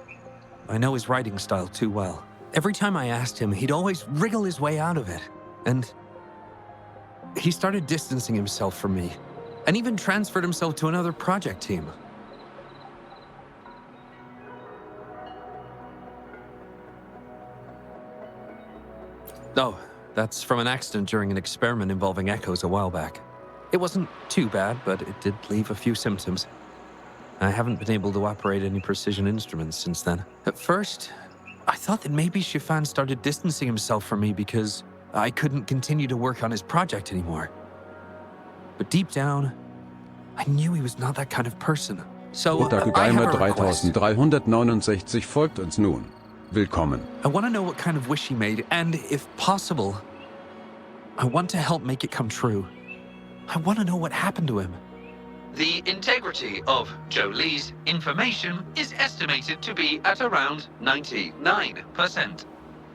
Speaker 15: I know his writing style too well. Every time I asked him, he'd always wriggle his way out of it. And he started distancing himself from me, and even transferred himself to another project team. Oh, that's from an accident during an experiment involving echoes a while back. It wasn't too bad, but it did leave a few symptoms. I haven't been able to operate any precision instruments since then. At first, I thought that maybe Shifan started distancing himself from me because I couldn't continue to work on his project anymore. But deep down, I knew he was not that kind of person. So I have a request.
Speaker 20: 3369 folgt uns nun. Willkommen.
Speaker 15: I want to know what kind of wish he made, and if possible, I want to help make it come true. I want to know what happened to him.
Speaker 16: The integrity of Jolie's information is estimated to be at around 99%.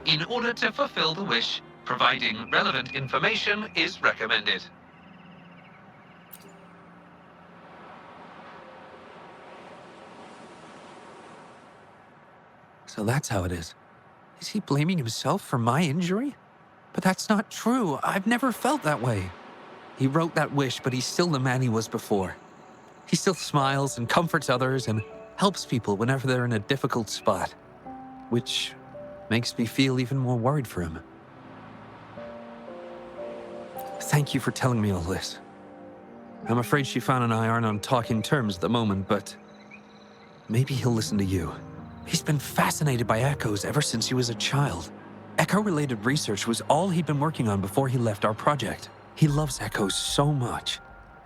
Speaker 16: In order to fulfill the wish, providing relevant information is recommended.
Speaker 15: So that's how it is. Is he blaming himself for my injury? But that's not true. I've never felt that way. He wrote that wish, but he's still the man he was before. He still smiles and comforts others and helps people whenever they're in a difficult spot, which makes me feel even more worried for him. Thank you for telling me all this. I'm afraid Shifan and I aren't on talking terms at the moment, but maybe he'll listen to you. He's been fascinated by echoes ever since he was a child. Echo-related research was all he'd been working on before he left our project. He loves echoes so much,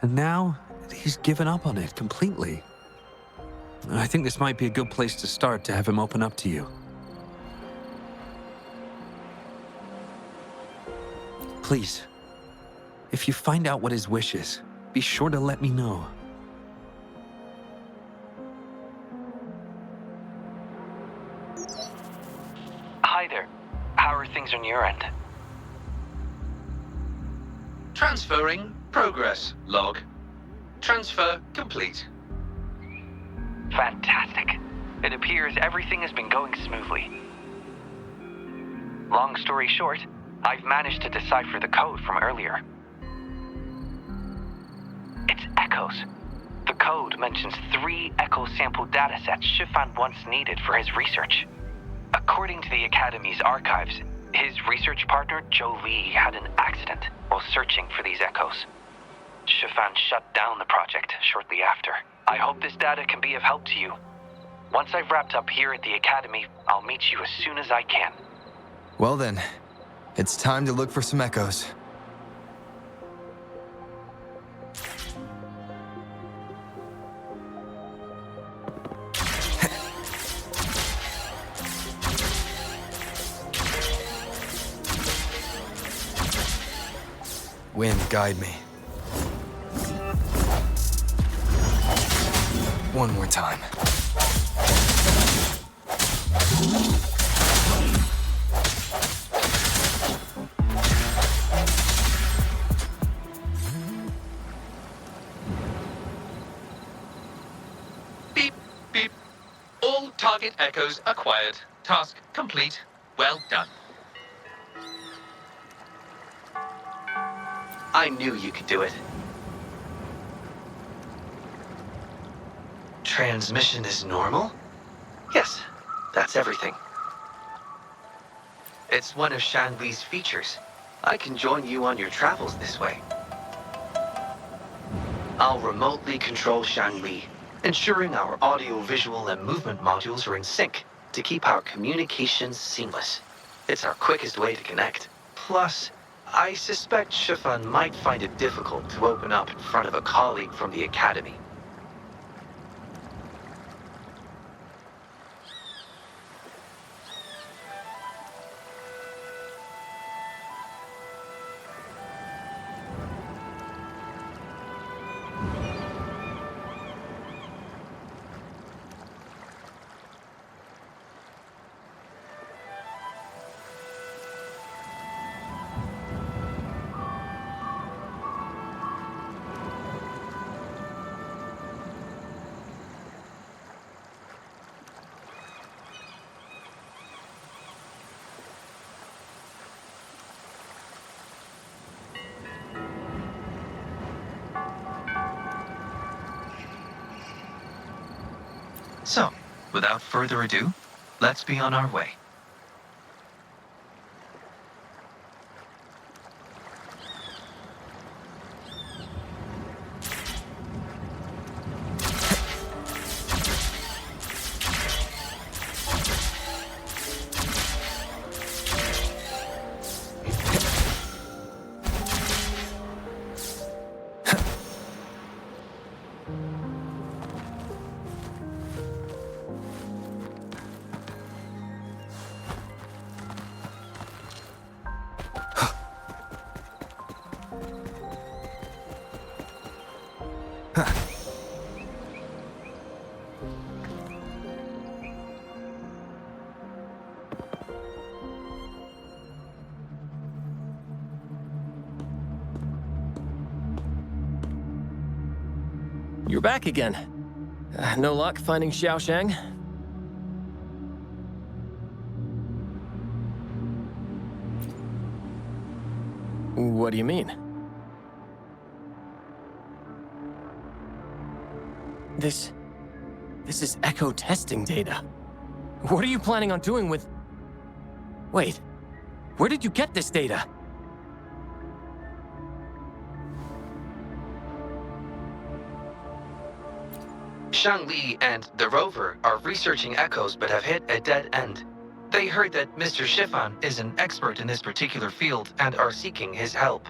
Speaker 15: and now he's given up on it completely. I think this might be a good place to start to have him open up to you. Please, if you find out what his wish is, be sure to let me know.
Speaker 3: Hi there. How are things on your end?
Speaker 16: Transferring progress log. Transfer complete.
Speaker 3: Fantastic. It appears everything has been going smoothly. Long story short, I've managed to decipher the code from earlier. It's echoes. The code mentions 3 echo sample datasets Shifan once needed for his research. According to the Academy's archives, his research partner, Joe Lee, had an accident while searching for these echoes. Shifan shut down the project shortly after. I hope this data can be of help to you. Once I've wrapped up here at the Academy, I'll meet you as soon as I can.
Speaker 21: Well then, it's time to look for some echoes. Wind, guide me. One more time.
Speaker 16: Beep, beep. All target echoes acquired. Task complete. Well done.
Speaker 3: I knew you could do it. Transmission is normal? Yes, that's everything. It's one of Shanli's features. I can join you on your travels this way. I'll remotely control Shanli, ensuring our audio, visual, and movement modules are in sync to keep our communications seamless. It's our quickest way to connect. Plus, I suspect Shifan might find it difficult to open up in front of a colleague from the Academy. So, without further ado, let's be on our way.
Speaker 19: You're back again. No luck finding Xiaoshang? What do you mean? This is echo testing data. What are you planning on doing with... Wait, where did you get this data?
Speaker 3: Shang-Li and the rover are researching echoes but have hit a dead end. They heard that Mr. Chiffon is an expert in this particular field and are seeking his help.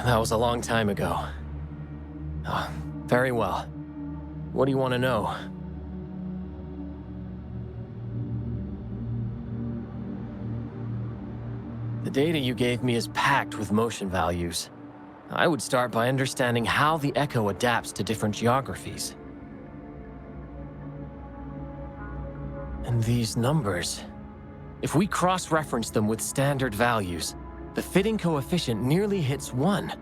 Speaker 19: That was a long time ago. Oh, very well. What do you want to know? The data you gave me is packed with motion values. I would start by understanding how the echo adapts to different geographies. And these numbers, if we cross-reference them with standard values, the fitting coefficient nearly hits 1.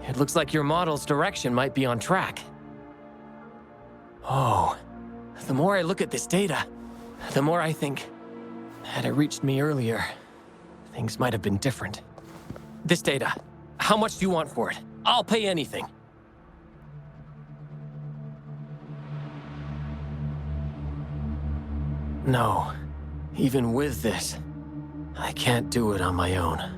Speaker 19: It looks like your model's direction might be on track. Oh, the more I look at this data, the more I think, had it reached me earlier, things might have been different. This data, how much do you want for it? I'll pay anything. No, even with this, I can't do it on my own.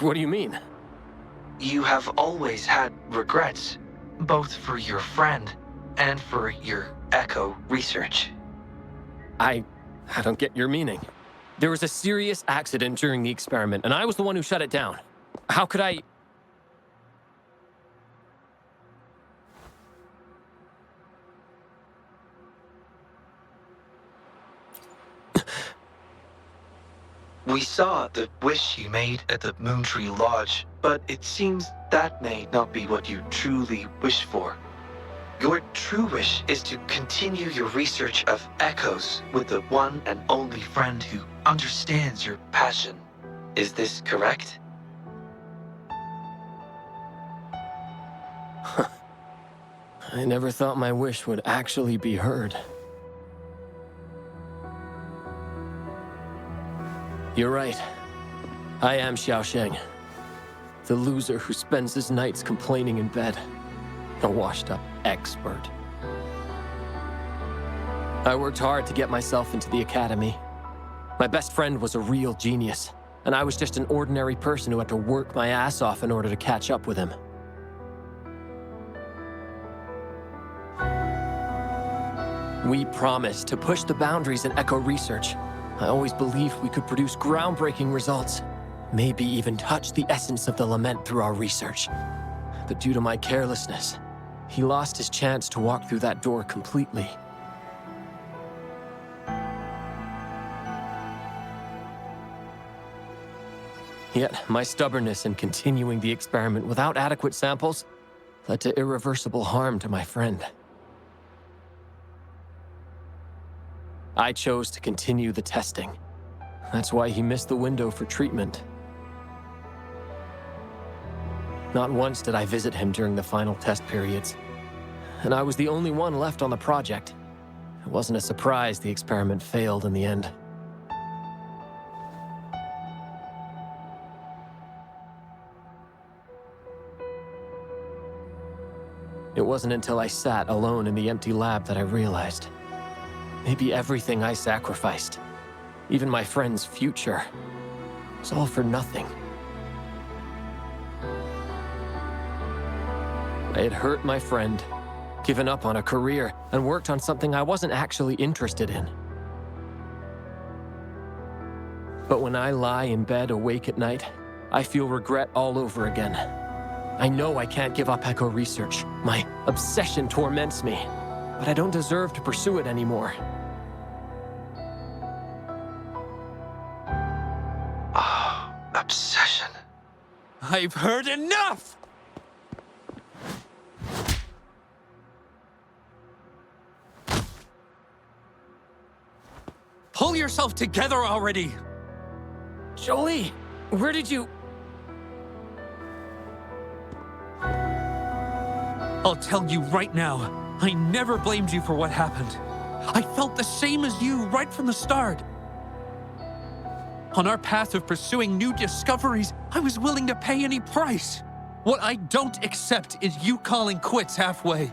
Speaker 19: What do you mean?
Speaker 3: You have always had regrets, both for your friend and for your echo research.
Speaker 19: I don't get your meaning. There was a serious accident during the experiment, and I was the one who shut it down. How could I...
Speaker 3: We saw the wish you made at the Moontree Lodge, but it seems that may not be what you truly wish for. Your true wish is to continue your research of echoes with the one and only friend who understands your passion. Is this correct?
Speaker 19: I never thought my wish would actually be heard. You're right. I am Xiaosheng, the loser who spends his nights complaining in bed. A washed-up expert. I worked hard to get myself into the academy. My best friend was a real genius, and I was just an ordinary person who had to work my ass off in order to catch up with him. We promised to push the boundaries in echo research. I always believed we could produce groundbreaking results, maybe even touch the essence of the lament through our research. But due to my carelessness, he lost his chance to walk through that door completely. Yet, my stubbornness in continuing the experiment without adequate samples led to irreversible harm to my friend. I chose to continue the testing. That's why he missed the window for treatment. Not once did I visit him during the final test periods, and I was the only one left on the project. It wasn't a surprise the experiment failed in the end. It wasn't until I sat alone in the empty lab that I realized. Maybe everything I sacrificed, even my friend's future, was all for nothing. I had hurt my friend, given up on a career, and worked on something I wasn't actually interested in. But when I lie in bed awake at night, I feel regret all over again. I know I can't give up echo research. My obsession torments me, but I don't deserve to pursue it anymore.
Speaker 3: Obsession.
Speaker 15: I've heard enough! Pull yourself together already!
Speaker 19: Jolie, where did you...
Speaker 15: I'll tell you right now, I never blamed you for what happened. I felt the same as you right from the start. On our path of pursuing new discoveries, I was willing to pay any price. What I don't accept is you calling quits halfway.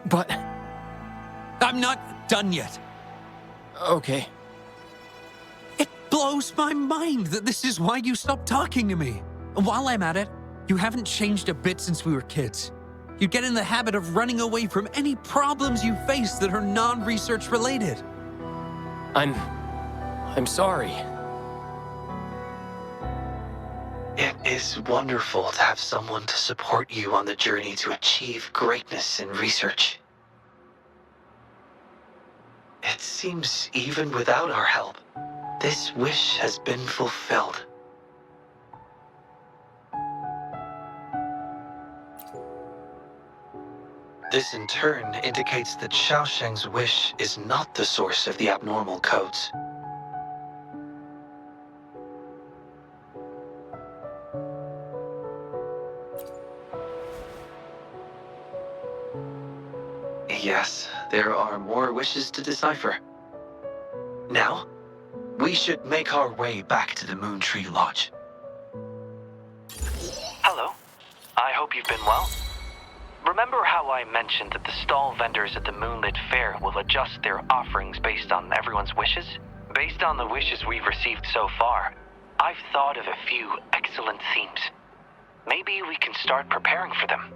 Speaker 19: But...
Speaker 15: I'm not done yet.
Speaker 19: Okay.
Speaker 15: It blows my mind that this is why you stopped talking to me. And while I'm at it, you haven't changed a bit since we were kids. You get in the habit of running away from any problems you face that are non-research related.
Speaker 19: I'm sorry.
Speaker 2: It is wonderful to have someone to support you on the journey to achieve greatness in research. It seems even without our help, this wish has been fulfilled. This in turn indicates that Xiaosheng's wish is not the source of the abnormal codes. Yes, there are more wishes to decipher. Now, we should make our way back to the Moon Tree Lodge.
Speaker 22: Hello. I hope you've been well. Remember how I mentioned that the stall vendors at the Moonlit Fair will adjust their offerings based on everyone's wishes? Based on the wishes we've received so far, I've thought of a few excellent themes. Maybe we can start preparing for them.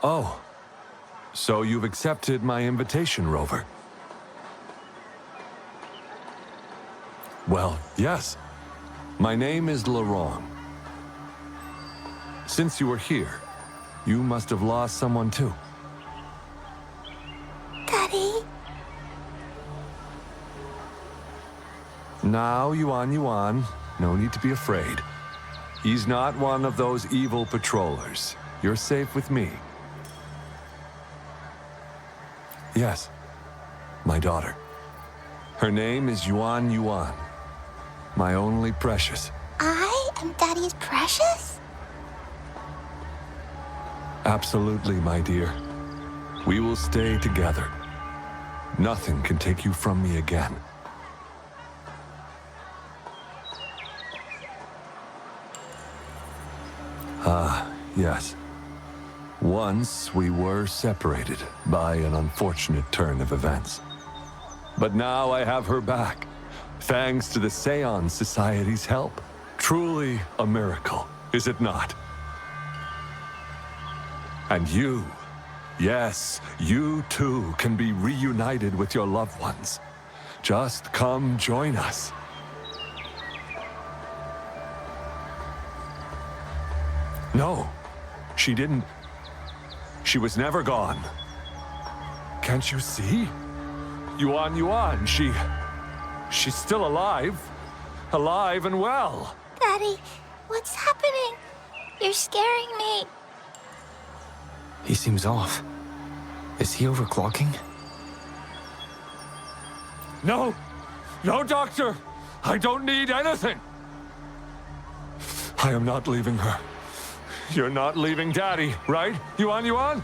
Speaker 6: Oh, so you've accepted my invitation, Rover? Well, yes. My name is Laurent. Since you were here, you must have lost someone too.
Speaker 14: Daddy?
Speaker 6: Now, Yuan, no need to be afraid. He's not one of those evil patrollers. You're safe with me. Yes, my daughter. Her name is Yuan, my only precious.
Speaker 14: I am Daddy's precious?
Speaker 6: Absolutely, my dear. We will stay together. Nothing can take you from me again. Yes. Once we were separated by an unfortunate turn of events. But now I have her back, thanks to the Seance Society's help. Truly a miracle, is it not? And you, yes, you too can be reunited with your loved ones. Just come join us. No, she didn't. She was never gone. Can't you see? Yuan, she's still alive. Alive and well.
Speaker 4: Daddy, what's happening? You're scaring me.
Speaker 3: He seems off. Is he overclocking?
Speaker 6: No! No, Doctor! I don't need anything! I am not leaving her. You're not leaving Daddy, right? Yuan? Yuan!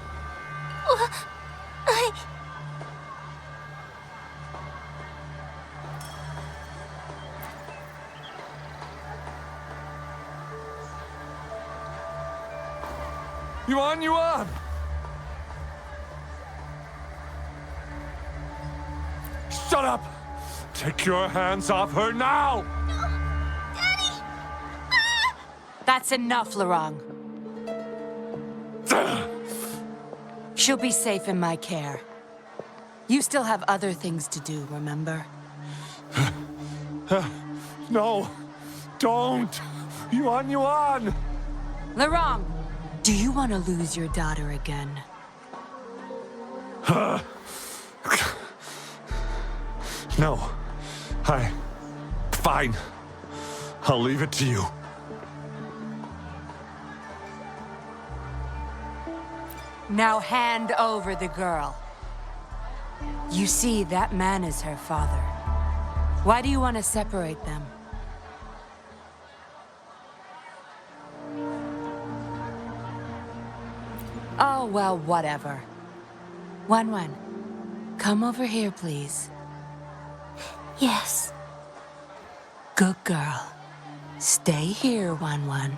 Speaker 6: Shut up! Take your hands off her now!
Speaker 1: That's enough, Laurent. She'll be safe in my care. You still have other things to do, remember?
Speaker 6: No! Don't! Yuan!
Speaker 1: Laurent, do you want to lose your daughter again?
Speaker 6: No. Fine. I'll leave it to you.
Speaker 1: Now hand over the girl. You see, that man is her father. Why do you want to separate them? Oh, well, whatever. Wan, come over here, please.
Speaker 4: Yes.
Speaker 1: Good girl. Stay here, Wan.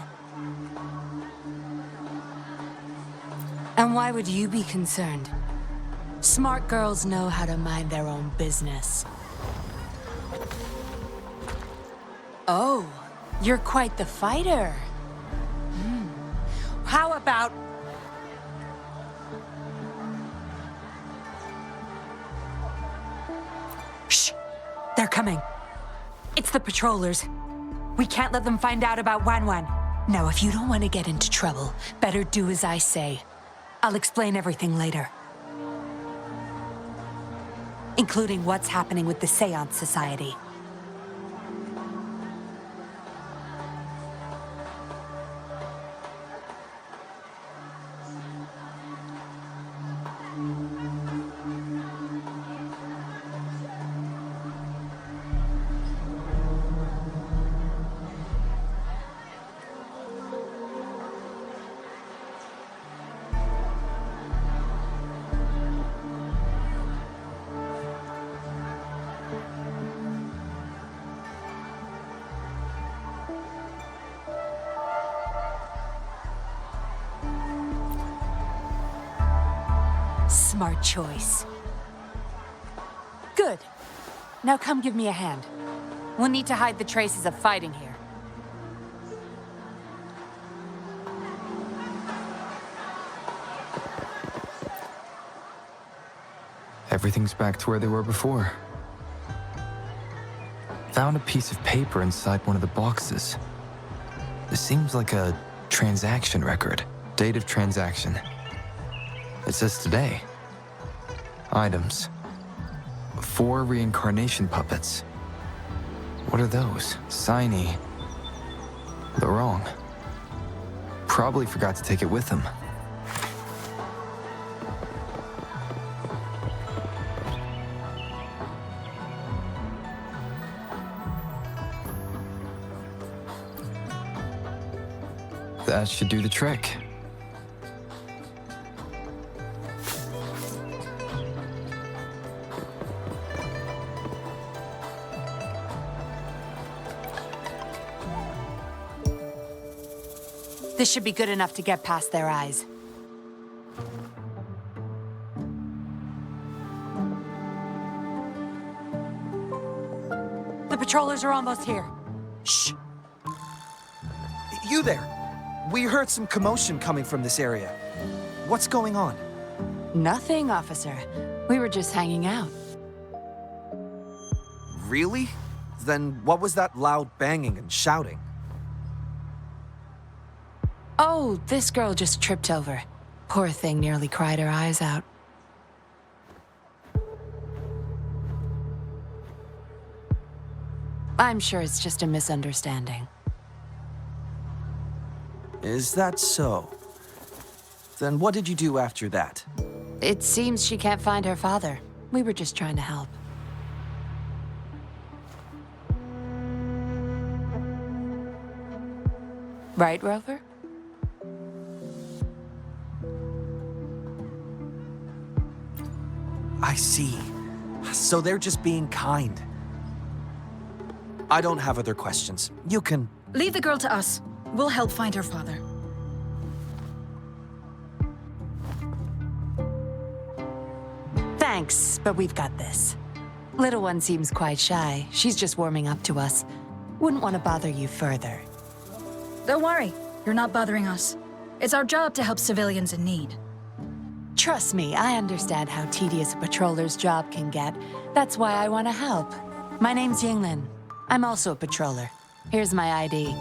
Speaker 1: And why would you be concerned? Smart girls know how to mind their own business. Oh, you're quite the fighter. How about... Shh! They're coming. It's the patrollers. We can't let them find out about Wan. Now, if you don't want to get into trouble, better do as I say. I'll explain everything later. Including what's happening with the Seance Society. Smart choice. Good. Now come give me a hand. We'll need to hide the traces of fighting here.
Speaker 3: Everything's back to where they were before. Found a piece of paper inside one of the boxes. This seems like a transaction record. Date of transaction. It says today. Items. 4 reincarnation puppets. What are those? Signy. Laurent. Probably forgot to take it with him. That should do the trick.
Speaker 1: This should be good enough to get past their eyes. The patrollers are almost here.
Speaker 3: Shh! You there! We heard some commotion coming from this area. What's going on?
Speaker 1: Nothing, officer. We were just hanging out.
Speaker 3: Really? Then what was that loud banging and shouting?
Speaker 1: Oh, this girl just tripped over. Poor thing nearly cried her eyes out. I'm sure it's just a misunderstanding.
Speaker 3: Is that so? Then what did you do after that?
Speaker 1: It seems she can't find her father. We were just trying to help. Right, Rover?
Speaker 3: I see. So they're just being kind. I don't have other questions. You can...
Speaker 5: Leave the girl to us. We'll help find her father.
Speaker 1: Thanks, but we've got this. Little one seems quite shy. She's just warming up to us. Wouldn't want to bother you further.
Speaker 5: Don't worry. You're not bothering us. It's our job to help civilians in need.
Speaker 1: Trust me, I understand how tedious a patroller's job can get. That's why I want to help. My name's Yinglin. I'm also a patroller. Here's my ID.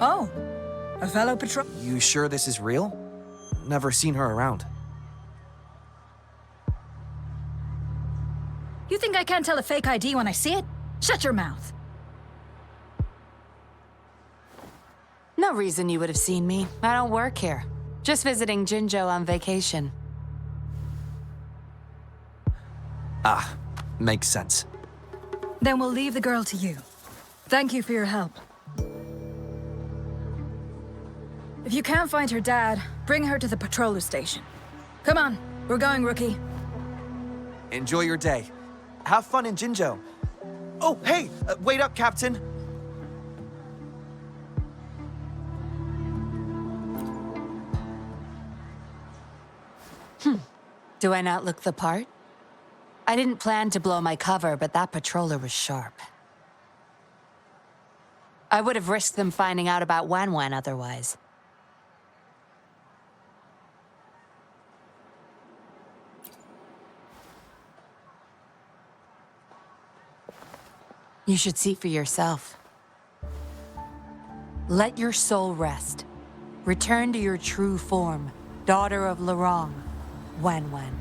Speaker 5: Oh, a fellow patrol...
Speaker 3: You sure this is real? Never seen her around.
Speaker 5: You think I can't tell a fake ID when I see it? Shut your mouth.
Speaker 1: No reason you would have seen me. I don't work here. Just visiting Jinzhou on vacation.
Speaker 3: Ah, makes sense.
Speaker 5: Then we'll leave the girl to you. Thank you for your help. If you can't find her dad, bring her to the patroller station. Come on, we're going, rookie.
Speaker 3: Enjoy your day. Have fun in Jinzhou. Oh, hey! Wait up, Captain!
Speaker 1: Do I not look the part? I didn't plan to blow my cover, but that patroller was sharp. I would have risked them finding out about Wan otherwise. You should see for yourself. Let your soul rest. Return to your true form, daughter of Lorong, Wan.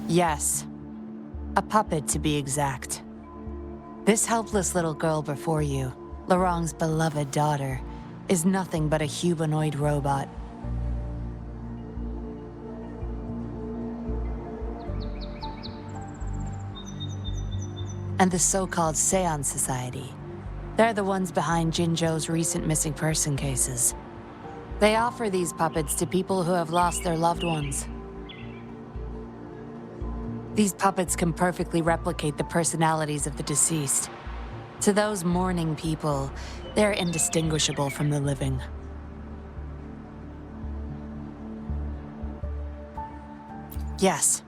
Speaker 1: Yes, a puppet to be exact. This helpless little girl before you, Lorong's beloved daughter, is nothing but a humanoid robot. And the so-called Seance Society. They're the ones behind Jinzhou's recent missing person cases. They offer these puppets to people who have lost their loved ones. These puppets can perfectly replicate the personalities of the deceased. To those mourning people, they're indistinguishable from the living. Yes.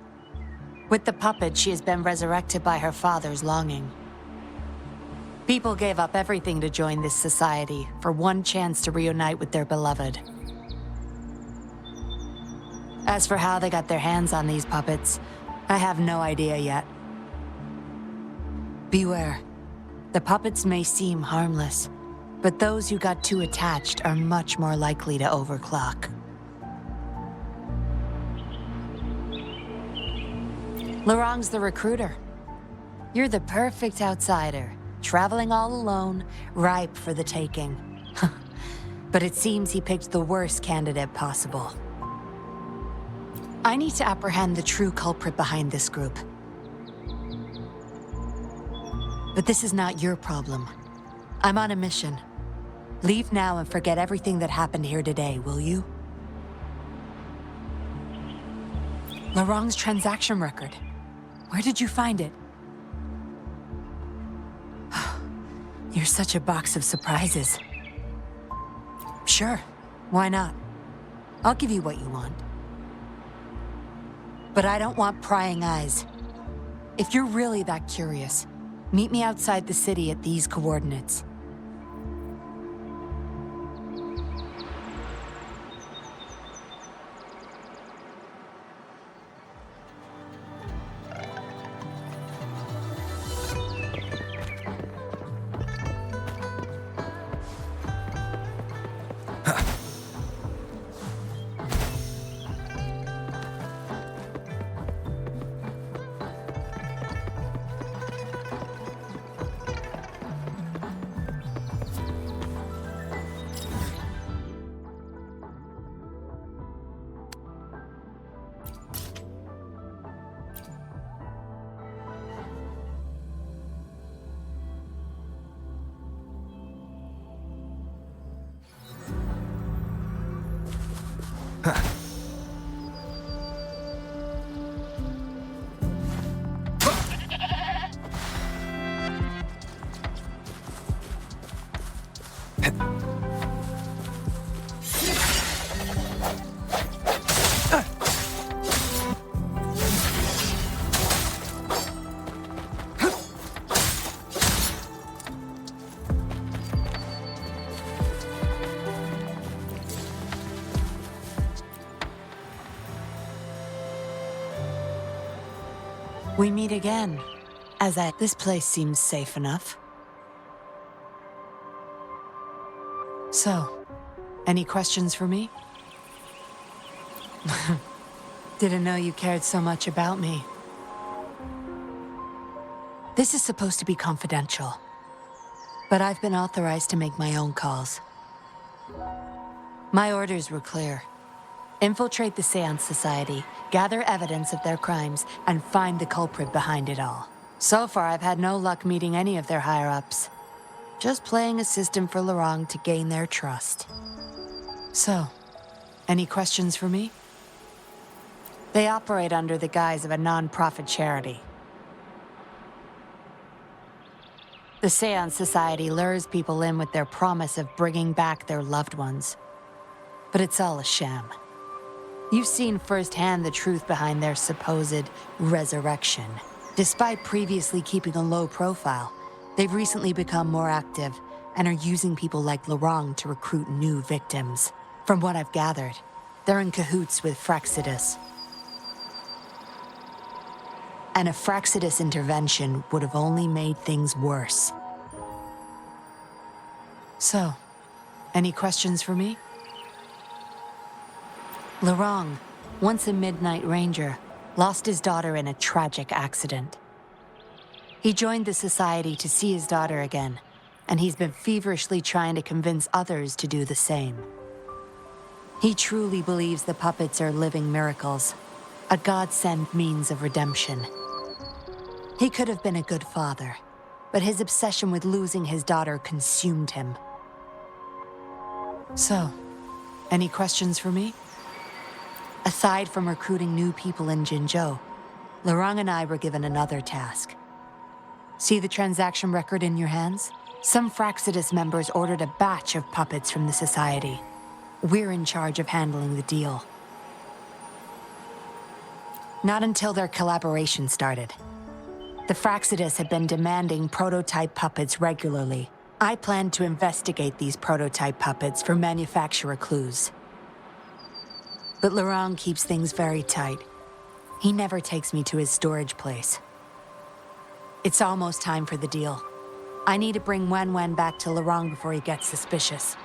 Speaker 1: With the puppet, she has been resurrected by her father's longing. People gave up everything to join this society for one chance to reunite with their beloved. As for how they got their hands on these puppets, I have no idea yet. Beware. The puppets may seem harmless, but those who got too attached are much more likely to overclock. Lorong's the recruiter. You're the perfect outsider, traveling all alone, ripe for the taking. But it seems he picked the worst candidate possible. I need to apprehend the true culprit behind this group. But this is not your problem. I'm on a mission. Leave now and forget everything that happened here today, will you? Laurent's transaction record. Where did you find it? You're such a box of surprises. Sure, why not? I'll give you what you want. But I don't want prying eyes. If you're really that curious, meet me outside the city at these coordinates. We meet again, this place seems safe enough. So, any questions for me? Didn't know you cared so much about me. This is supposed to be confidential, but I've been authorized to make my own calls. My orders were clear. Infiltrate the Seance Society, gather evidence of their crimes, and find the culprit behind it all. So far, I've had no luck meeting any of their higher-ups. Just playing assistant for Laurent to gain their trust. So, any questions for me? They operate under the guise of a non-profit charity. The Seance Society lures people in with their promise of bringing back their loved ones. But it's all a sham. You've seen firsthand the truth behind their supposed resurrection. Despite previously keeping a low profile, they've recently become more active and are using people like Laurent to recruit new victims. From what I've gathered, they're in cahoots with Fraxidus. And a Fraxidus intervention would have only made things worse. So, any questions for me? Laurent, once a Midnight Ranger, lost his daughter in a tragic accident. He joined the society to see his daughter again, and he's been feverishly trying to convince others to do the same. He truly believes the puppets are living miracles, a God-sent means of redemption. He could have been a good father, but his obsession with losing his daughter consumed him. So, any questions for me? Aside from recruiting new people in Jinzhou, Laurent and I were given another task. See the transaction record in your hands? Some Fraxidus members ordered a batch of puppets from the society. We're in charge of handling the deal. Not until their collaboration started. The Fraxidus had been demanding prototype puppets regularly. I planned to investigate these prototype puppets for manufacturer clues. But Laurent keeps things very tight. He never takes me to his storage place. It's almost time for the deal. I need to bring Wen back to Laurent before he gets suspicious.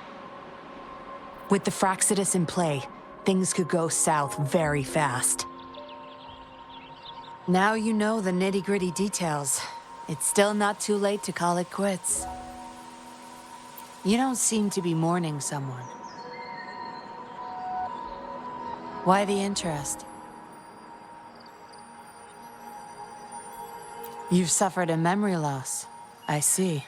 Speaker 1: With the Fraxidus in play, things could go south very fast. Now you know the nitty-gritty details. It's still not too late to call it quits. You don't seem to be mourning someone. Why the interest? You've suffered a memory loss. I see.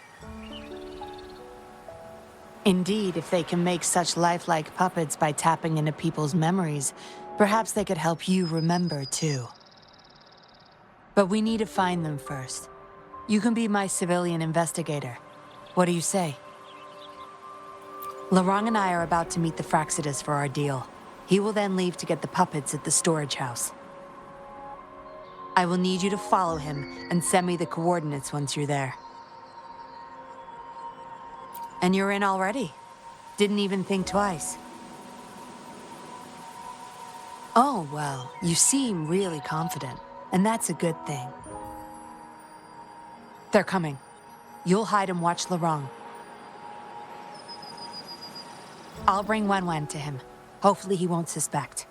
Speaker 1: Indeed, if they can make such lifelike puppets by tapping into people's memories, perhaps they could help you remember too. But we need to find them first. You can be my civilian investigator. What do you say? Larong and I are about to meet the Fraxidus for our deal. He will then leave to get the puppets at the storage house. I will need you to follow him and send me the coordinates once you're there. And you're in already. Didn't even think twice. Oh, well, you seem really confident, and that's a good thing. They're coming. You'll hide and watch Larong. I'll bring Wen to him. Hopefully he won't suspect.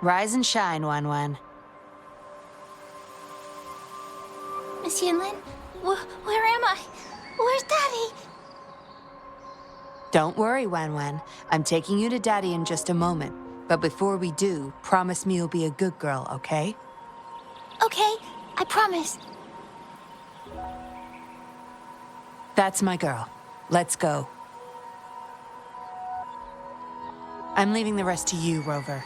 Speaker 1: Rise and shine, Wen.
Speaker 4: Miss Yinlin, where am I? Where's Daddy?
Speaker 1: Don't worry, Wen. I'm taking you to Daddy in just a moment. But before we do, promise me you'll be a good girl, okay?
Speaker 4: Okay, I promise.
Speaker 1: That's my girl. Let's go. I'm leaving the rest to you, Rover.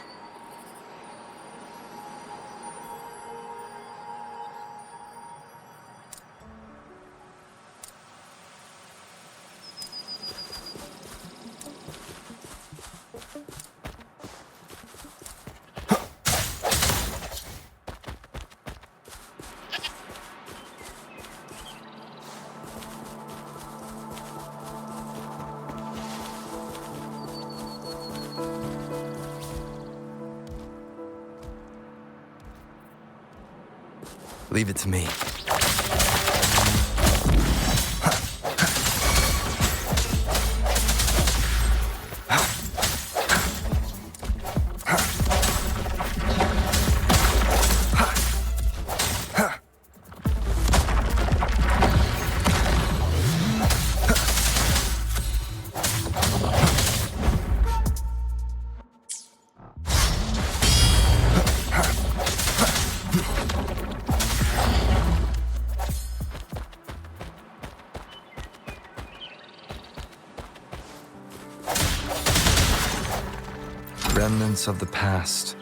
Speaker 3: Leave it to me. Remnants of the past.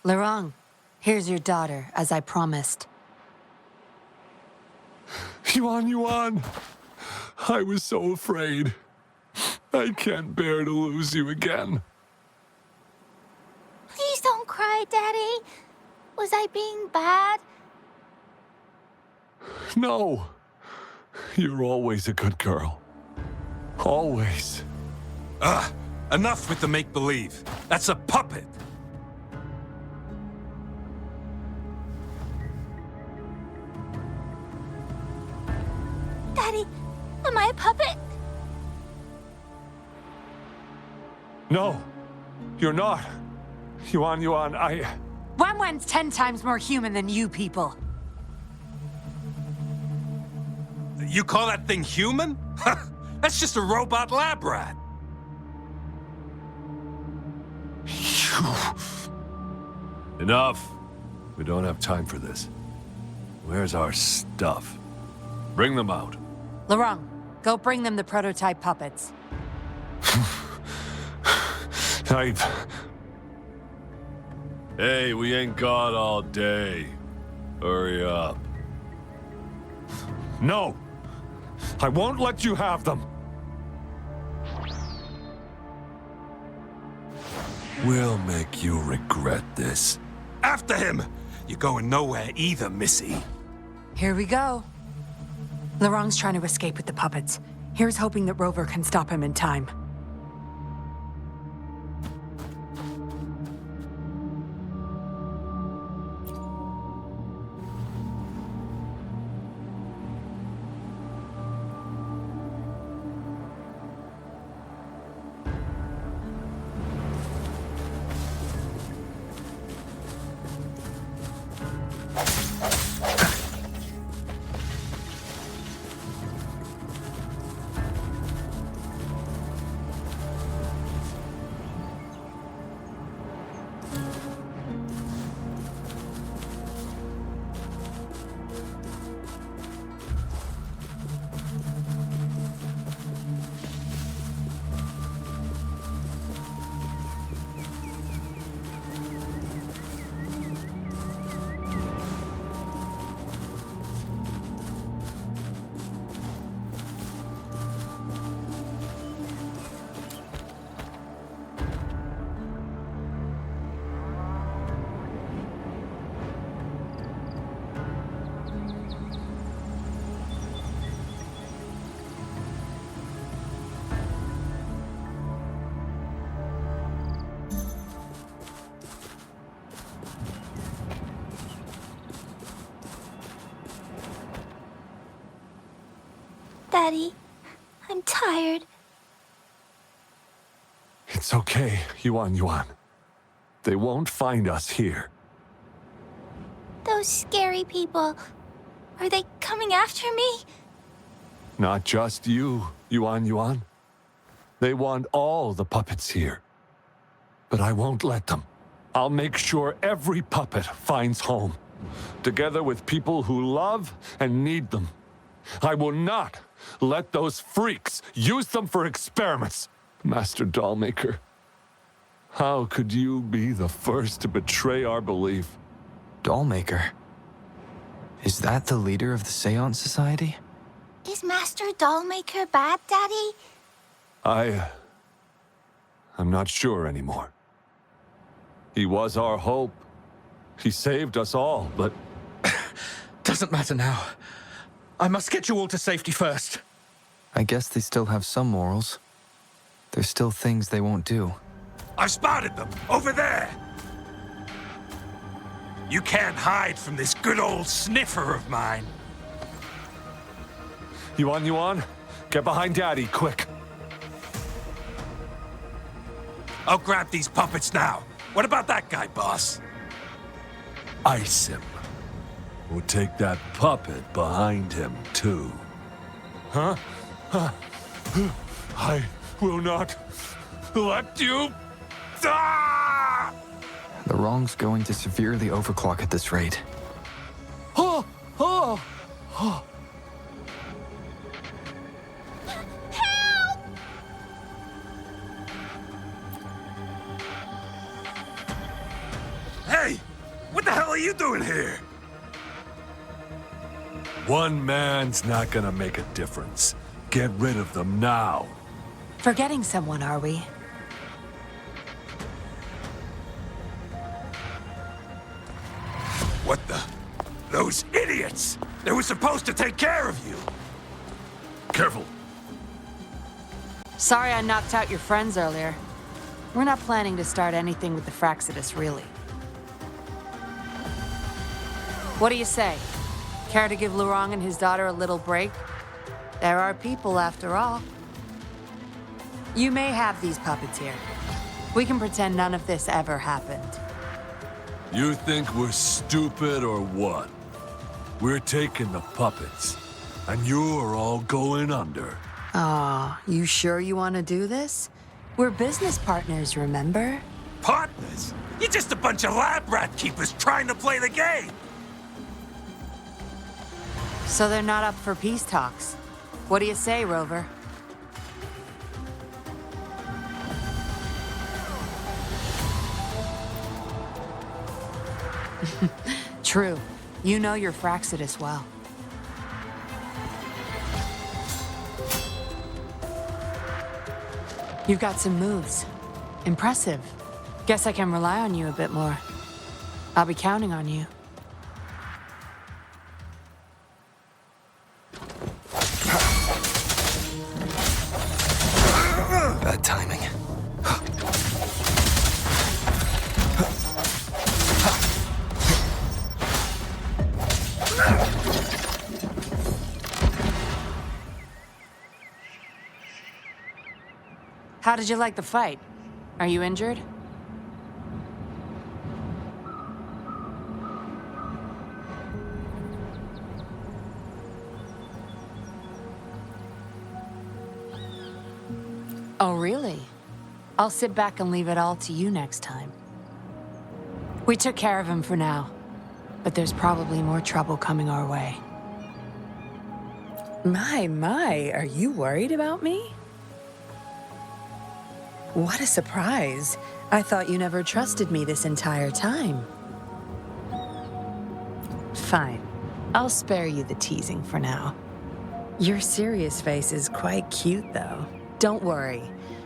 Speaker 1: Larong, here's your daughter, as I promised.
Speaker 6: Yuan. I was so afraid. I can't bear to lose you again.
Speaker 4: Please don't cry, Daddy. Was I being bad?
Speaker 6: No. You're always a good girl. Always.
Speaker 7: Enough with the make-believe. That's a puppet.
Speaker 4: Daddy, am I a puppet?
Speaker 6: No, you're not. Yuan,
Speaker 1: Wen's 10 times more human than you people.
Speaker 7: You call that thing human? That's just a robot lab rat.
Speaker 6: Enough. We don't have time for this. Where's our stuff? Bring them out.
Speaker 1: Larong, go bring them the prototype puppets.
Speaker 6: Hey, we ain't got all day. Hurry up. No! I won't let you have them! We'll make you regret this.
Speaker 7: After him! You're going nowhere either, Missy.
Speaker 1: Here we go. Larong's trying to escape with the puppets. Here's hoping that Rover can stop him in time.
Speaker 9: Daddy. I'm tired.
Speaker 6: It's okay, Yuan. They won't find us here.
Speaker 9: Those scary people. Are they coming after me?
Speaker 6: Not just you, Yuan. They want all the puppets here. But I won't let them. I'll make sure every puppet finds home, together with people who love and need them. I will not let those freaks use them for experiments. Master Dollmaker, how could you be the first to betray our belief?
Speaker 3: Dollmaker? Is that the leader of the Seance Society?
Speaker 9: Is Master Dollmaker bad, Daddy?
Speaker 6: I'm not sure anymore. He was our hope. He saved us all, but...
Speaker 15: Doesn't matter now. I must get you all to safety first.
Speaker 3: I guess they still have some morals. There's still things they won't do.
Speaker 7: I've spotted them! Over there! You can't hide from this good old sniffer of mine.
Speaker 6: Yuan, get behind Daddy, quick.
Speaker 7: I'll grab these puppets now. What about that guy, boss?
Speaker 6: Ice him. We'll take that puppet behind him, too. Huh? I will not let you... Ah!
Speaker 3: The wrong's going to severely overclock at this rate.
Speaker 7: Hey! What the hell are you doing here?
Speaker 6: One man's not gonna make a difference. Get rid of them now.
Speaker 1: Forgetting someone, are we?
Speaker 7: What the? Those idiots! They were supposed to take care of you!
Speaker 6: Careful.
Speaker 1: Sorry I knocked out your friends earlier. We're not planning to start anything with the Fraxidus, really. What do you say? Care to give Lurong and his daughter a little break? There are people, after all. You may have these puppets here. We can pretend none of this ever happened.
Speaker 6: You think we're stupid or what? We're taking the puppets, and you're all going under.
Speaker 1: Aw, you sure you want to do this? We're business partners, remember?
Speaker 7: Partners? You're just a bunch of lab rat keepers trying to play the game!
Speaker 1: So they're not up for peace talks. What do you say, Rover? True. You know your Fraxidus well. You've got some moves. Impressive. Guess I can rely on you a bit more. I'll be counting on you.
Speaker 3: Bad timing.
Speaker 1: How did you like the fight? Are you injured? Oh, really? I'll sit back and leave it all to you next time. We took care of him for now, but there's probably more trouble coming our way.
Speaker 10: My, are you worried about me? What a surprise.
Speaker 1: I thought you never trusted me this entire time. Fine. I'll spare you the teasing for now.
Speaker 10: Your serious face is quite cute, though.
Speaker 1: Don't worry.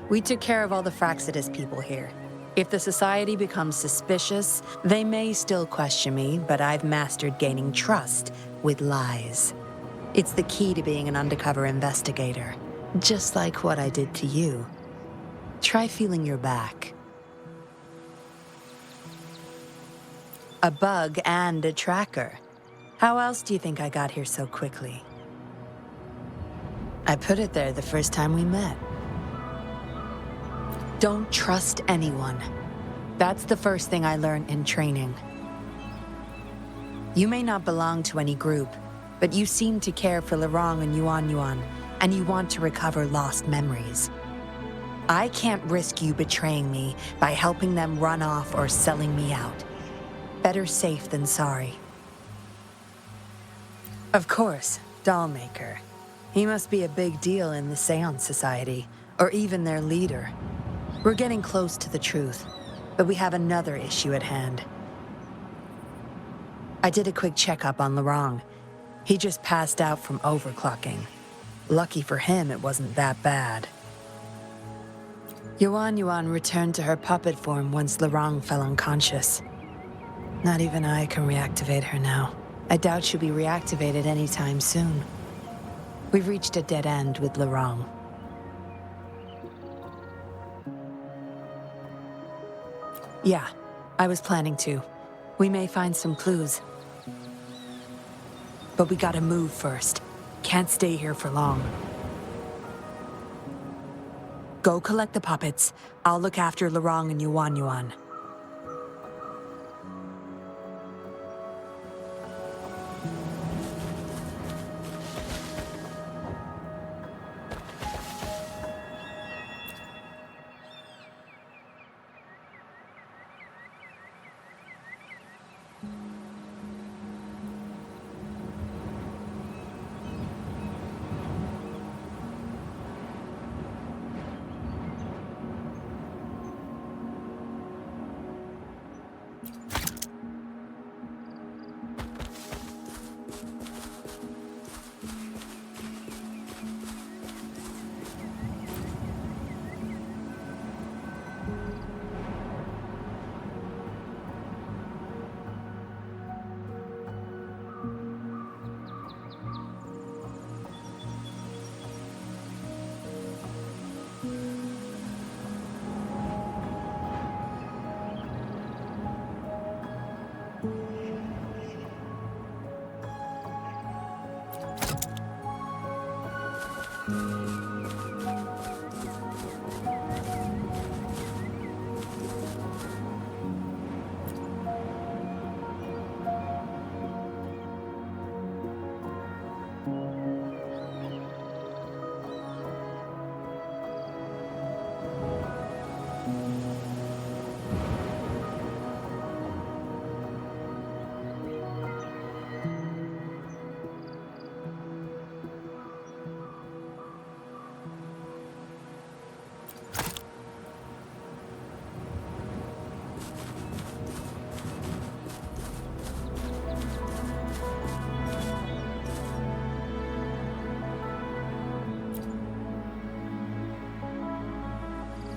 Speaker 1: We took care of all the Fraxidus people here. If the society becomes suspicious, they may still question me, but I've mastered gaining trust with lies. It's the key to being an undercover investigator, just like what I did to you. Try feeling your back. A bug and a tracker. How else do you think I got here so quickly?
Speaker 10: I put it there the first time we met.
Speaker 1: Don't trust anyone. That's the first thing I learned in training. You may not belong to any group, but you seem to care for Lorong and Yuan, and you want to recover lost memories. I can't risk you betraying me by helping them run off or selling me out. Better safe than sorry. Of course, Dollmaker. He must be a big deal in the Seance Society, or even their leader. We're getting close to the truth, but we have another issue at hand. I did a quick checkup on Lorong. He just passed out from overclocking. Lucky for him, it wasn't that bad. Yuan returned to her puppet form once Lorong fell unconscious. Not even I can reactivate her now. I doubt she'll be reactivated anytime soon. We've reached a dead end with Lorong. Yeah, I was planning to. We may find some clues. But we gotta move first. Can't stay here for long. Go collect the puppets. I'll look after Lorong and Yuan.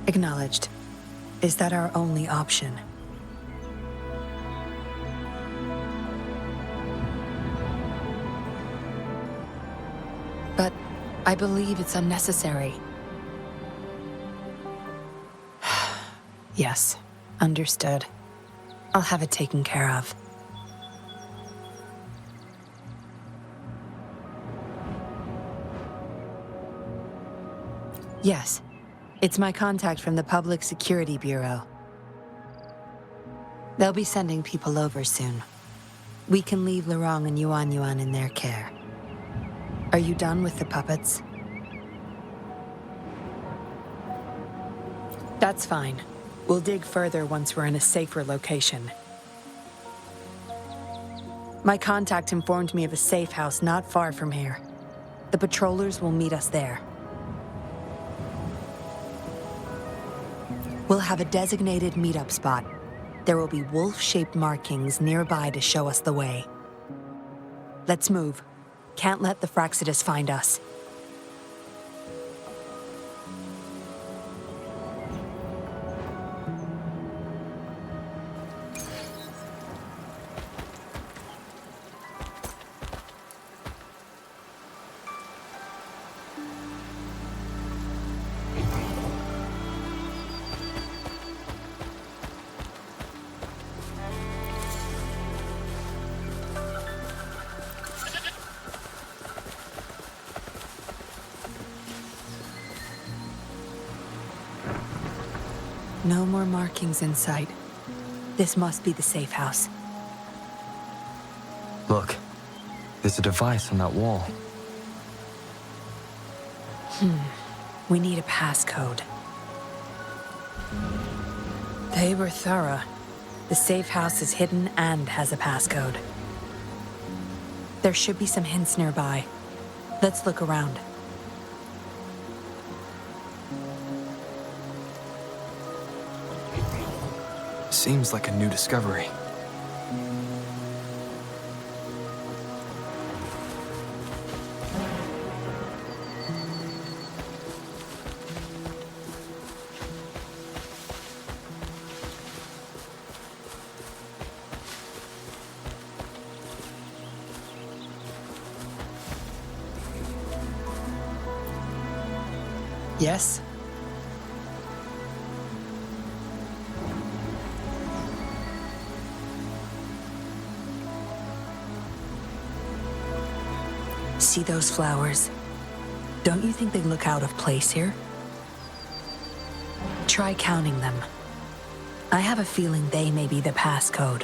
Speaker 1: Acknowledged. Is that our only option? But I believe it's unnecessary. Yes, understood. I'll have it taken care of. Yes. It's my contact from the Public Security Bureau. They'll be sending people over soon. We can leave Lorong and Yuan in their care. Are you done with the puppets? That's fine. We'll dig further once we're in a safer location. My contact informed me of a safe house not far from here. The patrollers will meet us there. We'll have a designated meetup spot. There will be wolf-shaped markings nearby to show us the way. Let's move. Can't let the Fraxidus find us. No more markings in sight. This must be the safe house.
Speaker 3: Look, there's a device on that wall.
Speaker 1: We need a passcode. They were thorough. The safe house is hidden and has a passcode. There should be some hints nearby. Let's look around.
Speaker 3: Seems like a new discovery.
Speaker 1: Yes? See those flowers? Don't you think they look out of place here? Try counting them. I have a feeling they may be the passcode.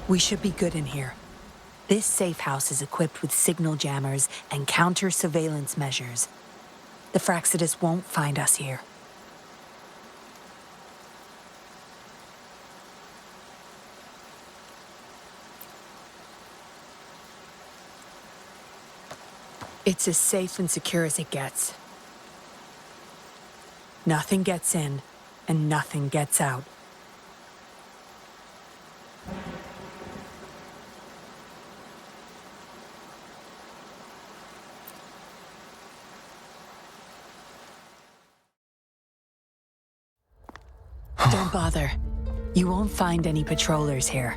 Speaker 1: We should be good in here. This safe house is equipped with signal jammers and counter-surveillance measures. The Fraxidus won't find us here. It's as safe and secure as it gets. Nothing gets in, and nothing gets out. Don't bother. You won't find any patrollers here.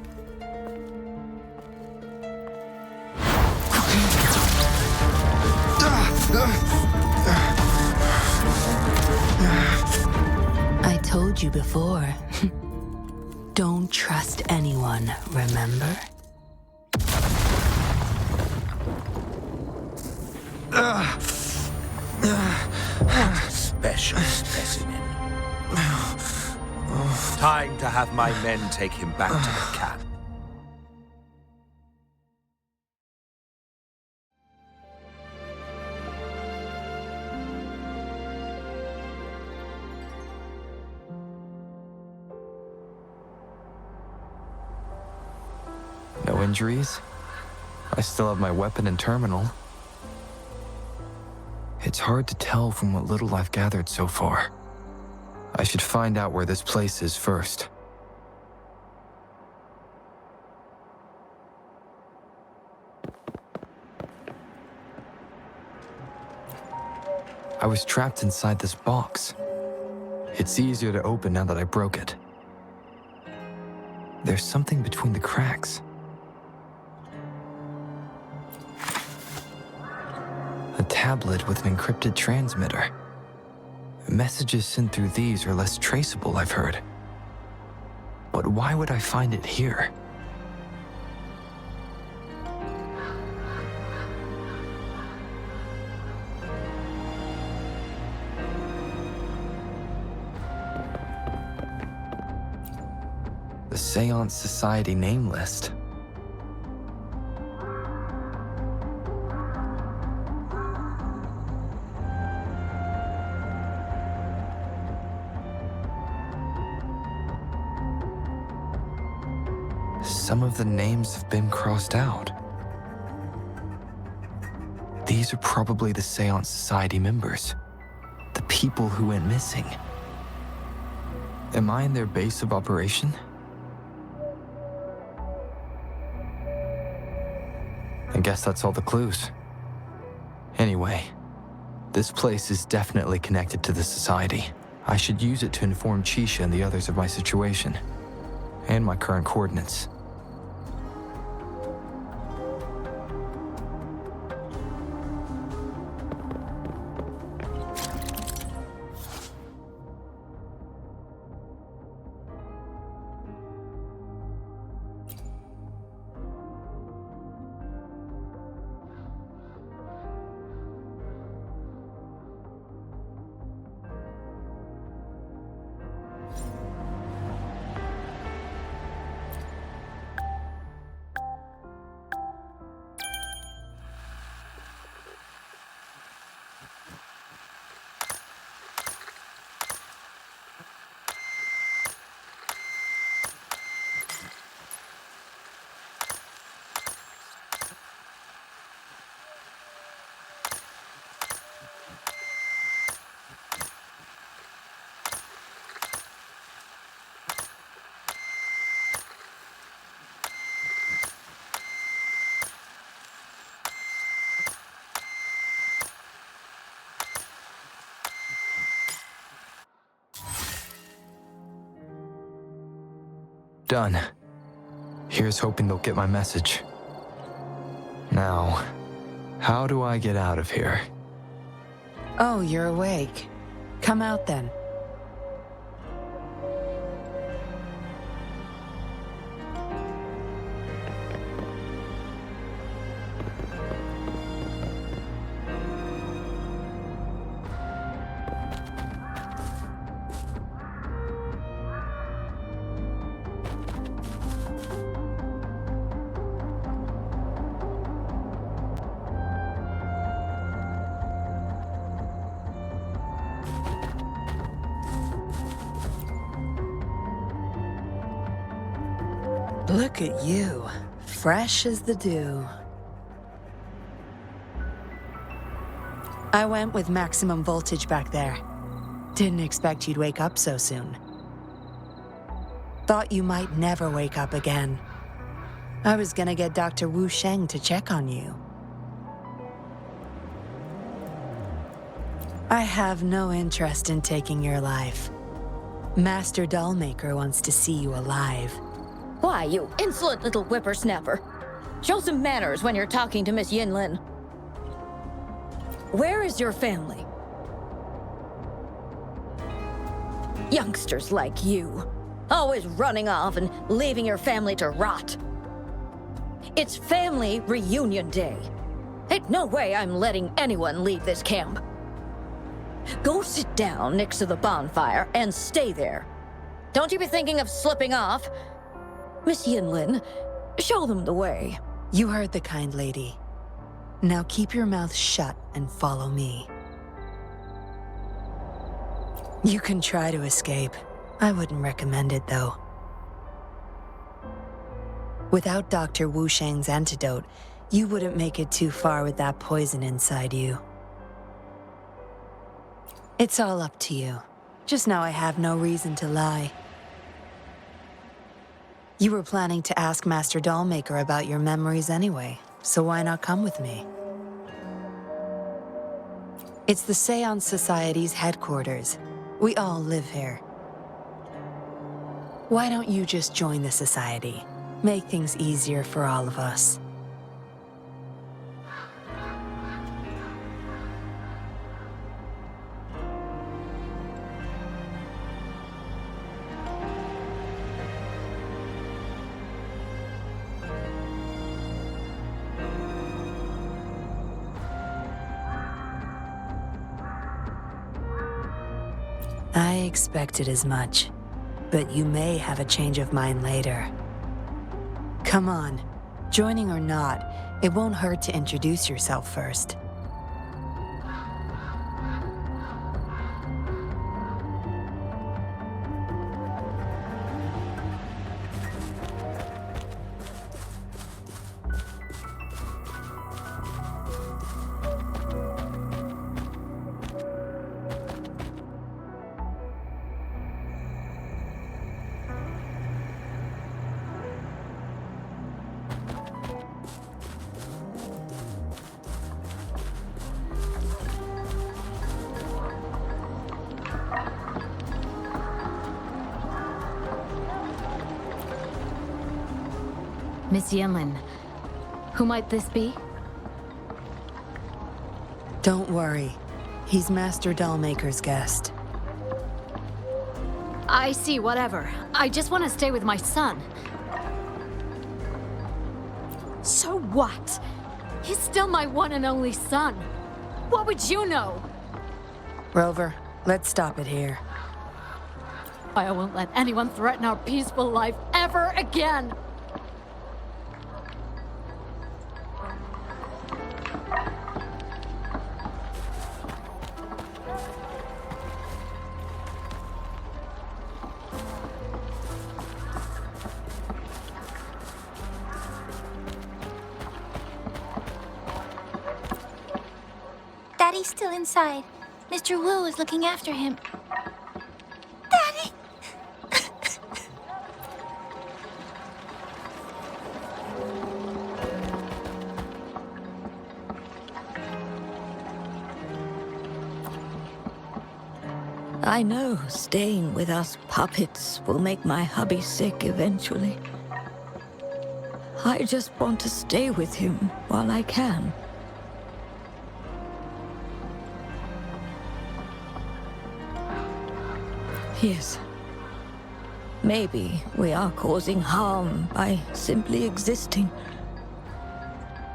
Speaker 1: I told you before. Don't trust anyone, remember?
Speaker 15: Special specimen. Time to have my men take him back to the camp.
Speaker 3: No injuries? I still have my weapon and terminal. It's hard to tell from what little I've gathered so far. I should find out where this place is first. I was trapped inside this box. It's easier to open now that I broke it. There's something between the cracks. A tablet with an encrypted transmitter. Messages sent through these are less traceable, I've heard. But why would I find it here? The Seance Society name list. Some of the names have been crossed out. These are probably the Seance Society members. The people who went missing. Am I in their base of operation? I guess that's all the clues. Anyway, this place is definitely connected to the Society. I should use it to inform Chisha and the others of my situation, and my current coordinates. Done. Here's hoping they'll get my message. Now, how do I get out of here?
Speaker 10: Oh, you're awake. Come out then. Look at you, fresh as the dew. I went with maximum voltage back there. Didn't expect you'd wake up so soon. Thought you might never wake up again. I was gonna get Dr. Wu Sheng to check on you. I have no interest in taking your life. Master Dollmaker wants to see you alive.
Speaker 11: Why, you insolent little whippersnapper. Show some manners when you're talking to Miss Yinlin. Where is your family? Youngsters like you, always running off and leaving your family to rot. It's family reunion day. Ain't no way I'm letting anyone leave this camp. Go sit down next to the bonfire and stay there. Don't you be thinking of slipping off. Miss Yinlin, show them the way.
Speaker 10: You heard the kind lady. Now keep your mouth shut and follow me. You can try to escape. I wouldn't recommend it, though. Without Dr. Wu Sheng's antidote, you wouldn't make it too far with that poison inside you. It's all up to you. Just know I have no reason to lie. You were planning to ask Master Dollmaker about your memories anyway, so why not come with me? It's the Seance Society's headquarters. We all live here. Why don't you just join the Society? Make things easier for all of us. I expected as much, but you may have a change of mind later. Come on, joining or not, it won't hurt to introduce yourself first.
Speaker 12: Miss Yenlin, who might this be?
Speaker 10: Don't worry. He's Master Dollmaker's guest.
Speaker 12: I see, whatever. I just want to stay with my son. So what? He's still my one and only son. What would you know?
Speaker 10: Rover, let's stop it here.
Speaker 12: I won't let anyone threaten our peaceful life ever again.
Speaker 4: Daddy's still inside. Mr. Wu is looking after him. Daddy!
Speaker 11: I know staying with us puppets will make my hubby sick eventually. I just want to stay with him while I can. Yes. Maybe we are causing harm by simply existing.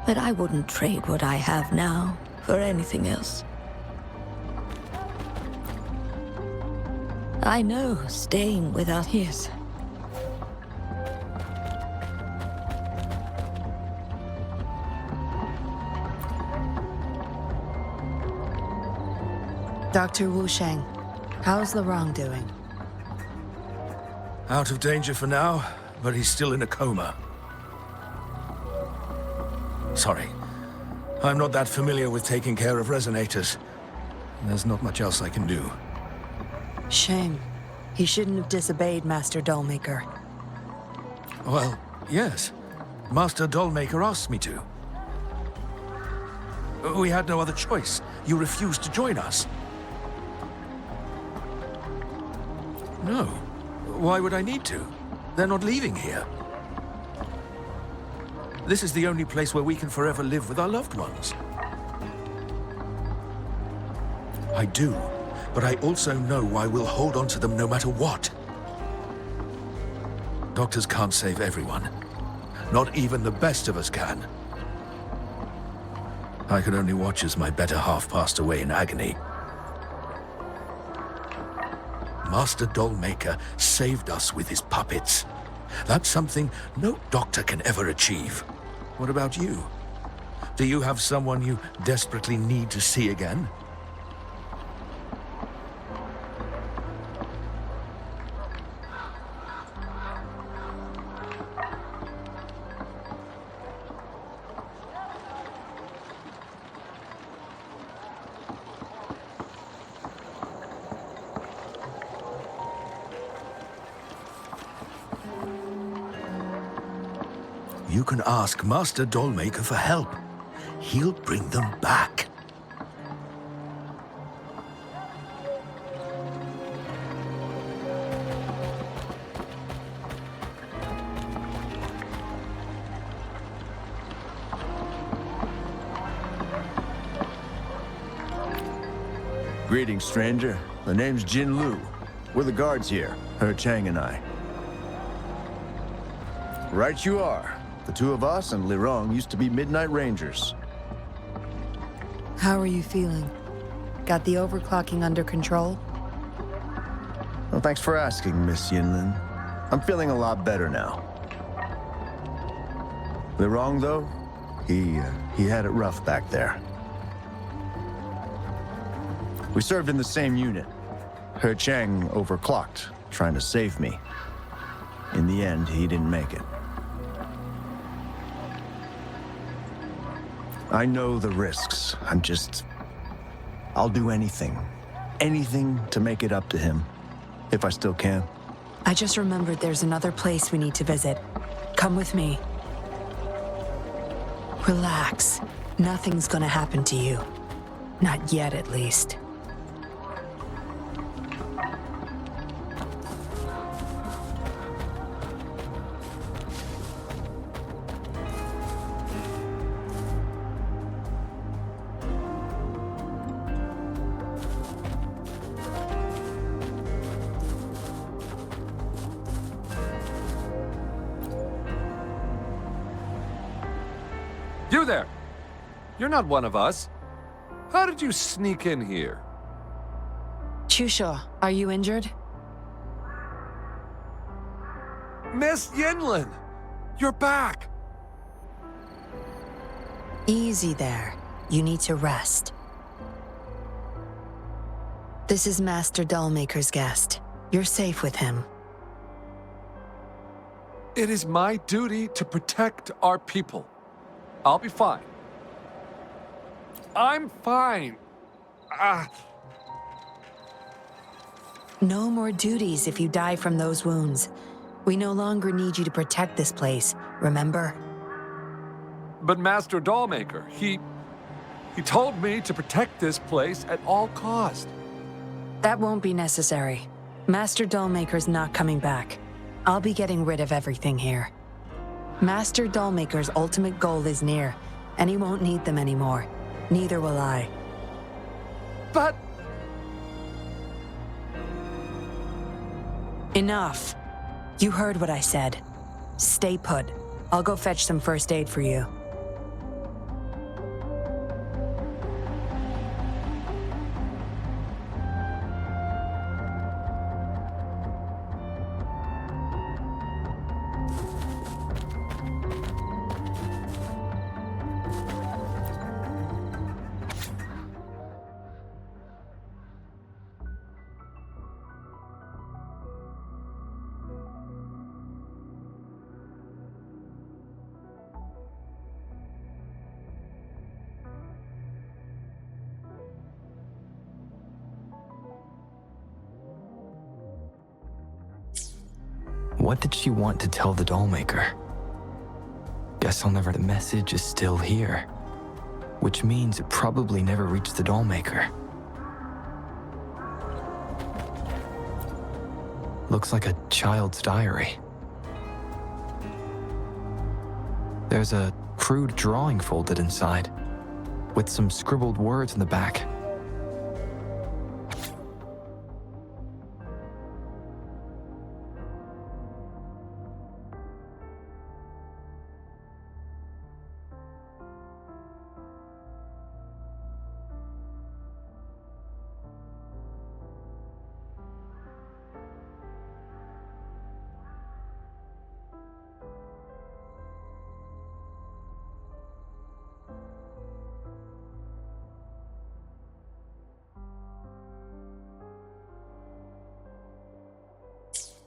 Speaker 11: But I wouldn't trade what I have now for anything else. I know staying with us. Yes.
Speaker 10: Dr. Wu Sheng, how's Larong doing?
Speaker 13: Out of danger for now, but he's still in a coma. Sorry. I'm not that familiar with taking care of resonators. There's not much else I can do.
Speaker 10: Shame. He shouldn't have disobeyed Master Dollmaker.
Speaker 13: Well, yes. Master Dollmaker asked me to. We had no other choice. You refused to join us. No. Why would I need to? They're not leaving here. This is the only place where we can forever live with our loved ones. I do, but I also know I will hold on to them no matter what. Doctors can't save everyone. Not even the best of us can. I could only watch as my better half passed away in agony. Master Dollmaker saved us with his puppets. That's something no doctor can ever achieve. What about you? Do you have someone you desperately need to see again? You can ask Master Dollmaker for help. He'll bring them back.
Speaker 8: Greetings, stranger. The name's Jin Lu. We're the guards here, He Chang and I. Right you are. The two of us and Lirong used to be Midnight Rangers.
Speaker 10: How are you feeling? Got the overclocking under control?
Speaker 8: Well, thanks for asking, Miss Yinlin. I'm feeling a lot better now. Lirong, though, he had it rough back there. We served in the same unit. He Chang overclocked, trying to save me. In the end, he didn't make it. I know the risks. I'll do anything. Anything to make it up to him. If I still can.
Speaker 10: I just remembered there's another place we need to visit. Come with me. Relax. Nothing's gonna happen to you. Not yet, at least.
Speaker 6: You there! You're not one of us. How did you sneak in here?
Speaker 10: Chusha, are you injured?
Speaker 6: Miss Yinlin! You're back!
Speaker 10: Easy there. You need to rest. This is Master Dollmaker's guest. You're safe with him.
Speaker 6: It is my duty to protect our people. I'll be fine. I'm fine.
Speaker 10: No more duties if you die from those wounds. We no longer need you to protect this place, remember?
Speaker 6: But Master Dollmaker, he told me to protect this place at all cost.
Speaker 10: That won't be necessary. Master Dollmaker's not coming back. I'll be getting rid of everything here. Master Dollmaker's ultimate goal is near, and he won't need them anymore. Neither will I.
Speaker 6: But...
Speaker 10: Enough. You heard what I said. Stay put. I'll go fetch some first aid for you.
Speaker 3: What did she want to tell the Dollmaker? Guess I'll never. The message is still here, which means it probably never reached the Dollmaker. Looks like a child's diary. There's a crude drawing folded inside, with some scribbled words in the back.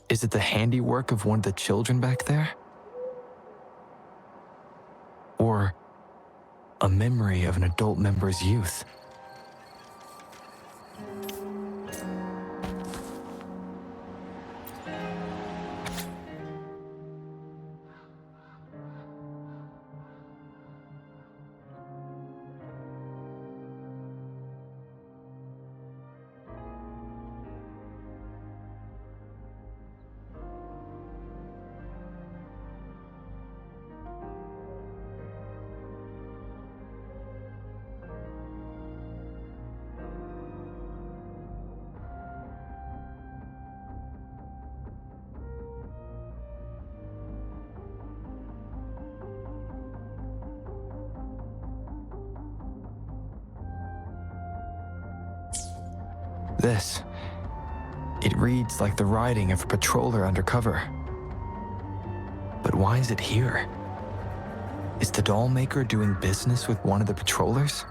Speaker 3: Is it the handiwork of one of the children back there? Or a memory of an adult member's youth? This. It reads like the writing of a patroller undercover. But why is it here? Is the doll maker doing business with one of the patrollers?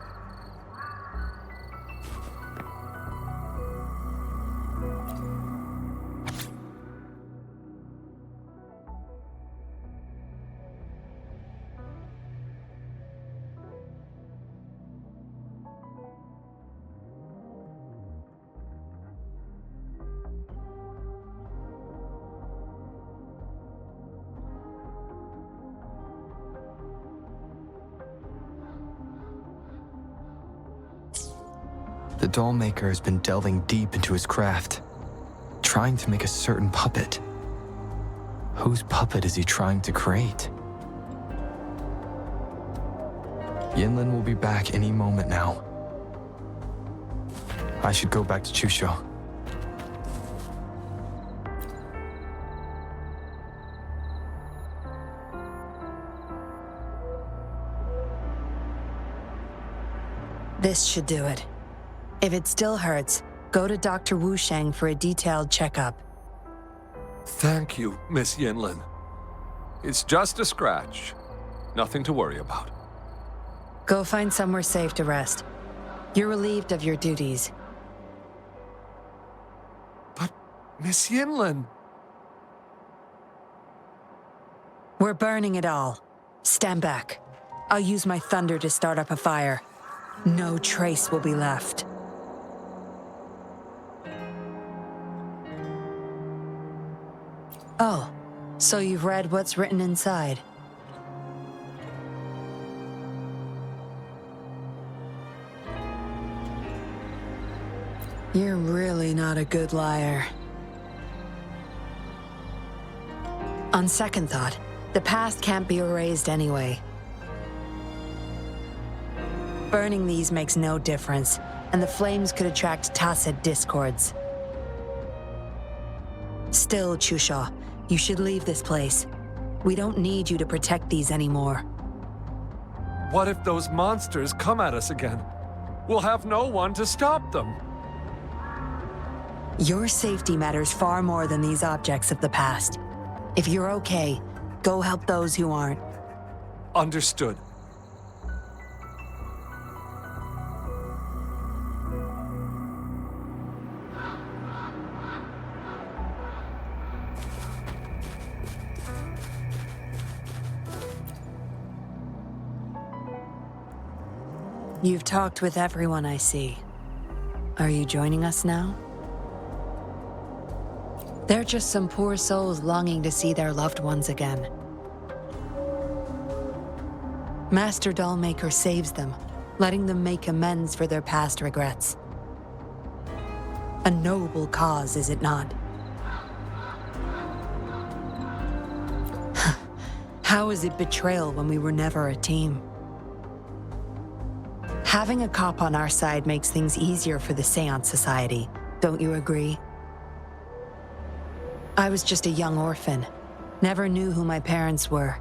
Speaker 3: The doll maker has been delving deep into his craft, trying to make a certain puppet. Whose puppet is he trying to create? Yinlin will be back any moment now. I should go back to Chusho.
Speaker 10: This should do it. If it still hurts, go to Dr. Wu Sheng for a detailed checkup.
Speaker 6: Thank you, Miss Yinlin. It's just a scratch. Nothing to worry about.
Speaker 10: Go find somewhere safe to rest. You're relieved of your duties.
Speaker 6: But, Miss Yinlin...
Speaker 10: We're burning it all. Stand back. I'll use my thunder to start up a fire. No trace will be left. Oh, so you've read what's written inside. You're really not a good liar. On second thought, the past can't be erased anyway. Burning these makes no difference, and the flames could attract tacit discords. Still, Chusho, you should leave this place. We don't need you to protect these anymore.
Speaker 6: What if those monsters come at us again? We'll have no one to stop them.
Speaker 10: Your safety matters far more than these objects of the past. If you're okay, go help those who aren't.
Speaker 6: Understood.
Speaker 10: You've talked with everyone I see. Are you joining us now? They're just some poor souls longing to see their loved ones again. Master Dollmaker saves them, letting them make amends for their past regrets. A noble cause, is it not? How is it betrayal when we were never a team? Having a cop on our side makes things easier for the Seance Society, don't you agree? I was just a young orphan, never knew who my parents were.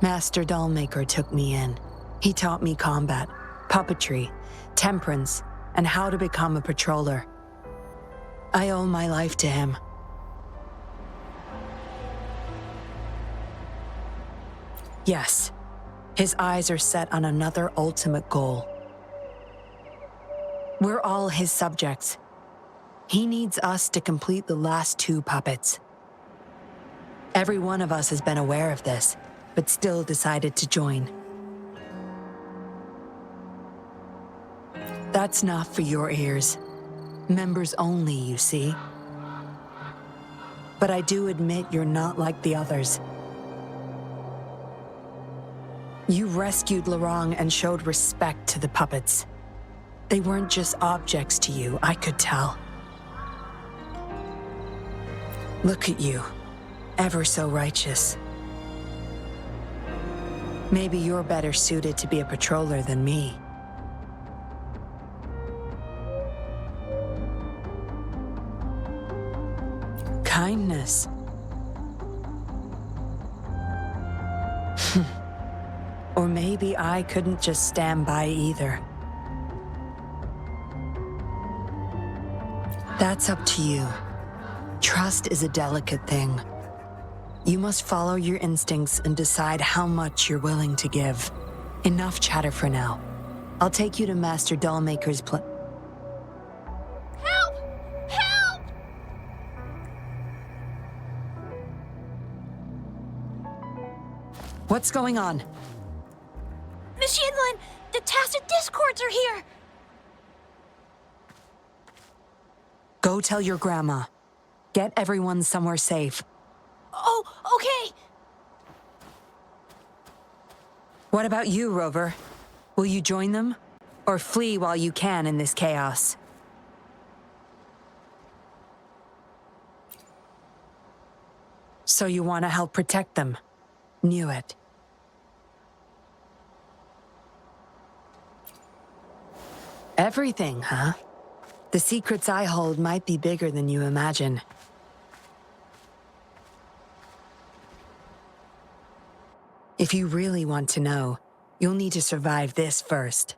Speaker 10: Master Dollmaker took me in. He taught me combat, puppetry, temperance, and how to become a patroller. I owe my life to him. Yes, his eyes are set on another ultimate goal. We're all his subjects. He needs us to complete the last 2 puppets. Every one of us has been aware of this, but still decided to join. That's not for your ears. Members only, you see. But I do admit you're not like the others. You rescued Larong and showed respect to the puppets. They weren't just objects to you, I could tell. Look at you, ever so righteous. Maybe you're better suited to be a patroller than me. Kindness. Or maybe I couldn't just stand by either. That's up to you. Trust is a delicate thing. You must follow your instincts and decide how much you're willing to give. Enough chatter for now. I'll take you to Master Dollmaker's
Speaker 4: Help! Help!
Speaker 10: What's going on?
Speaker 4: Miss Yinlin, the Tacit Discords are here!
Speaker 10: Go tell your grandma. Get everyone somewhere safe.
Speaker 4: Oh, okay!
Speaker 10: What about you, Rover? Will you join them? Or flee while you can in this chaos? So you want to help protect them? Knew it. Everything, huh? The secrets I hold might be bigger than you imagine. If you really want to know, you'll need to survive this first.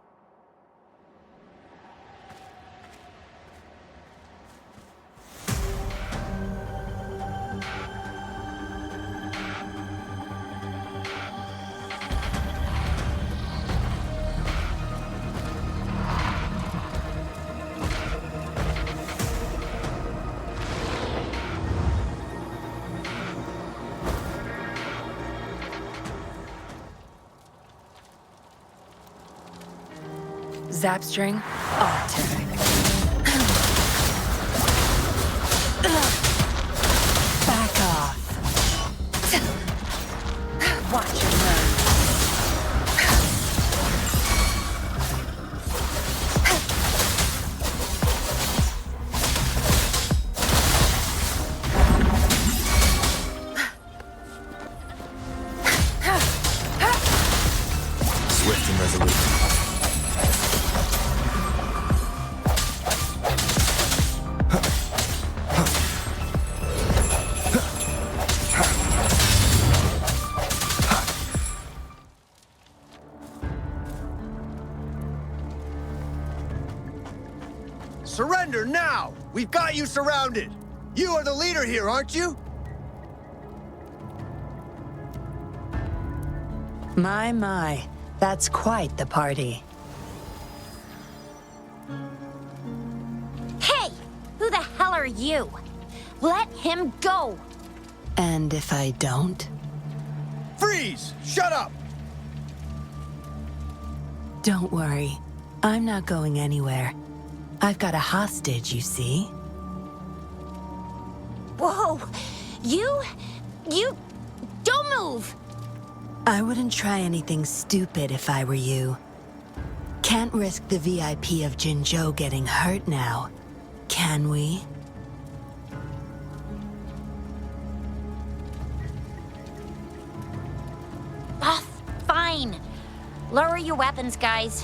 Speaker 10: Zapstring, Arctic. Back off. Watch your move.
Speaker 3: Swift and resolute.
Speaker 8: Surrender now! We've got you surrounded! You are the leader here, aren't you?
Speaker 10: My. That's quite the party.
Speaker 4: Hey! Who the hell are you? Let him go!
Speaker 10: And if I don't?
Speaker 8: Freeze! Shut up!
Speaker 10: Don't worry. I'm not going anywhere. I've got a hostage, you see?
Speaker 4: Whoa! You... don't move!
Speaker 10: I wouldn't try anything stupid if I were you. Can't risk the VIP of Jinzhou getting hurt now, can we?
Speaker 4: Ah, fine. Lower your weapons, guys.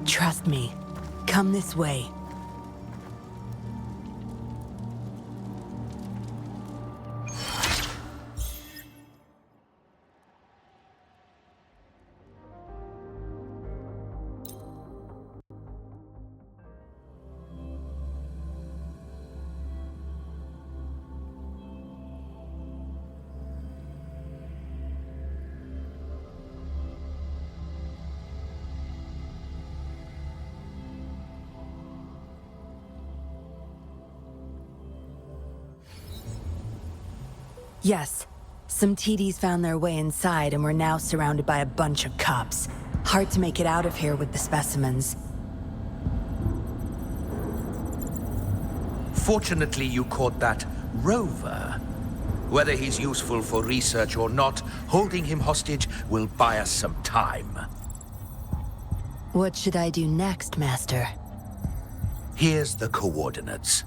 Speaker 10: Trust me. Come this way. Yes. Some TDs found their way inside and we're now surrounded by a bunch of cops. Hard to make it out of here with the specimens.
Speaker 13: Fortunately, you caught that rover. Whether he's useful for research or not, holding him hostage will buy us some time.
Speaker 10: What should I do next, Master?
Speaker 13: Here's the coordinates.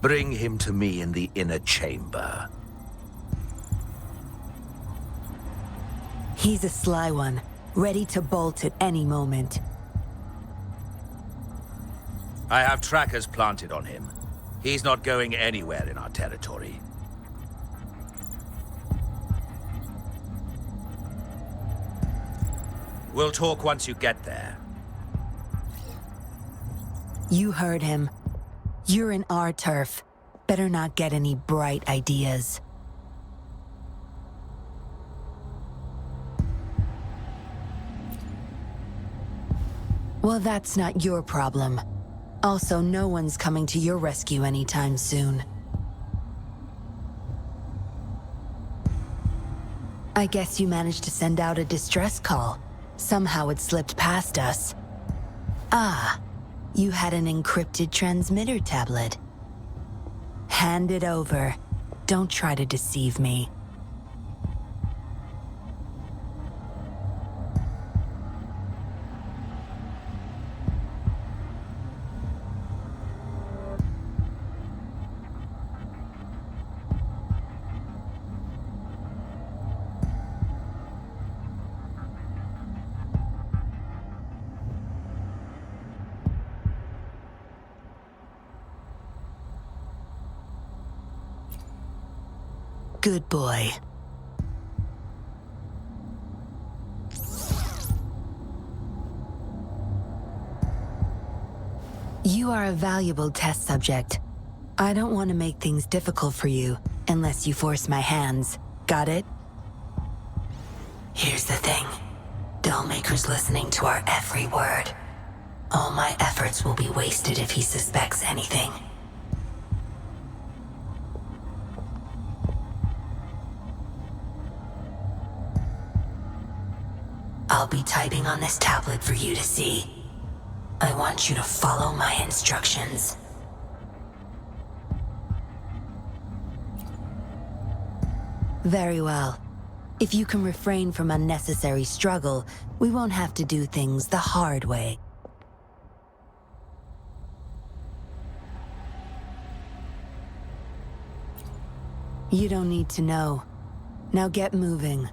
Speaker 13: Bring him to me in the inner chamber.
Speaker 10: He's a sly one, ready to bolt at any moment.
Speaker 13: I have trackers planted on him. He's not going anywhere in our territory. We'll talk once you get there.
Speaker 10: You heard him. You're in our turf. Better not get any bright ideas. Well, that's not your problem. Also, no one's coming to your rescue anytime soon. I guess you managed to send out a distress call. Somehow it slipped past us. Ah, you had an encrypted transmitter tablet. Hand it over. Don't try to deceive me. Good boy. You are a valuable test subject. I don't want to make things difficult for you, unless you force my hands. Got it? Here's the thing. Dollmaker's listening to our every word. All my efforts will be wasted if he suspects anything. I'll be typing on this tablet for you to see. I want you to follow my instructions. Very well. If you can refrain from unnecessary struggle, we won't have to do things the hard way. You don't need to know. Now get moving.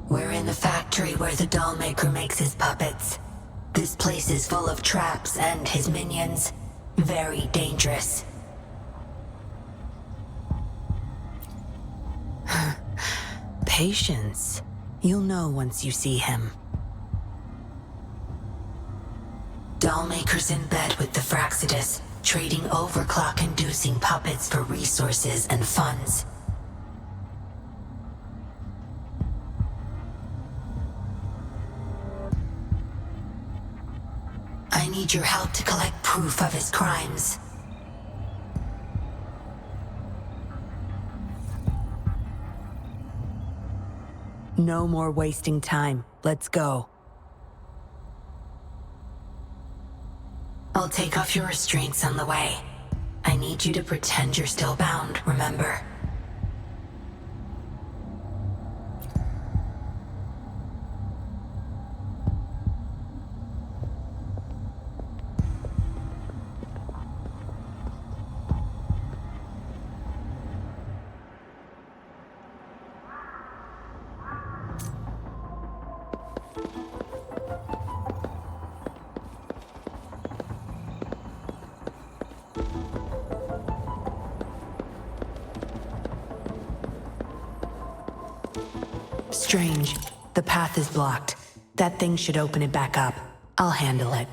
Speaker 10: We're in the factory where the Dollmaker makes his puppets. This place is full of traps and his minions. Very dangerous. Patience. You'll know once you see him. Dollmaker's in bed with the Fraxidus, trading overclock-inducing puppets for resources and funds. I need your help to collect proof of his crimes. No more wasting time. Let's go. I'll take off your restraints on the way. I need you to pretend you're still bound, remember? Strange. The path is blocked. That thing should open it back up. I'll handle it.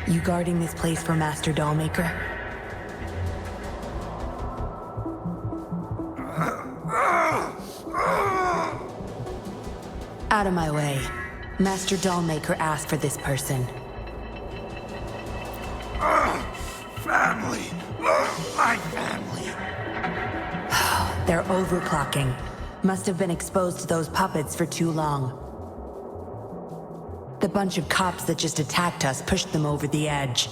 Speaker 10: You guarding this place for Master Dollmaker? Out of my way. Master Dollmaker asked for this person.
Speaker 13: Family. My family.
Speaker 10: They're overclocking. Must have been exposed to those puppets for too long. The bunch of cops that just attacked us pushed them over the edge.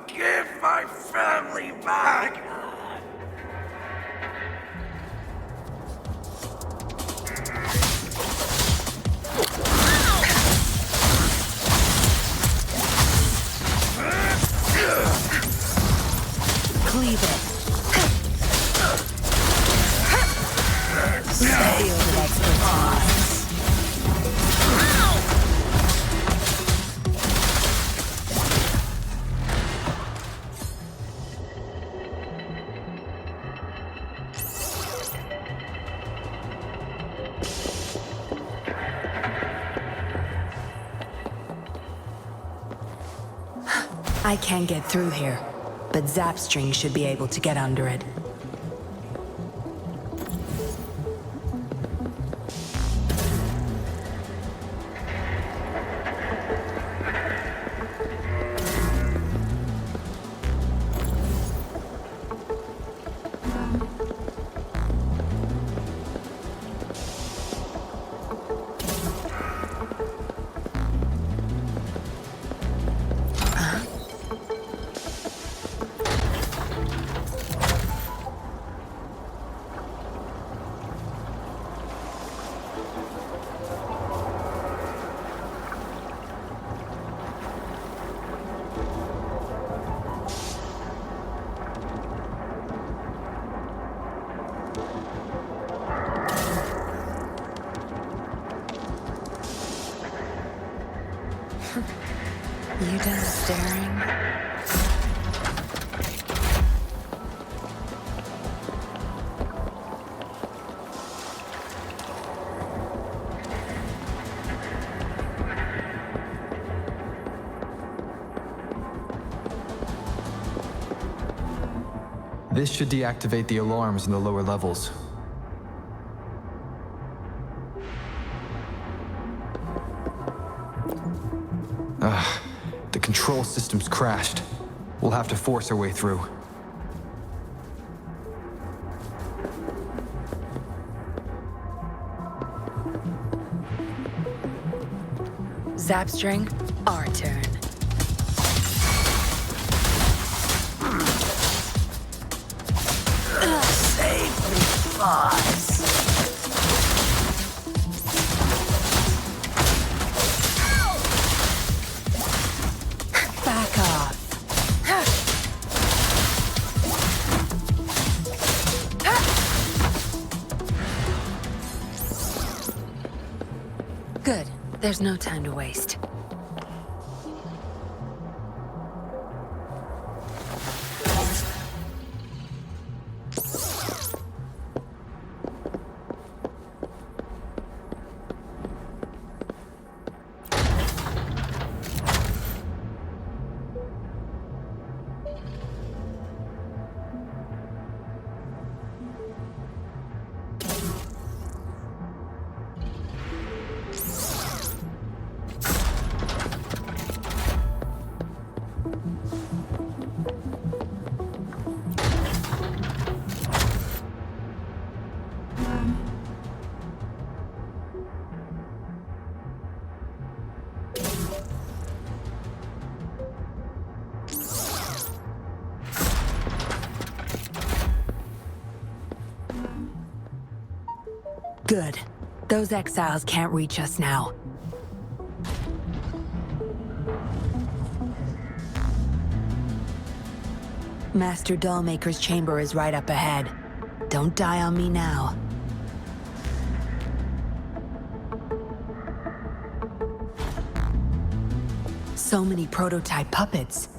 Speaker 13: Give my family back!
Speaker 10: Cleave it. Stay over that expertise. I can't get through here, but Zapstring should be able to get under it. You done staring?
Speaker 21: This should deactivate the alarms in the lower levels. The control system's crashed. We'll have to force our way through.
Speaker 10: Zapstring, our turn.
Speaker 13: Save me, boss.
Speaker 10: Back off. Good. There's no time to waste. Good. Those exiles can't reach us now. Master Dollmaker's chamber is right up ahead. Don't die on me now. So many prototype puppets.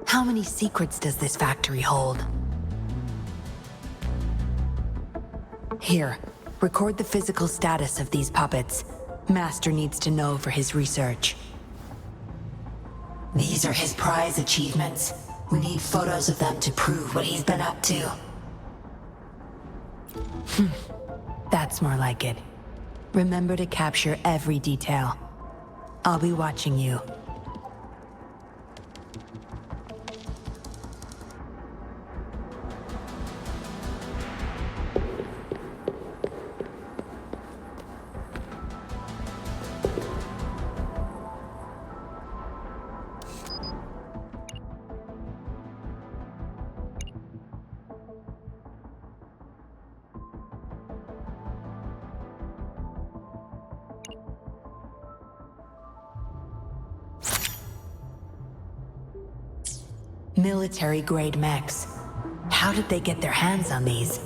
Speaker 10: How many secrets does this factory hold? Here, record the physical status of these puppets. Master needs to know for his research. These are his prize achievements. We need photos of them to prove what he's been up to. That's more like it. Remember to capture every detail. I'll be watching you. Military-grade mechs. How did they get their hands on these?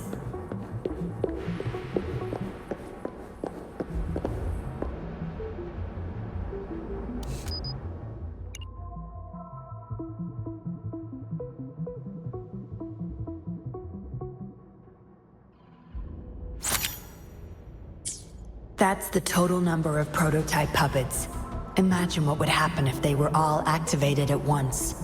Speaker 10: That's the total number of prototype puppets. Imagine what would happen if they were all activated at once.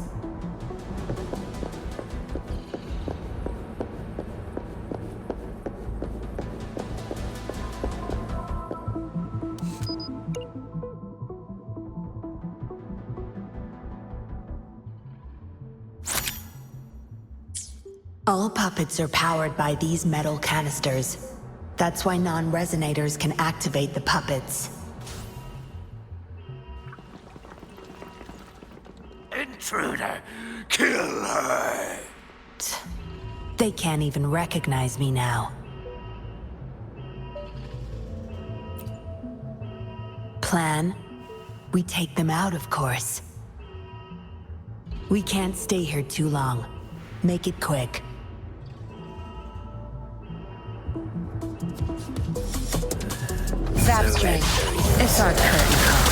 Speaker 10: All puppets are powered by these metal canisters. That's why non-resonators can activate the puppets.
Speaker 13: Intruder! Kill her!
Speaker 10: They can't even recognize me now. Plan? We take them out, of course. We can't stay here too long. Make it quick. Zapstring. It's our curtain call.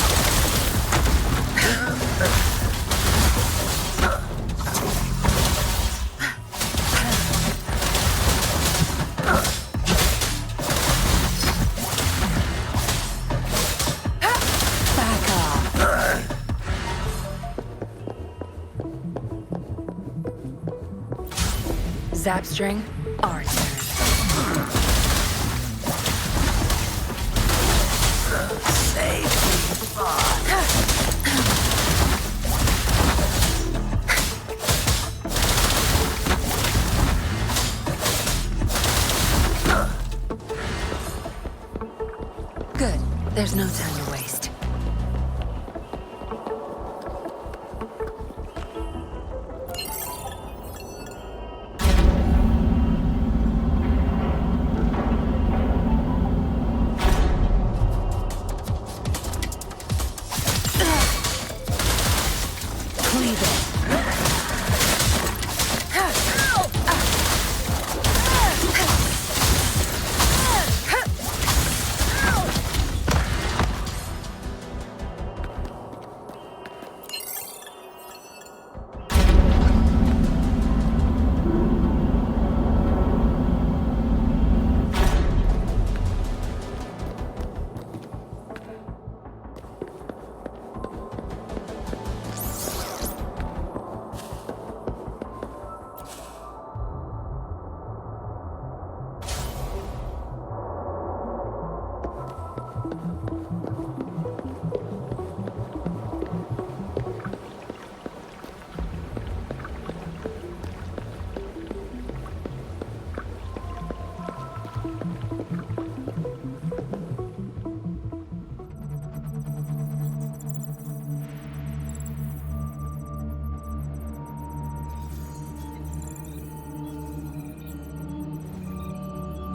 Speaker 10: Back off. Zapstring, our turn. Good. There's no time to waste.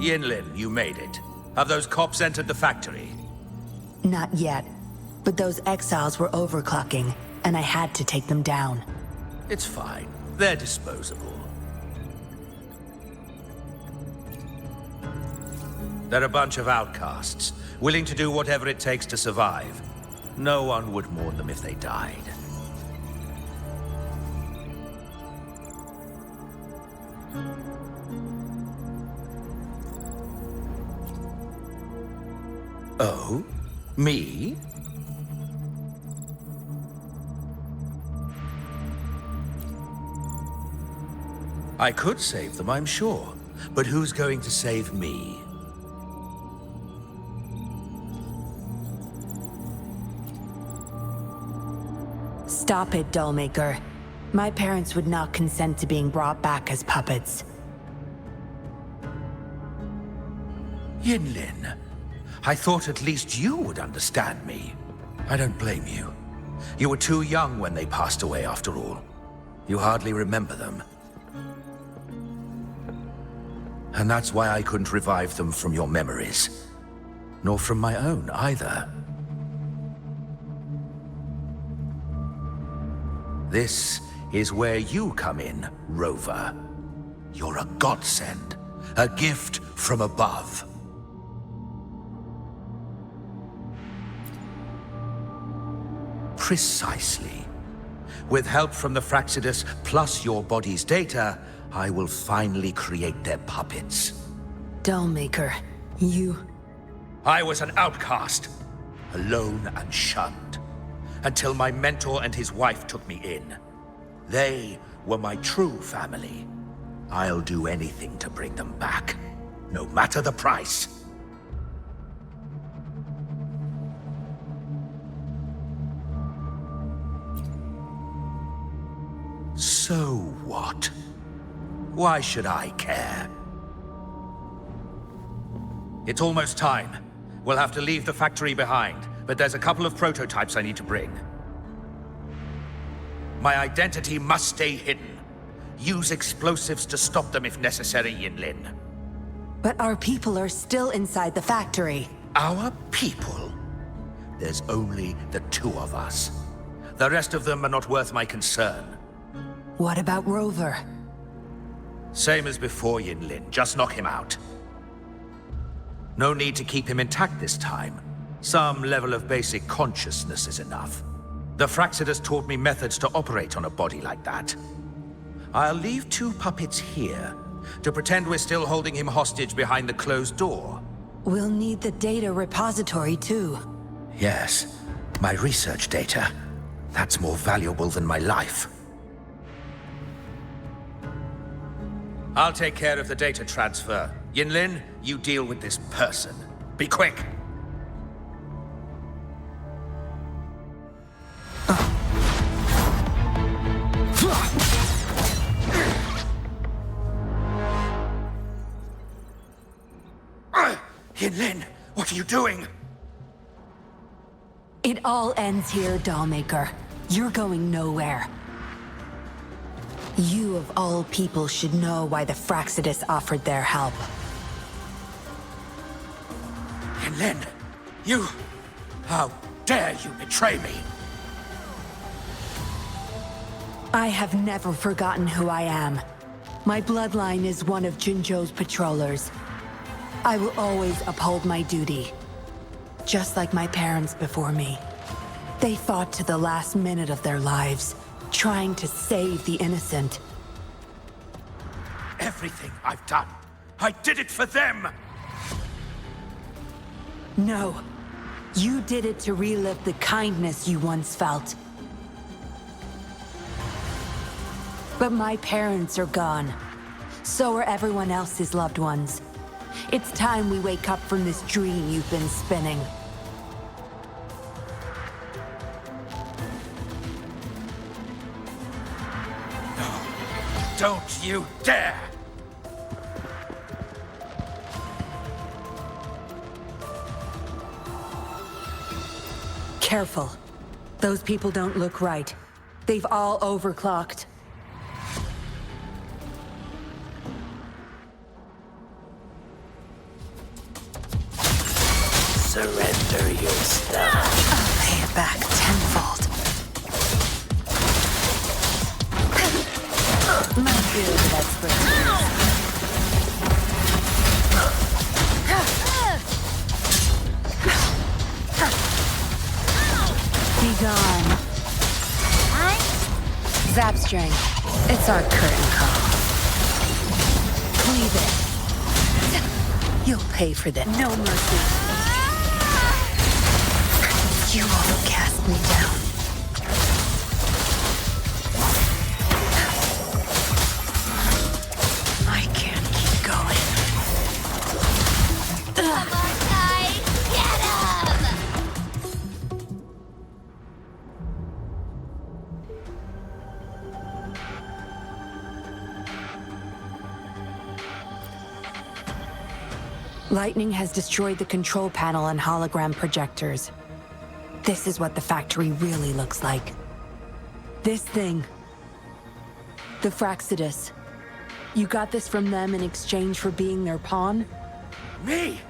Speaker 13: Yinlin, you made it. Have those cops entered the factory?
Speaker 10: Not yet. But those exiles were overclocking, and I had to take them down.
Speaker 13: It's fine. They're disposable. They're a bunch of outcasts, willing to do whatever it takes to survive. No one would mourn them if they died. Oh? Me? I could save them, I'm sure. But who's going to save me?
Speaker 10: Stop it, Dollmaker. My parents would not consent to being brought back as puppets.
Speaker 13: Yinlin, I thought at least you would understand me. I don't blame you. You were too young when they passed away, after all. You hardly remember them. And that's why I couldn't revive them from your memories. Nor from my own, either. This is where you come in, Rover. You're a godsend. A gift from above. Precisely. With help from the Fraxidus plus your body's data, I will finally create their puppets.
Speaker 10: Dollmaker, you...
Speaker 13: I was an outcast, alone and shunned, until my mentor and his wife took me in. They were my true family. I'll do anything to bring them back, no matter the price. So what? Why should I care? It's almost time. We'll have to leave the factory behind, but there's a couple of prototypes I need to bring. My identity must stay hidden. Use explosives to stop them if necessary, Yinlin.
Speaker 10: But our people are still inside the factory.
Speaker 13: Our people? There's only the two of us. The rest of them are not worth my concern.
Speaker 10: What about Rover?
Speaker 13: Same as before, Yinlin. Just knock him out. No need to keep him intact this time. Some level of basic consciousness is enough. The Fraxidus taught me methods to operate on a body like that. I'll leave two puppets here to pretend we're still holding him hostage behind the closed door.
Speaker 10: We'll need the data repository too.
Speaker 13: Yes, my research data. That's more valuable than my life. I'll take care of the data transfer. Yinlin, you deal with this person. Be quick! Yinlin, what are you doing?
Speaker 10: It all ends here, Dollmaker. You're going nowhere. You of all people should know why the Fraxidus offered their help.
Speaker 13: Yinlin, you... How dare you betray me?
Speaker 10: I have never forgotten who I am. My bloodline is one of Jinzhou's patrollers. I will always uphold my duty. Just like my parents before me. They fought to the last minute of their lives, trying to save the innocent.
Speaker 13: Everything I've done, I did it for them!
Speaker 10: No. You did it to relive the kindness you once felt. But my parents are gone. So are everyone else's loved ones. It's time we wake up from this dream you've been spinning.
Speaker 13: No, don't you dare!
Speaker 10: Careful. Those people don't look right. They've all overclocked.
Speaker 13: Surrender your stuff.
Speaker 10: I'll pay it back tenfold. My field of expertise. Be gone. Zap string. It's our curtain call. Cleave it. You'll pay for that. No mercy. You won't cast me down. I can't keep going.
Speaker 1: Lightning has destroyed the control panel and hologram projectors. This is what the factory really looks like. This thing. The Fraxidus. You got this from them in exchange for being their pawn?
Speaker 13: Me?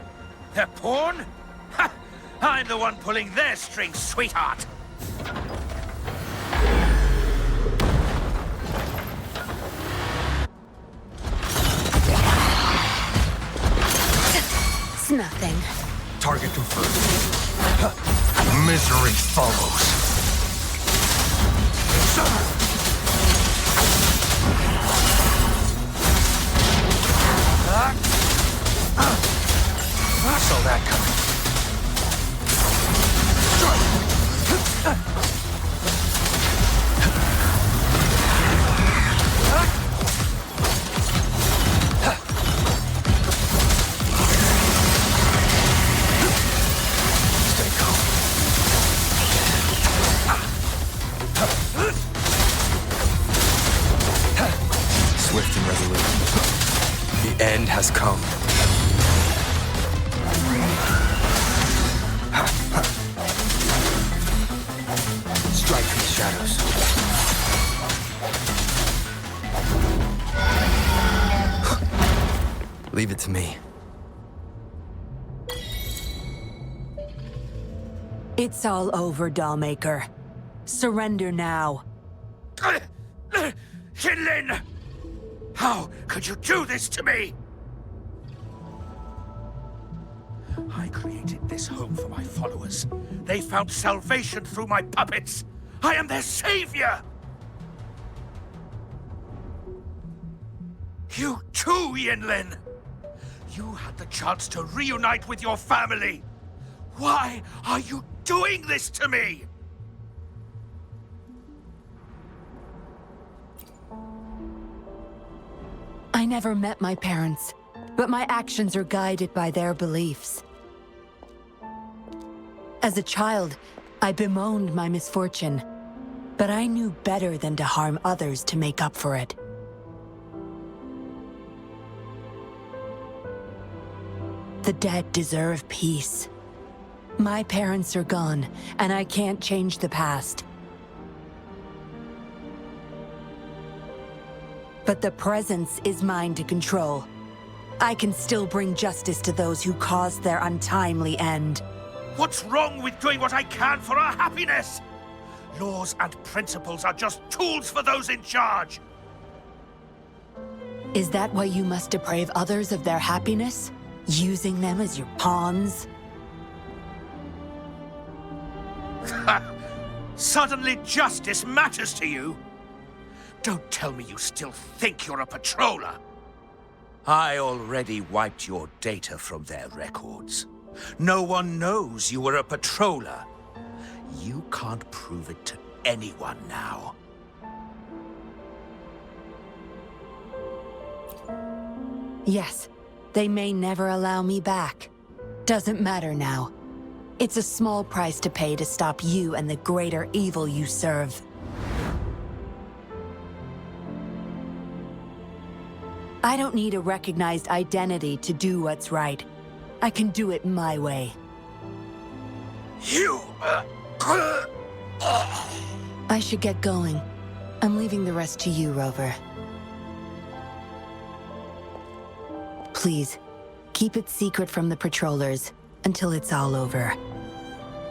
Speaker 13: Their pawn? Ha! I'm the one pulling their strings, sweetheart!
Speaker 1: It's nothing.
Speaker 7: Target confirmed. Misery follows. I saw that coming. Stay calm.
Speaker 21: Swift and resolute. The end has come. Strike from the shadows. Leave it to me.
Speaker 1: It's all over, Dollmaker. Surrender now.
Speaker 13: Jinlin! How could you do this to me? I created this home for my followers. They found salvation through my puppets. I am their savior! You too, Yinlin! You had the chance to reunite with your family. Why are you doing this to me?
Speaker 1: I never met my parents, but my actions are guided by their beliefs. As a child, I bemoaned my misfortune, but I knew better than to harm others to make up for it. The dead deserve peace. My parents are gone, and I can't change the past. But the presence is mine to control. I can still bring justice to those who caused their untimely end.
Speaker 13: What's wrong with doing what I can for our happiness? Laws and principles are just tools for those in charge.
Speaker 1: Is that why you must deprave others of their happiness? Using them as your pawns?
Speaker 13: Suddenly justice matters to you? Don't tell me you still think you're a patroller. I already wiped your data from their records. No one knows you were a patroller. You can't prove it to anyone now.
Speaker 1: Yes, they may never allow me back. Doesn't matter now. It's a small price to pay to stop you and the greater evil you serve. I don't need a recognized identity to do what's right. I can do it my way.
Speaker 13: You...
Speaker 1: I should get going. I'm leaving the rest to you, Rover. Please, keep it secret from the patrollers until it's all over.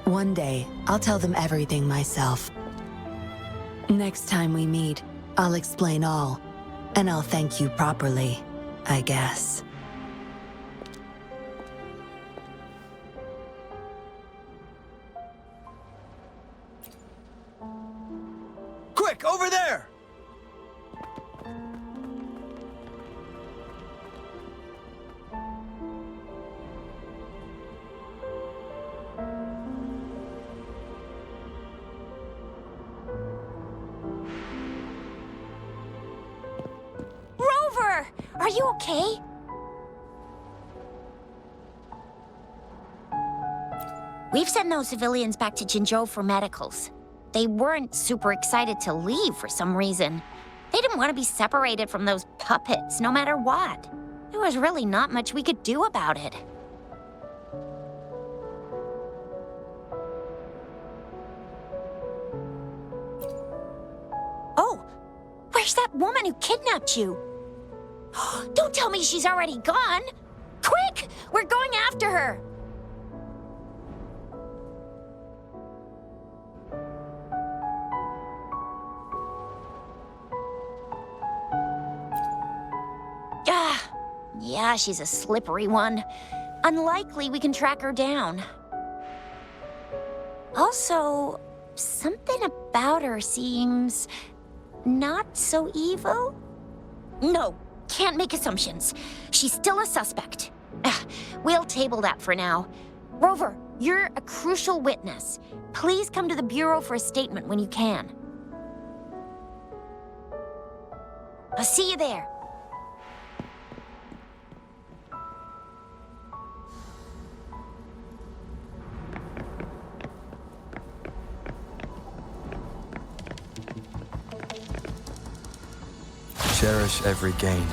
Speaker 1: One day, I'll tell them everything myself. Next time we meet, I'll explain all. And I'll thank you properly, I guess.
Speaker 3: Quick, over there!
Speaker 4: Rover! Are you okay? We've sent those civilians back to Jinzhou for medicals. They weren't super excited to leave for some reason. They didn't want to be separated from those puppets, no matter what. There was really not much we could do about it. Where's that woman who kidnapped you? Don't tell me she's already gone! Quick! We're going after her! Yeah, she's a slippery one. Unlikely we can track her down. Also, something about her seems not so evil? No, can't make assumptions. She's still a suspect. We'll table that for now. Rover, you're a crucial witness. Please come to the Bureau for a statement when you can. I'll see you there.
Speaker 3: Cherish every gain.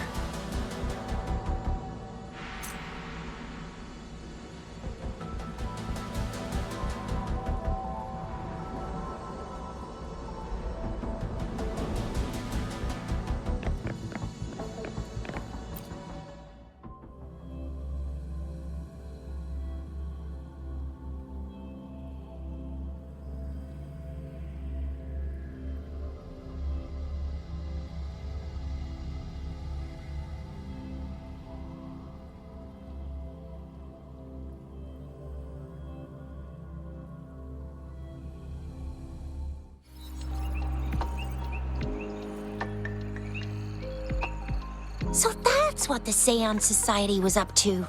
Speaker 4: So that's what the Seance Society was up to.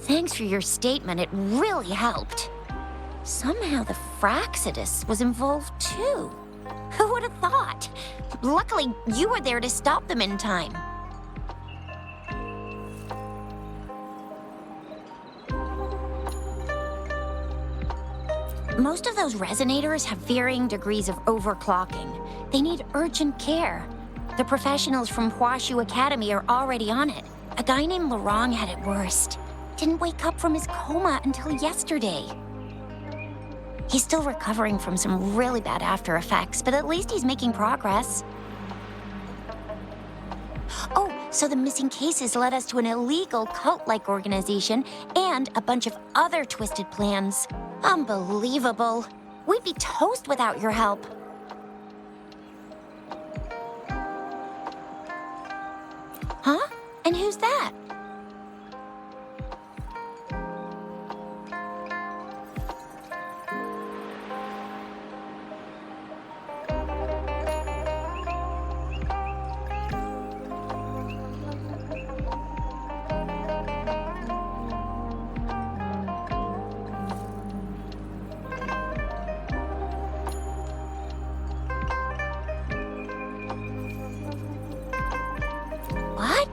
Speaker 4: Thanks for your statement, it really helped. Somehow the Fraxidus was involved too. Who would have thought? Luckily, you were there to stop them in time. Most of those resonators have varying degrees of overclocking. They need urgent care. The professionals from Huashu Academy are already on it. A guy named Larong had it worst. Didn't wake up from his coma until yesterday. He's still recovering from some really bad after effects, but at least he's making progress. Oh, so the missing cases led us to an illegal cult-like organization and a bunch of other twisted plans. Unbelievable. We'd be toast without your help. Huh? And who's that? What?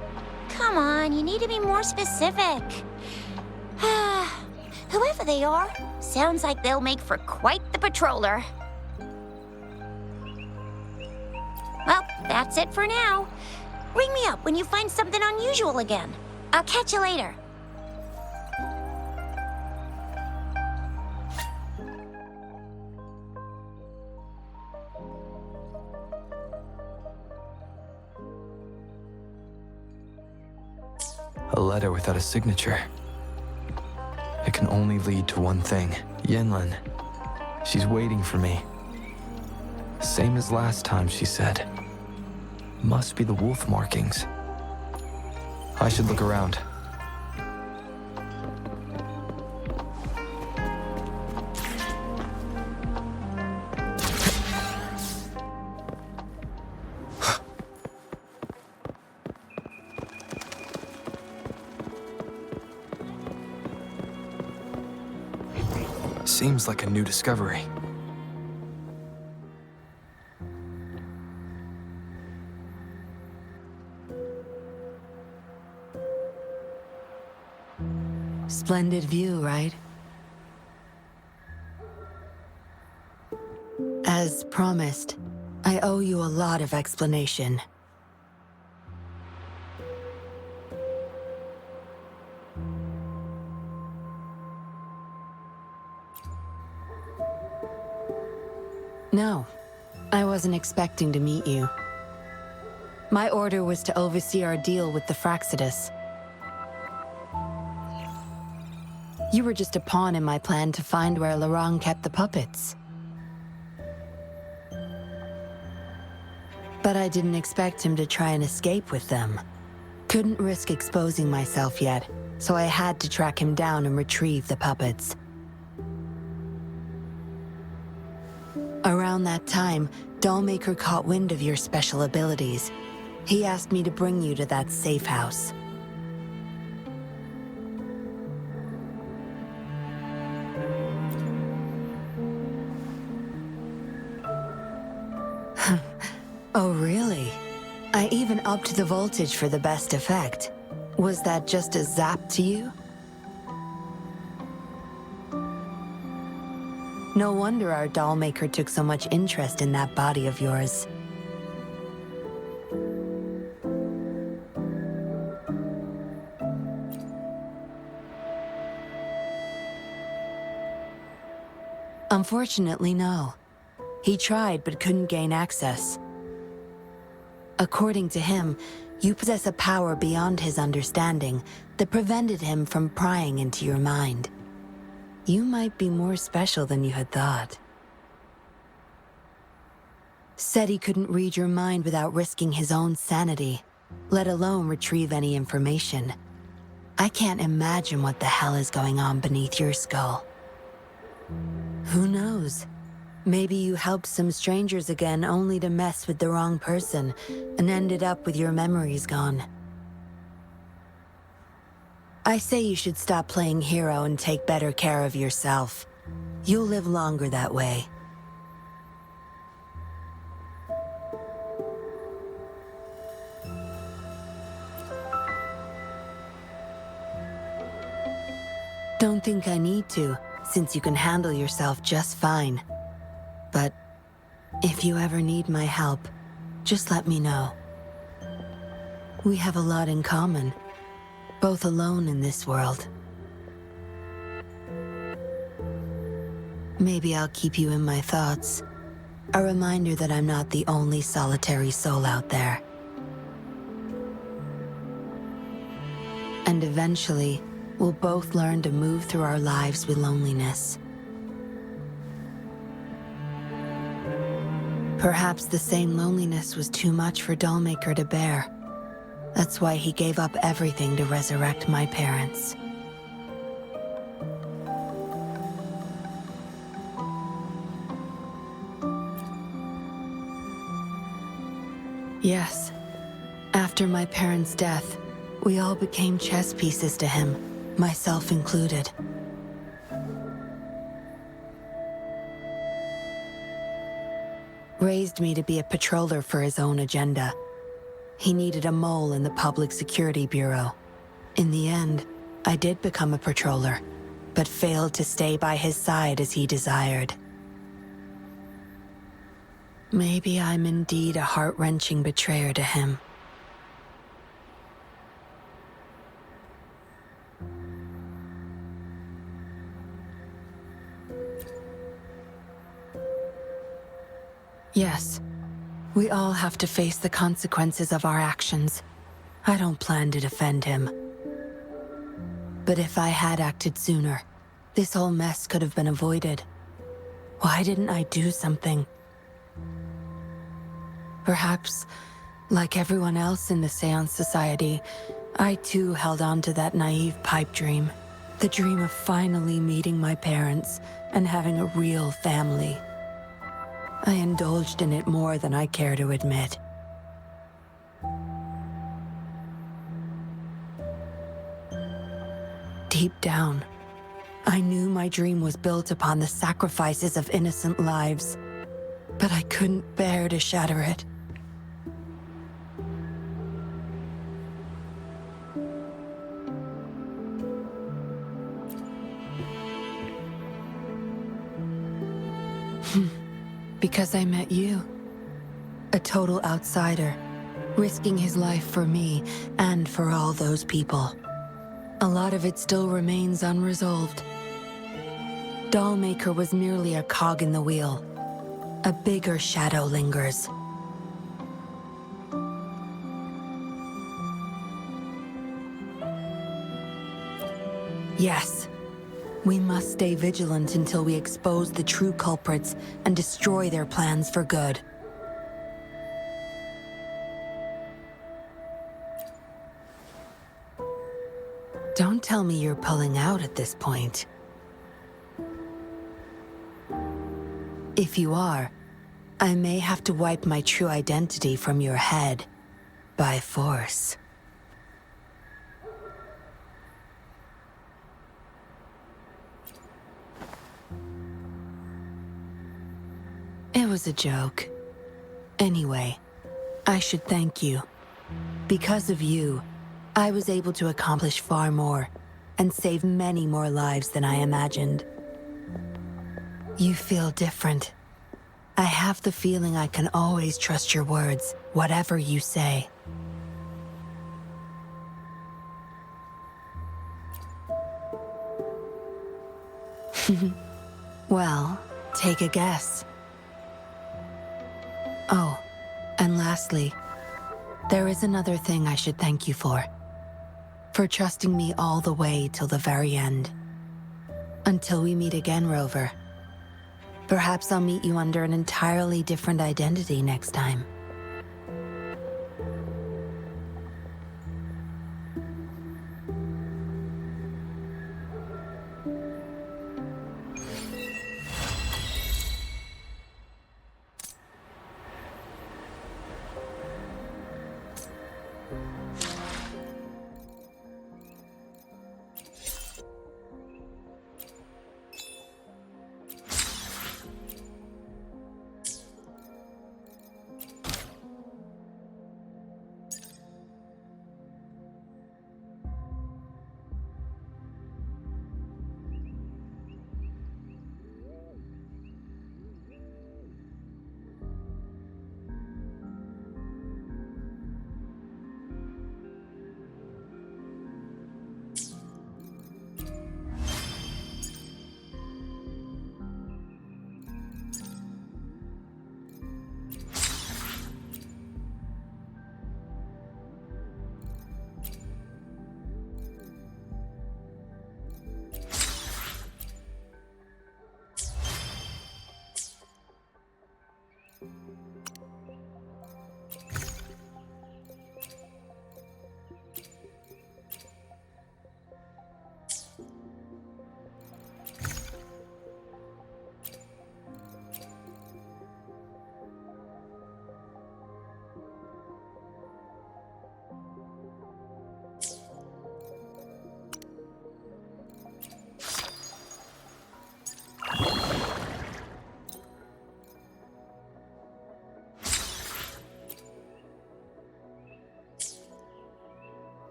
Speaker 4: Come on, you need to be more specific. Whoever they are, sounds like they'll make for quite the patroller. Well, that's it for now. Ring me up when you find something unusual again. I'll catch you later.
Speaker 3: A letter without a signature. It can only lead to one thing. Yinlin. She's waiting for me. Same as last time, she said. Must be the wolf markings. I should look around. Seems like a new discovery.
Speaker 10: Splendid view, right? As promised, I owe you a lot of explanation. No, I wasn't expecting to meet you. My order was to oversee our deal with the Fraxidus. You were just a pawn in my plan to find where Laurent kept the puppets. But I didn't expect him to try and escape with them. Couldn't risk exposing myself yet, so I had to track him down and retrieve the puppets. Around that time, Dollmaker caught wind of your special abilities. He asked me to bring you to that safe house. Oh, really? I even upped the voltage for the best effect. Was that just a zap to you? No wonder our dollmaker took so much interest in that body of yours. Unfortunately, no. He tried but couldn't gain access. According to him, you possess a power beyond his understanding that prevented him from prying into your mind. You might be more special than you had thought. Said he couldn't read your mind without risking his own sanity, let alone retrieve any information. I can't imagine what the hell is going on beneath your skull. Who knows? Maybe you helped some strangers again only to mess with the wrong person and ended up with your memories gone. I say you should stop playing hero and take better care of yourself. You'll live longer that way. Don't think I need to, since you can handle yourself just fine. But if you ever need my help, just let me know. We have a lot in common, both alone in this world. Maybe I'll keep you in my thoughts, a reminder that I'm not the only solitary soul out there. And eventually, we'll both learn to move through our lives with loneliness. Perhaps the same loneliness was too much for Dollmaker to bear. That's why he gave up everything to resurrect my parents. Yes, after my parents' death, we all became chess pieces to him, myself included. Raised me to be a patroller for his own agenda. He needed a mole in the Public Security Bureau. In the end, I did become a patroller, but failed to stay by his side as he desired. Maybe I'm indeed a heart-wrenching betrayer to him. Yes, we all have to face the consequences of our actions. I don't plan to defend him. But if I had acted sooner, this whole mess could have been avoided. Why didn't I do something? Perhaps, like everyone else in the Seance Society, I too held on to that naive pipe dream. The dream of finally meeting my parents and having a real family. I indulged in it more than I care to admit. Deep down, I knew my dream was built upon the sacrifices of innocent lives, but I couldn't bear to shatter it. Because I met you. A total outsider, risking his life for me and for all those people. A lot of it still remains unresolved. Dollmaker was merely a cog in the wheel. A bigger shadow lingers. Yes. We must stay vigilant until we expose the true culprits and destroy their plans for good. Don't tell me you're pulling out at this point. If you are, I may have to wipe my true identity from your head by force. It was a joke. Anyway, I should thank you. Because of you, I was able to accomplish far more and save many more lives than I imagined. You feel different. I have the feeling I can always trust your words, whatever you say. Well, take a guess. Oh, and lastly, there is another thing I should thank you for trusting me all the way till the very end. Until we meet again, Rover. Perhaps I'll meet you under an entirely different identity next time.